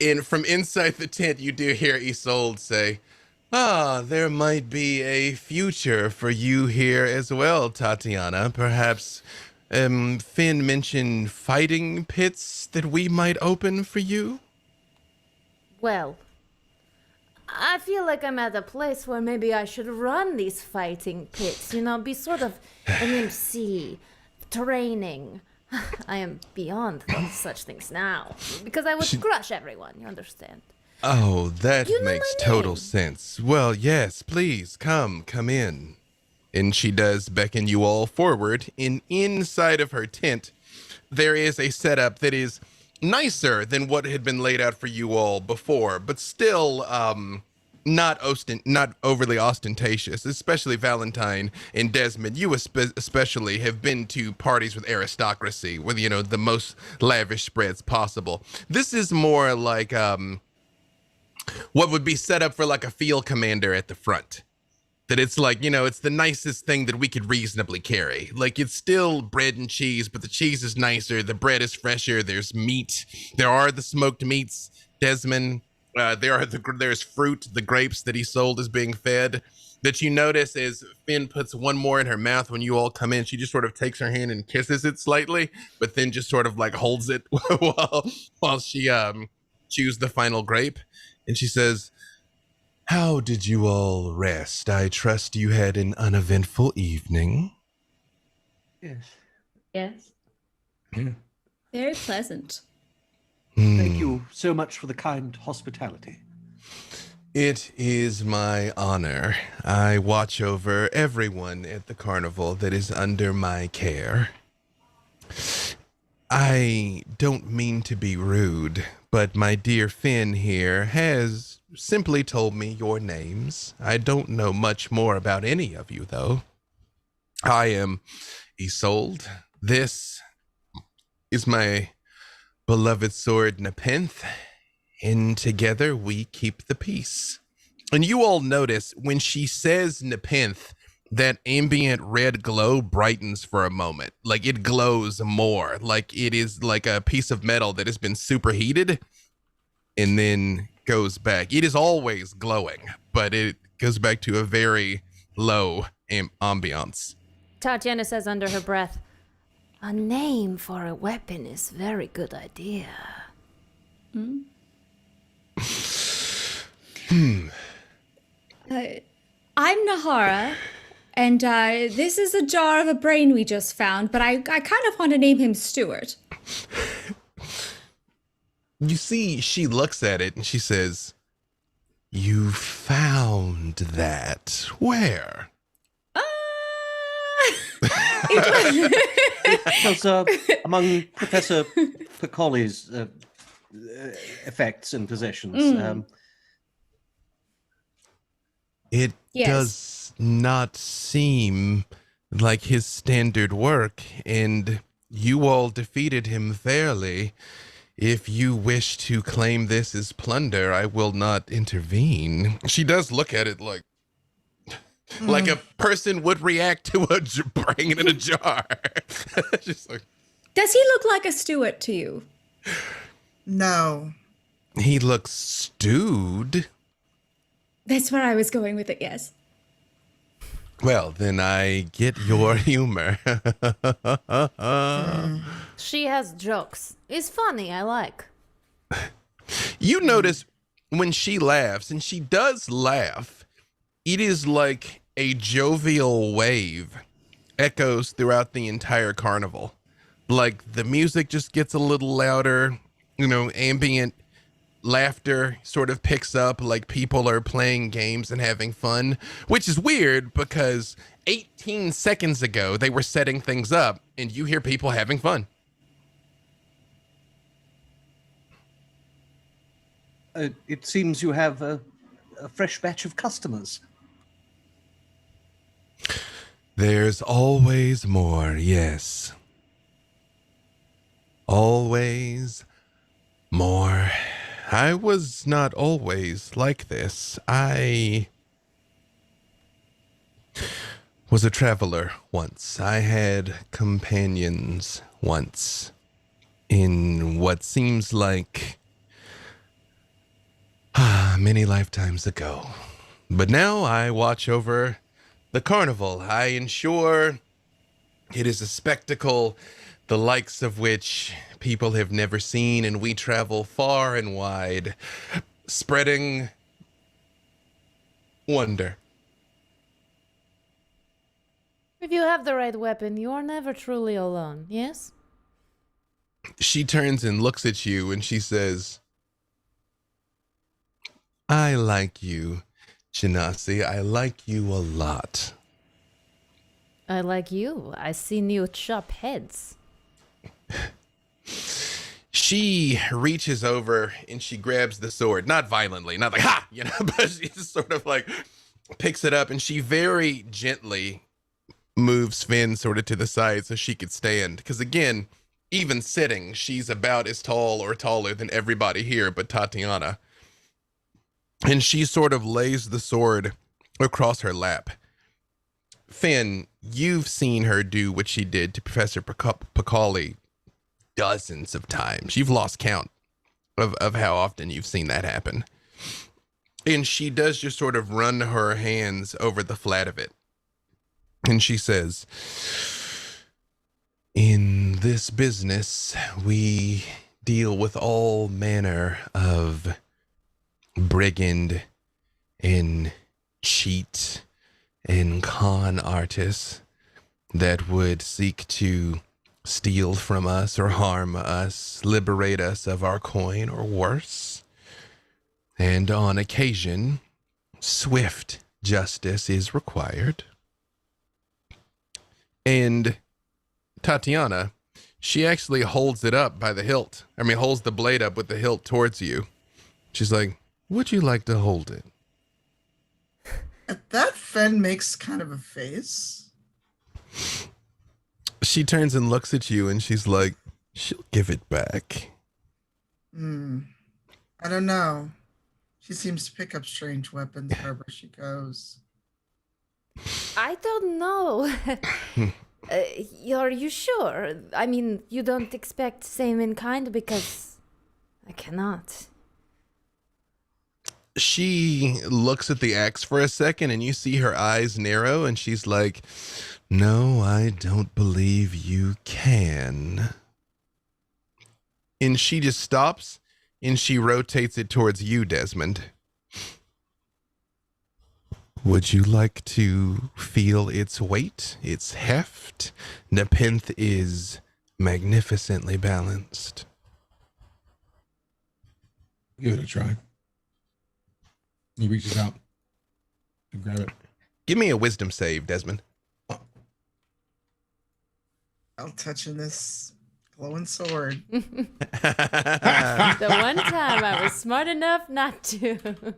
And from inside the tent, you do hear Isolde say, there might be a future for you here as well, Tatiana. Perhaps Finn mentioned fighting pits that we might open for you? Well, I feel like I'm at a place where maybe I should run these fighting pits, you know, be sort of an MC, training. I am beyond such things now, because I would crush everyone, you understand? Oh, that You know makes my total name. sense. Well, yes, please, come in. And she does beckon you all forward, and inside of her tent, there is a setup that is nicer than what had been laid out for you all before, but still not overly ostentatious, especially Valentine and Desmond. You especially have been to parties with aristocracy with, you know, the most lavish spreads possible. This is more like what would be set up for like a field commander at the front. That it's like, you know, it's the nicest thing that we could reasonably carry. Like, it's still bread and cheese, but the cheese is nicer. The bread is fresher. There's meat. There are the smoked meats, Desmond. There's fruit, the grapes that Isolde is being fed. That you notice as Finn puts one more in her mouth when you all come in, she just sort of takes her hand and kisses it slightly, but then just sort of like holds it while she chews the final grape. And she says, how did you all rest? I trust you had an uneventful evening. Yes. Yes. Yeah. Very pleasant. Thank you so much for the kind hospitality. It is my honor. I watch over everyone at the carnival that is under my care. I don't mean to be rude, but my dear Finn here has simply told me your names. I don't know much more about any of you, though. I am Isolde. This is my beloved sword, Nepenthe, and together we keep the peace. And you all notice when she says Nepenthe, that ambient red glow brightens for a moment. Like, it glows more. Like, it is like a piece of metal that has been superheated and then goes back. It is always glowing, but it goes back to a very low ambiance. Tatiana says under her breath, a name for a weapon is a very good idea. I'm Nahara, and this is a jar of a brain we just found, but I kind of want to name him Stuart. You see, she looks at it and she says, you found that where? Because among Professor Picoli's effects and possessions, It Yes. does not seem like his standard work, and you all defeated him fairly. If you wish to claim this as plunder, I will not intervene. She does look at it like a person would react to bringing it in a jar. She's like, Does he look like a Stuart to you? No. he looks stewed. That's where I was going with it, yes. Well, then I get your humor. She has jokes. It's funny, I like. You notice when she laughs, and she does laugh, it is like a jovial wave echoes throughout the entire carnival. Like the music just gets a little louder, ambient laughter sort of picks up, like people are playing games and having fun, which is weird because 18 seconds ago they were setting things up and you hear people having fun. it seems you have a fresh batch of customers. There's always more, yes. Always more. I was not always like this. I was a traveler once. I had companions once in what seems like many lifetimes ago. But now I watch over the carnival. I ensure it is a spectacle the likes of which people have never seen, and we travel far and wide, spreading wonder. If you have the right weapon, you are never truly alone, yes? She turns and looks at you and she says, I like you, Genasi. I like you a lot. I like you. I seen you chop heads. She reaches over and she grabs the sword, not violently, not like, ha, but she just sort of like picks it up and she very gently moves Finn sort of to the side so she could stand. Because again, even sitting, she's about as tall or taller than everybody here but Tatiana. And she sort of lays the sword across her lap. Finn, you've seen her do what she did to Professor Picoli dozens of times. You've lost count of how often you've seen that happen. And she does just sort of run her hands over the flat of it. And she says, in this business, we deal with all manner of brigand and cheat and con artists that would seek to steal from us or harm us, liberate us of our coin or worse. And on occasion, swift justice is required. And Tatiana, she actually holds it up by the hilt. Holds the blade up with the hilt towards you. She's like, would you like to hold it? At that, Fen makes kind of a face. She turns and looks at you and she's like, she'll give it back. I don't know. She seems to pick up strange weapons wherever she goes. I don't know. Are you sure? You don't expect same in kind because I cannot. She looks at the axe for a second and you see her eyes narrow and she's like, no, I don't believe you can. And she just stops and she rotates it towards you, Desmond. Would you like to feel its weight, its heft? Nepenthe is magnificently balanced. Give it a try. He reaches out to grab it. Give me a wisdom save, Desmond. I'll touch in this glowing sword. The one time I was smart enough not to.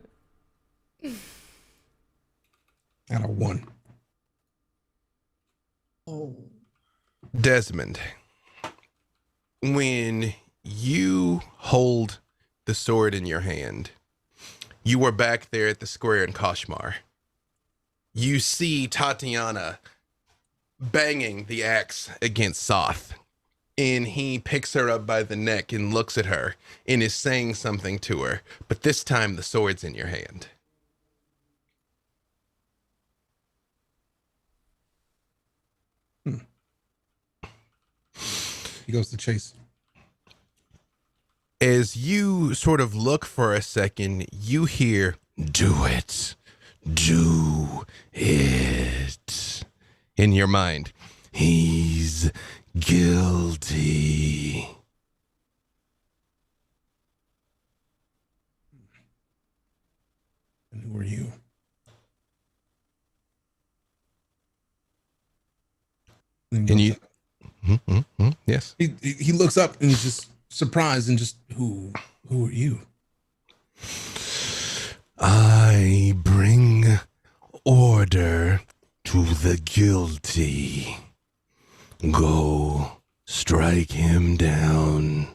Out of 1. Oh. Desmond, when you hold the sword in your hand, you are back there at the square in Kashmar. You see Tatiana banging the axe against Soth, and he picks her up by the neck and looks at her and is saying something to her, but this time the sword's in your hand. He goes to chase. As you sort of look for a second, you hear, "Do it. Do it." In your mind, "He's guilty." And who are you? And you, yes. He looks up and he's just surprised and just, who are you? I bring order to the guilty. Go strike him down.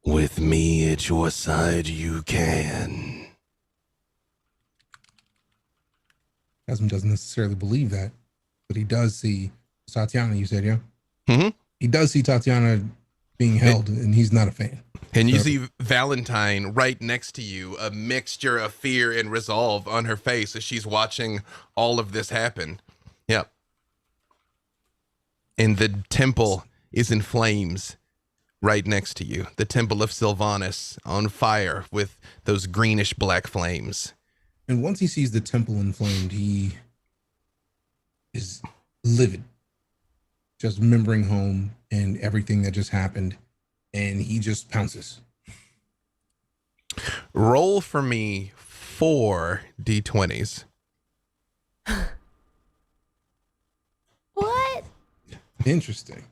With me at your side, you can. Asm doesn't necessarily believe that, but he does see Tatiana, you said, yeah? Mm-hmm. He does see Tatiana being held, and he's not a fan. And you see Valentine right next to you, a mixture of fear and resolve on her face as she's watching all of this happen. Yep. And the temple is in flames right next to you. The temple of Sylvanas on fire with those greenish black flames. And once he sees the temple inflamed, he is livid, just remembering home and everything that just happened, and he just pounces. Roll for me 4 d20s. What? Interesting.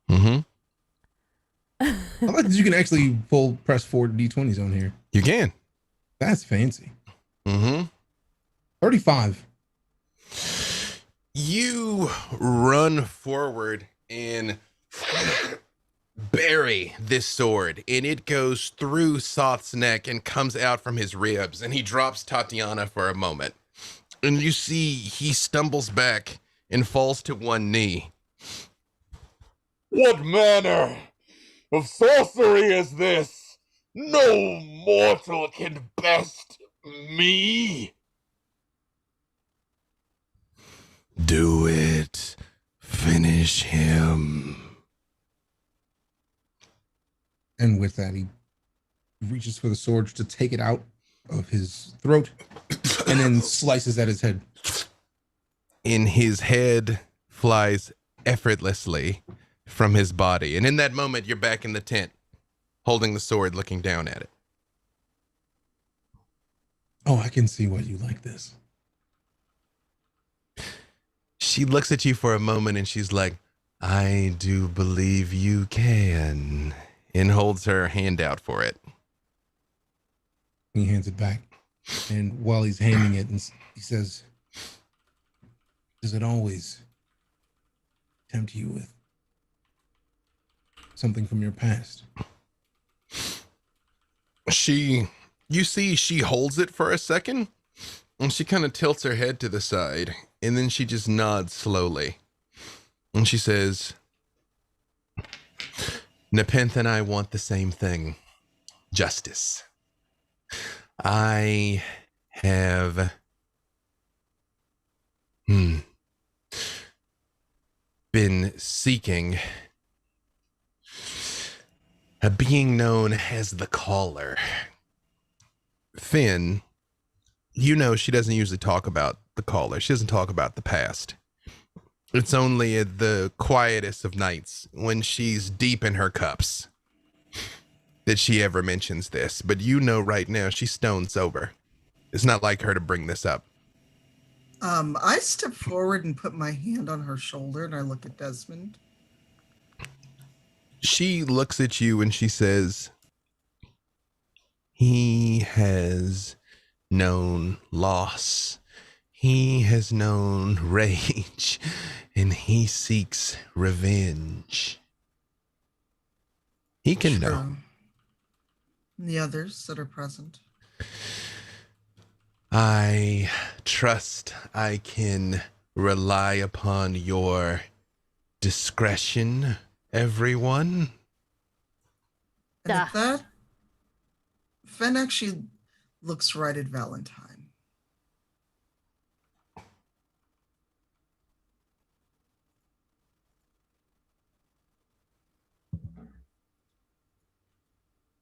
Mm-hmm. I like that you can actually press 4 d20s on here. You can. That's fancy. Mm-hmm. 35. You run forward and bury this sword, and it goes through Soth's neck and comes out from his ribs, and he drops Tatiana for a moment. And you see he stumbles back and falls to one knee. "What manner of sorcery is this? No mortal can best me." "Do it. Finish him." And with that, he reaches for the sword to take it out of his throat and then slices at his head. And his head flies effortlessly from his body. And in that moment, you're back in the tent, holding the sword, looking down at it. Oh, I can see why you like this. She looks at you for a moment and she's like, "I do believe you can," and holds her hand out for it. He hands it back. And while he's handing it, he says, "Does it always tempt you with something from your past?" You see she holds it for a second, and she kind of tilts her head to the side, and then she just nods slowly. And she says, "Nepenthe and I want the same thing. Justice. I have been seeking a being known as the Caller." Finn, you know she doesn't usually talk about the Caller. She doesn't talk about the past. It's only at the quietest of nights, when she's deep in her cups, that she ever mentions this. But you know right now she's stone sober. It's not like her to bring this up. I step forward and put my hand on her shoulder, and I look at Desmond. She looks at you and she says, he has known loss. He has known rage, and he seeks revenge. He can know. True. And the others that are present. I trust I can rely upon your discretion, everyone. And at that, Fen actually looks right at Valentine.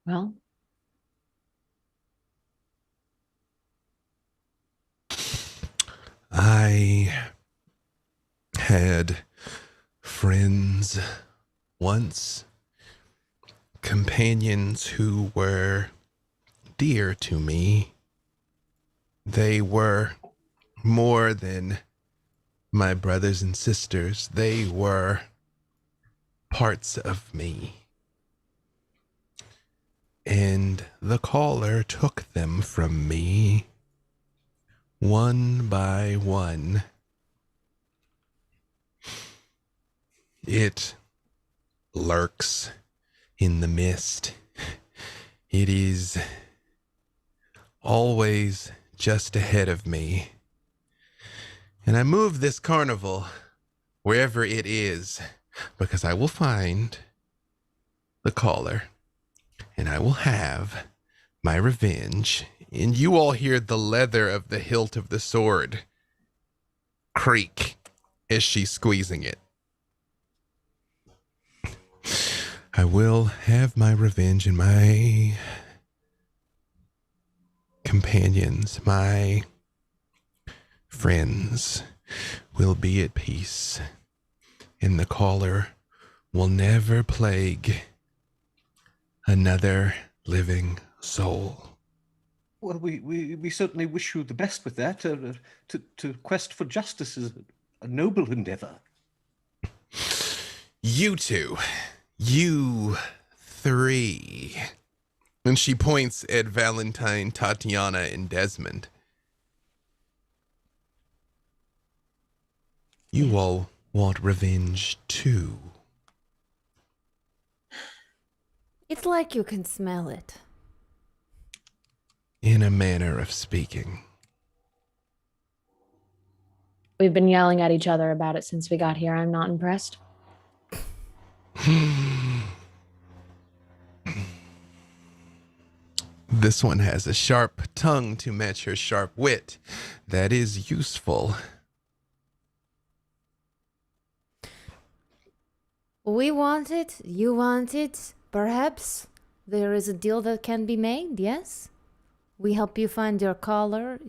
Well, I had friends once, companions who were dear to me. They were more than my brothers and sisters. They were parts of me. And the caller took them from me, one by one. It lurks in the mist. It is always just ahead of me. And I move this carnival wherever it is, because I will find the caller and I will have my revenge. And you all hear the leather of the hilt of the sword creak as she's squeezing it. I will have my revenge, and my companions, my friends will be at peace, and the caller will never plague another living soul. Well, we certainly wish you the best with that. To quest for justice is a noble endeavor. You two, you three. And she points at Valentine, Tatiana, and Desmond. You all want revenge too. It's like you can smell it. In a manner of speaking. we've been yelling at each other about it since we got here. I'm not impressed. This one has a sharp tongue to match her sharp wit. That is useful. We want it, you want it, perhaps there is a deal that can be made, yes? We help you find your collar,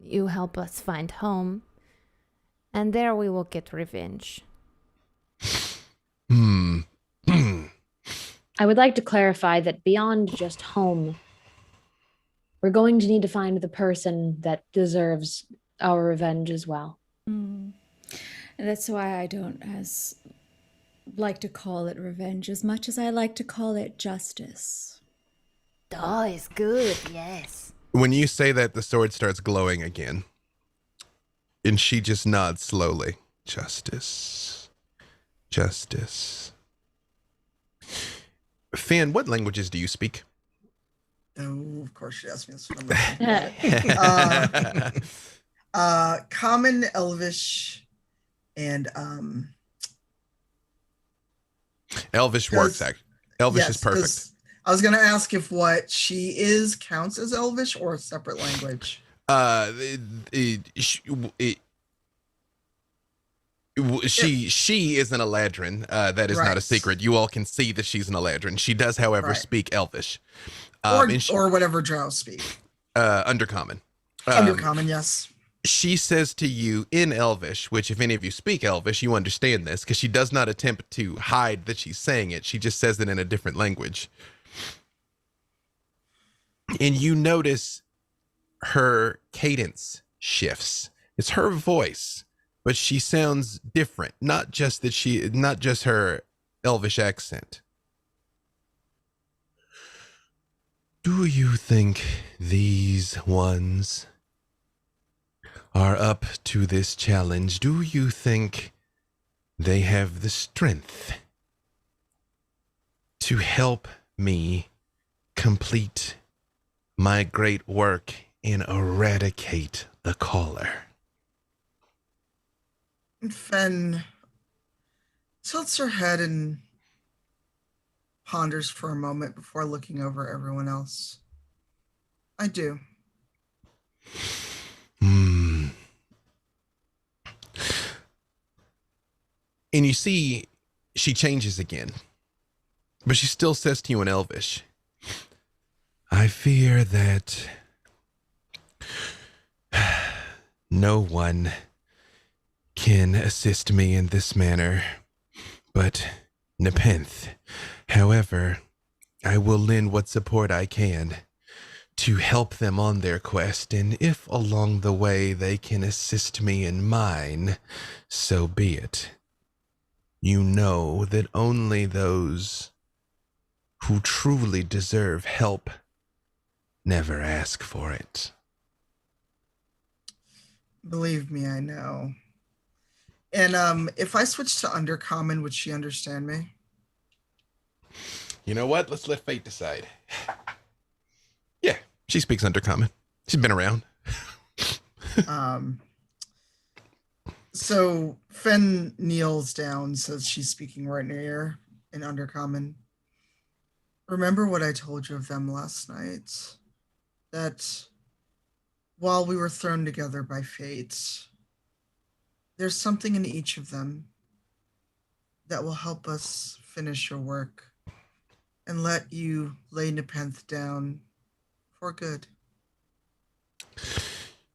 you help us find home, and there we will get revenge. I would like to clarify that beyond just home, we're going to need to find the person that deserves our revenge as well. And that's why I don't like to call it revenge as much as I like to call it justice. Oh, it's good, yes. When you say that, the sword starts glowing again. And she just nods slowly. Justice. Justice. Fan, what languages do you speak? Oh, of course she asked me this one. Common, Elvish, and Elvish works. Elvish is perfect. I was going to ask if what she is counts as Elvish or a separate language. She is an Eladrin. That is not a secret. You all can see that she's an Eladrin. She does, however, speak Elvish. Or whatever drow speak. Undercommon. Undercommon, yes. She says to you in Elvish, which if any of you speak Elvish, you understand this, because she does not attempt to hide that she's saying it. She just says it in a different language. And you notice her cadence shifts It's her voice, but she sounds different. Not just her elvish accent. Do you think these ones are up to this challenge? Do you think they have the strength to help me complete my great work and eradicate the caller? And Fen tilts her head and ponders for a moment before looking over everyone else. I do. And you see, she changes again. But she still says to you in Elvish, I fear that no one can assist me in this manner but Nepenthe. However, I will lend what support I can to help them on their quest, and if along the way they can assist me in mine, so be it. You know that only those who truly deserve help never ask for it. Believe me, I know. And if I switch to Undercommon, would she understand me? You know what? Let's let fate decide. Yeah, she speaks Undercommon. She's been around. So Fen kneels down, says she's speaking right in her ear in Undercommon. Remember what I told you of them last night? That while we were thrown together by fate, there's something in each of them that will help us finish your work and let you lay Nepenthe down for good.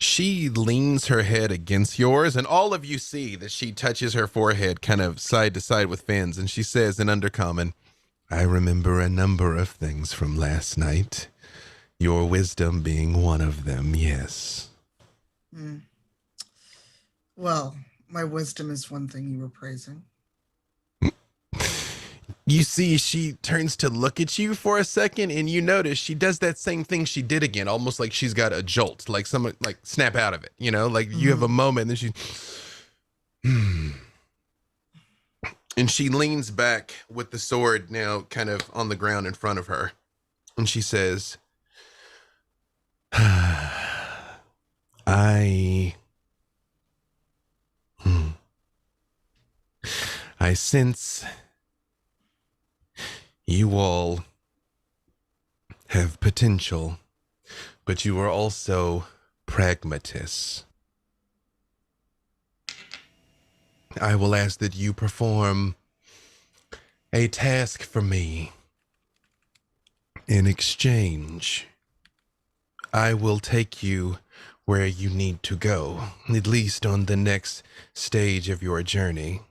She leans her head against yours, and all of you see that she touches her forehead kind of side to side with Finn's, and she says in Undercommon, I remember a number of things from last night, your wisdom being one of them, yes. Well, my wisdom is one thing you were praising. You see, she turns to look at you for a second, and you notice she does that same thing she did again, almost like she's got a jolt, like someone like snap out of it, you know, like you have a moment, and then she, and she leans back with the sword now kind of on the ground in front of her, and she says, I sense you all have potential, but you are also pragmatists. I will ask that you perform a task for me. In exchange, I will take you where you need to go, at least on the next stage of your journey.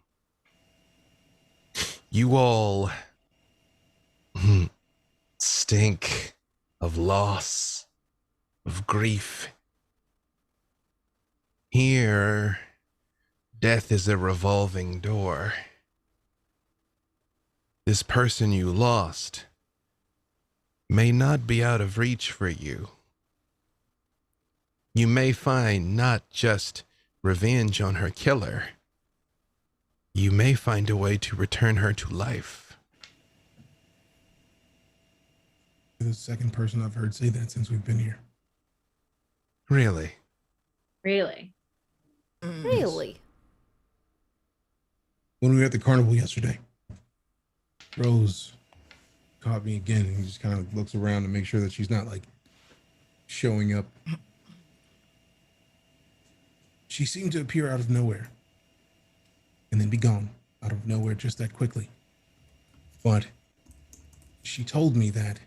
You all stink of loss, of grief. Here, death is a revolving door. This person you lost may not be out of reach for you. You may find not just revenge on her killer, you may find a way to return her to life. You're the second person I've heard say that since we've been here. Really? Really? Really? When we were at the carnival yesterday, Rose caught me again and just kind of looks around to make sure that she's not like showing up. She seemed to appear out of nowhere and then be gone out of nowhere just that quickly. But she told me that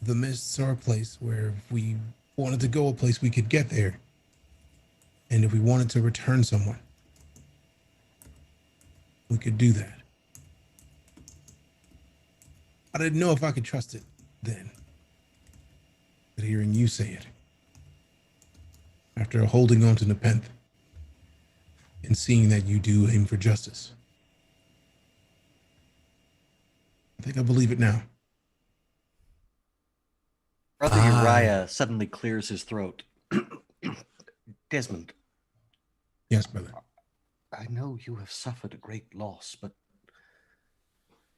the mists are a place where if we wanted to go a place, we could get there. And if we wanted to return someone, we could do that. I didn't know if I could trust it then. But hearing you say it, after holding on to Nepenthe and seeing that you do aim for justice. I think I believe it now. Brother Uriah suddenly clears his throat. Desmond. Yes, brother. I know you have suffered a great loss, but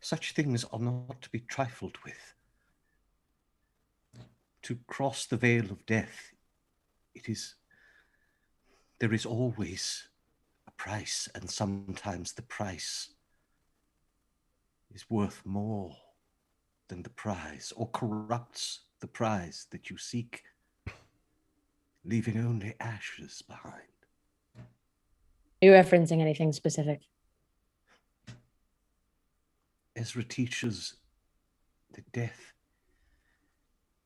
such things are not to be trifled with. To cross the veil of death, there is always a price, and sometimes the price is worth more than the prize, or corrupts the prize that you seek, leaving only ashes behind. Are you referencing anything specific? Ezra teaches that death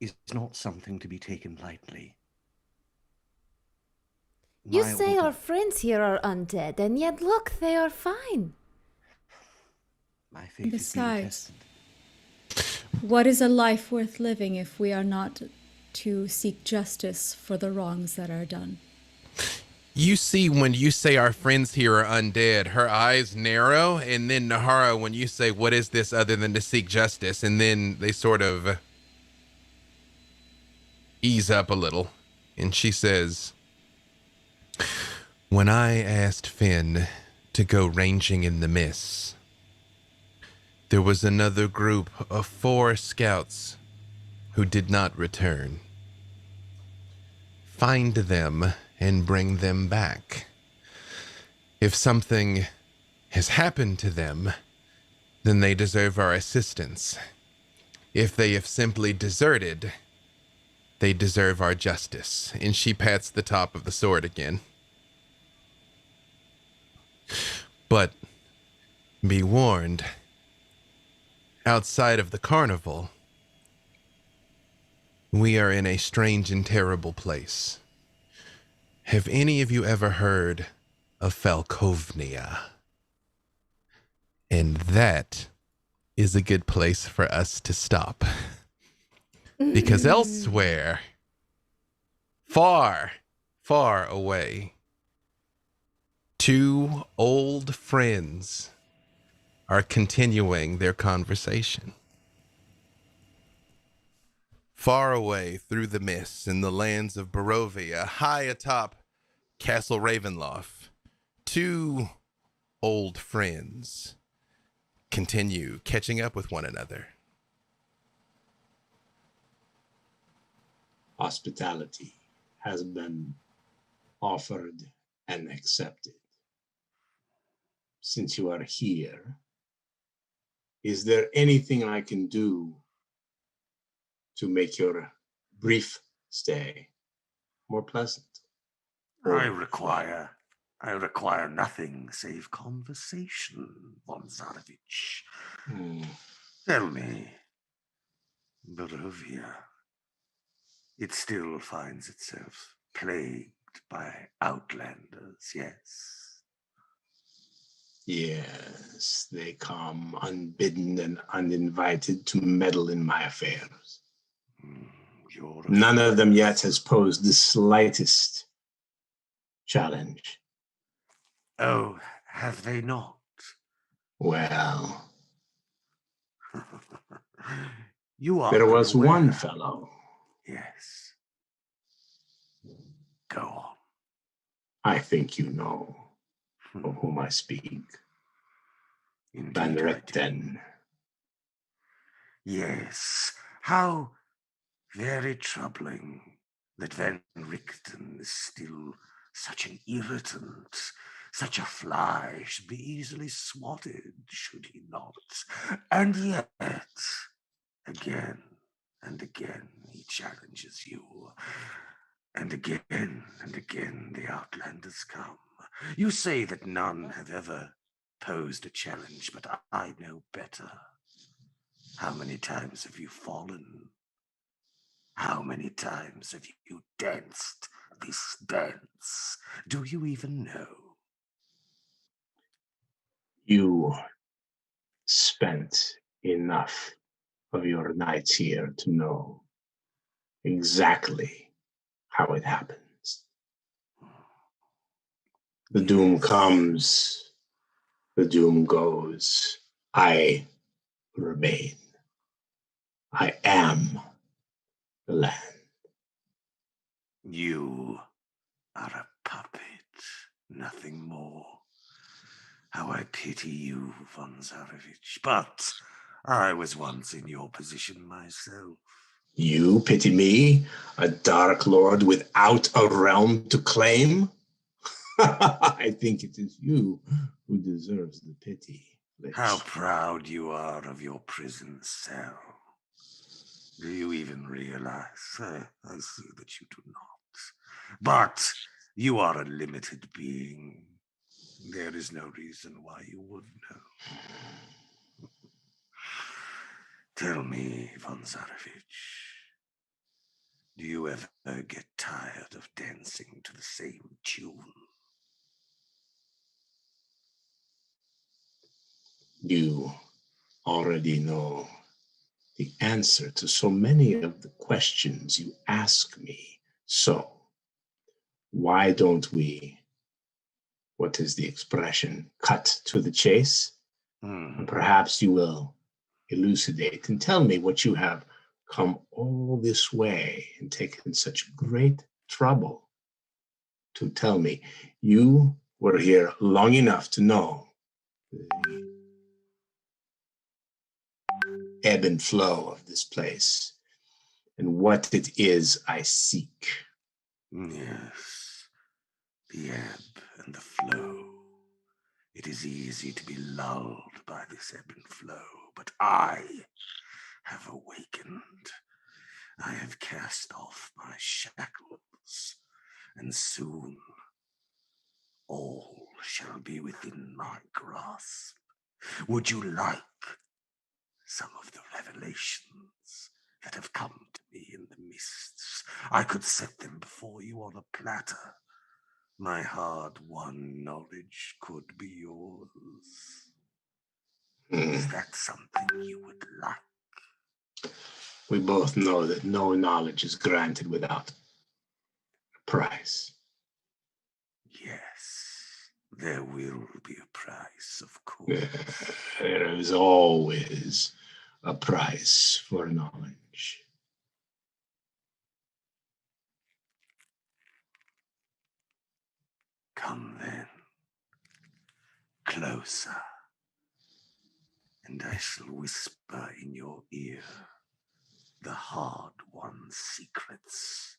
is not something to be taken lightly. You say our friends here are undead, and yet look, they are fine. My faith is being Besides, tested. what is a life worth living if we are not to seek justice for the wrongs that are done? You see, when you say our friends here are undead, her eyes narrow, and then Nahara, when you say, what is this other than to seek justice? And then they sort of ease up a little, and she says, when I asked Finn to go ranging in the mists, there was another group of 4 scouts who did not return. Find them and bring them back. If something has happened to them, then they deserve our assistance. If they have simply deserted, they deserve our justice. And she pats the top of the sword again. But be warned, outside of the carnival, we are in a strange and terrible place. Have any of you ever heard of Falkovnia? And that is a good place for us to stop. Because elsewhere, far, far away, 2 old friends are continuing their conversation. Far away through the mists in the lands of Barovia, high atop Castle Ravenloft, 2 old friends continue catching up with one another. Hospitality has been offered and accepted. Since you are here, is there anything I can do to make your brief stay more pleasant? I require nothing save conversation, von Zarovich. Tell me, Barovia, it still finds itself plagued by outlanders, yes? Yes, they come unbidden and uninvited to meddle in my affairs. None of them yet has posed the slightest challenge. Oh, have they not? Well, You are there was unaware. one fellow. Yes. Go on. I think you know of whom I speak. Indeed Van I do. Rechten. Yes. How very troubling that Van Richten is still such an irritant, such a fly, should be easily swatted, should he not? And yet, again and again, he challenges you. And again the outlanders come. You say that none have ever posed a challenge, but I know better. How many times have you fallen? How many times have you danced this dance? Do you even know? You spent enough of your nights here to know exactly how it happens. The doom comes, the doom goes. I remain. I am the land. You are a puppet, nothing more. How I pity you, von Zarevich. But I was once in your position myself. You pity me, a dark lord without a realm to claim? I think it is you who deserves the pity. Lich. How proud you are of your prison cell. Do you even realize? I see that you do not. But you are a limited being. There is no reason why you would know. Tell me, von Zarevich, do you ever get tired of dancing to the same tune? You already know the answer to so many of the questions you ask me. So, why don't we, what is the expression, cut to the chase? And perhaps you will elucidate and tell me what you have come all this way and taken such great trouble to tell me. You were here long enough to know the ebb and flow of this place and what it is I seek. Yes, the ebb and the flow. It is easy to be lulled by this ebb and flow, but I have awakened. I have cast off my shackles, and soon all shall be within my grasp. Would you like some of the revelations that have come to me in the mists? I could set them before you on a platter. My hard-won knowledge could be yours. Is that something you would like? We both know that no knowledge is granted without a price. Yes, there will be a price, of course. There is always a price for knowledge. Come then, closer, and I shall whisper in your ear the hard-won secrets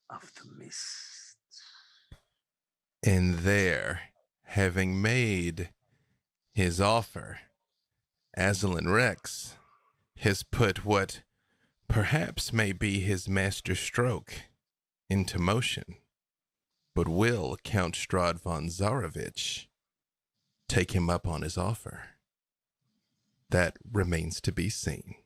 of the mists. And there, having made his offer, Aslan Rex has put what perhaps may be his master stroke into motion. But will Count Strahd von Zarevich take him up on his offer? That remains to be seen.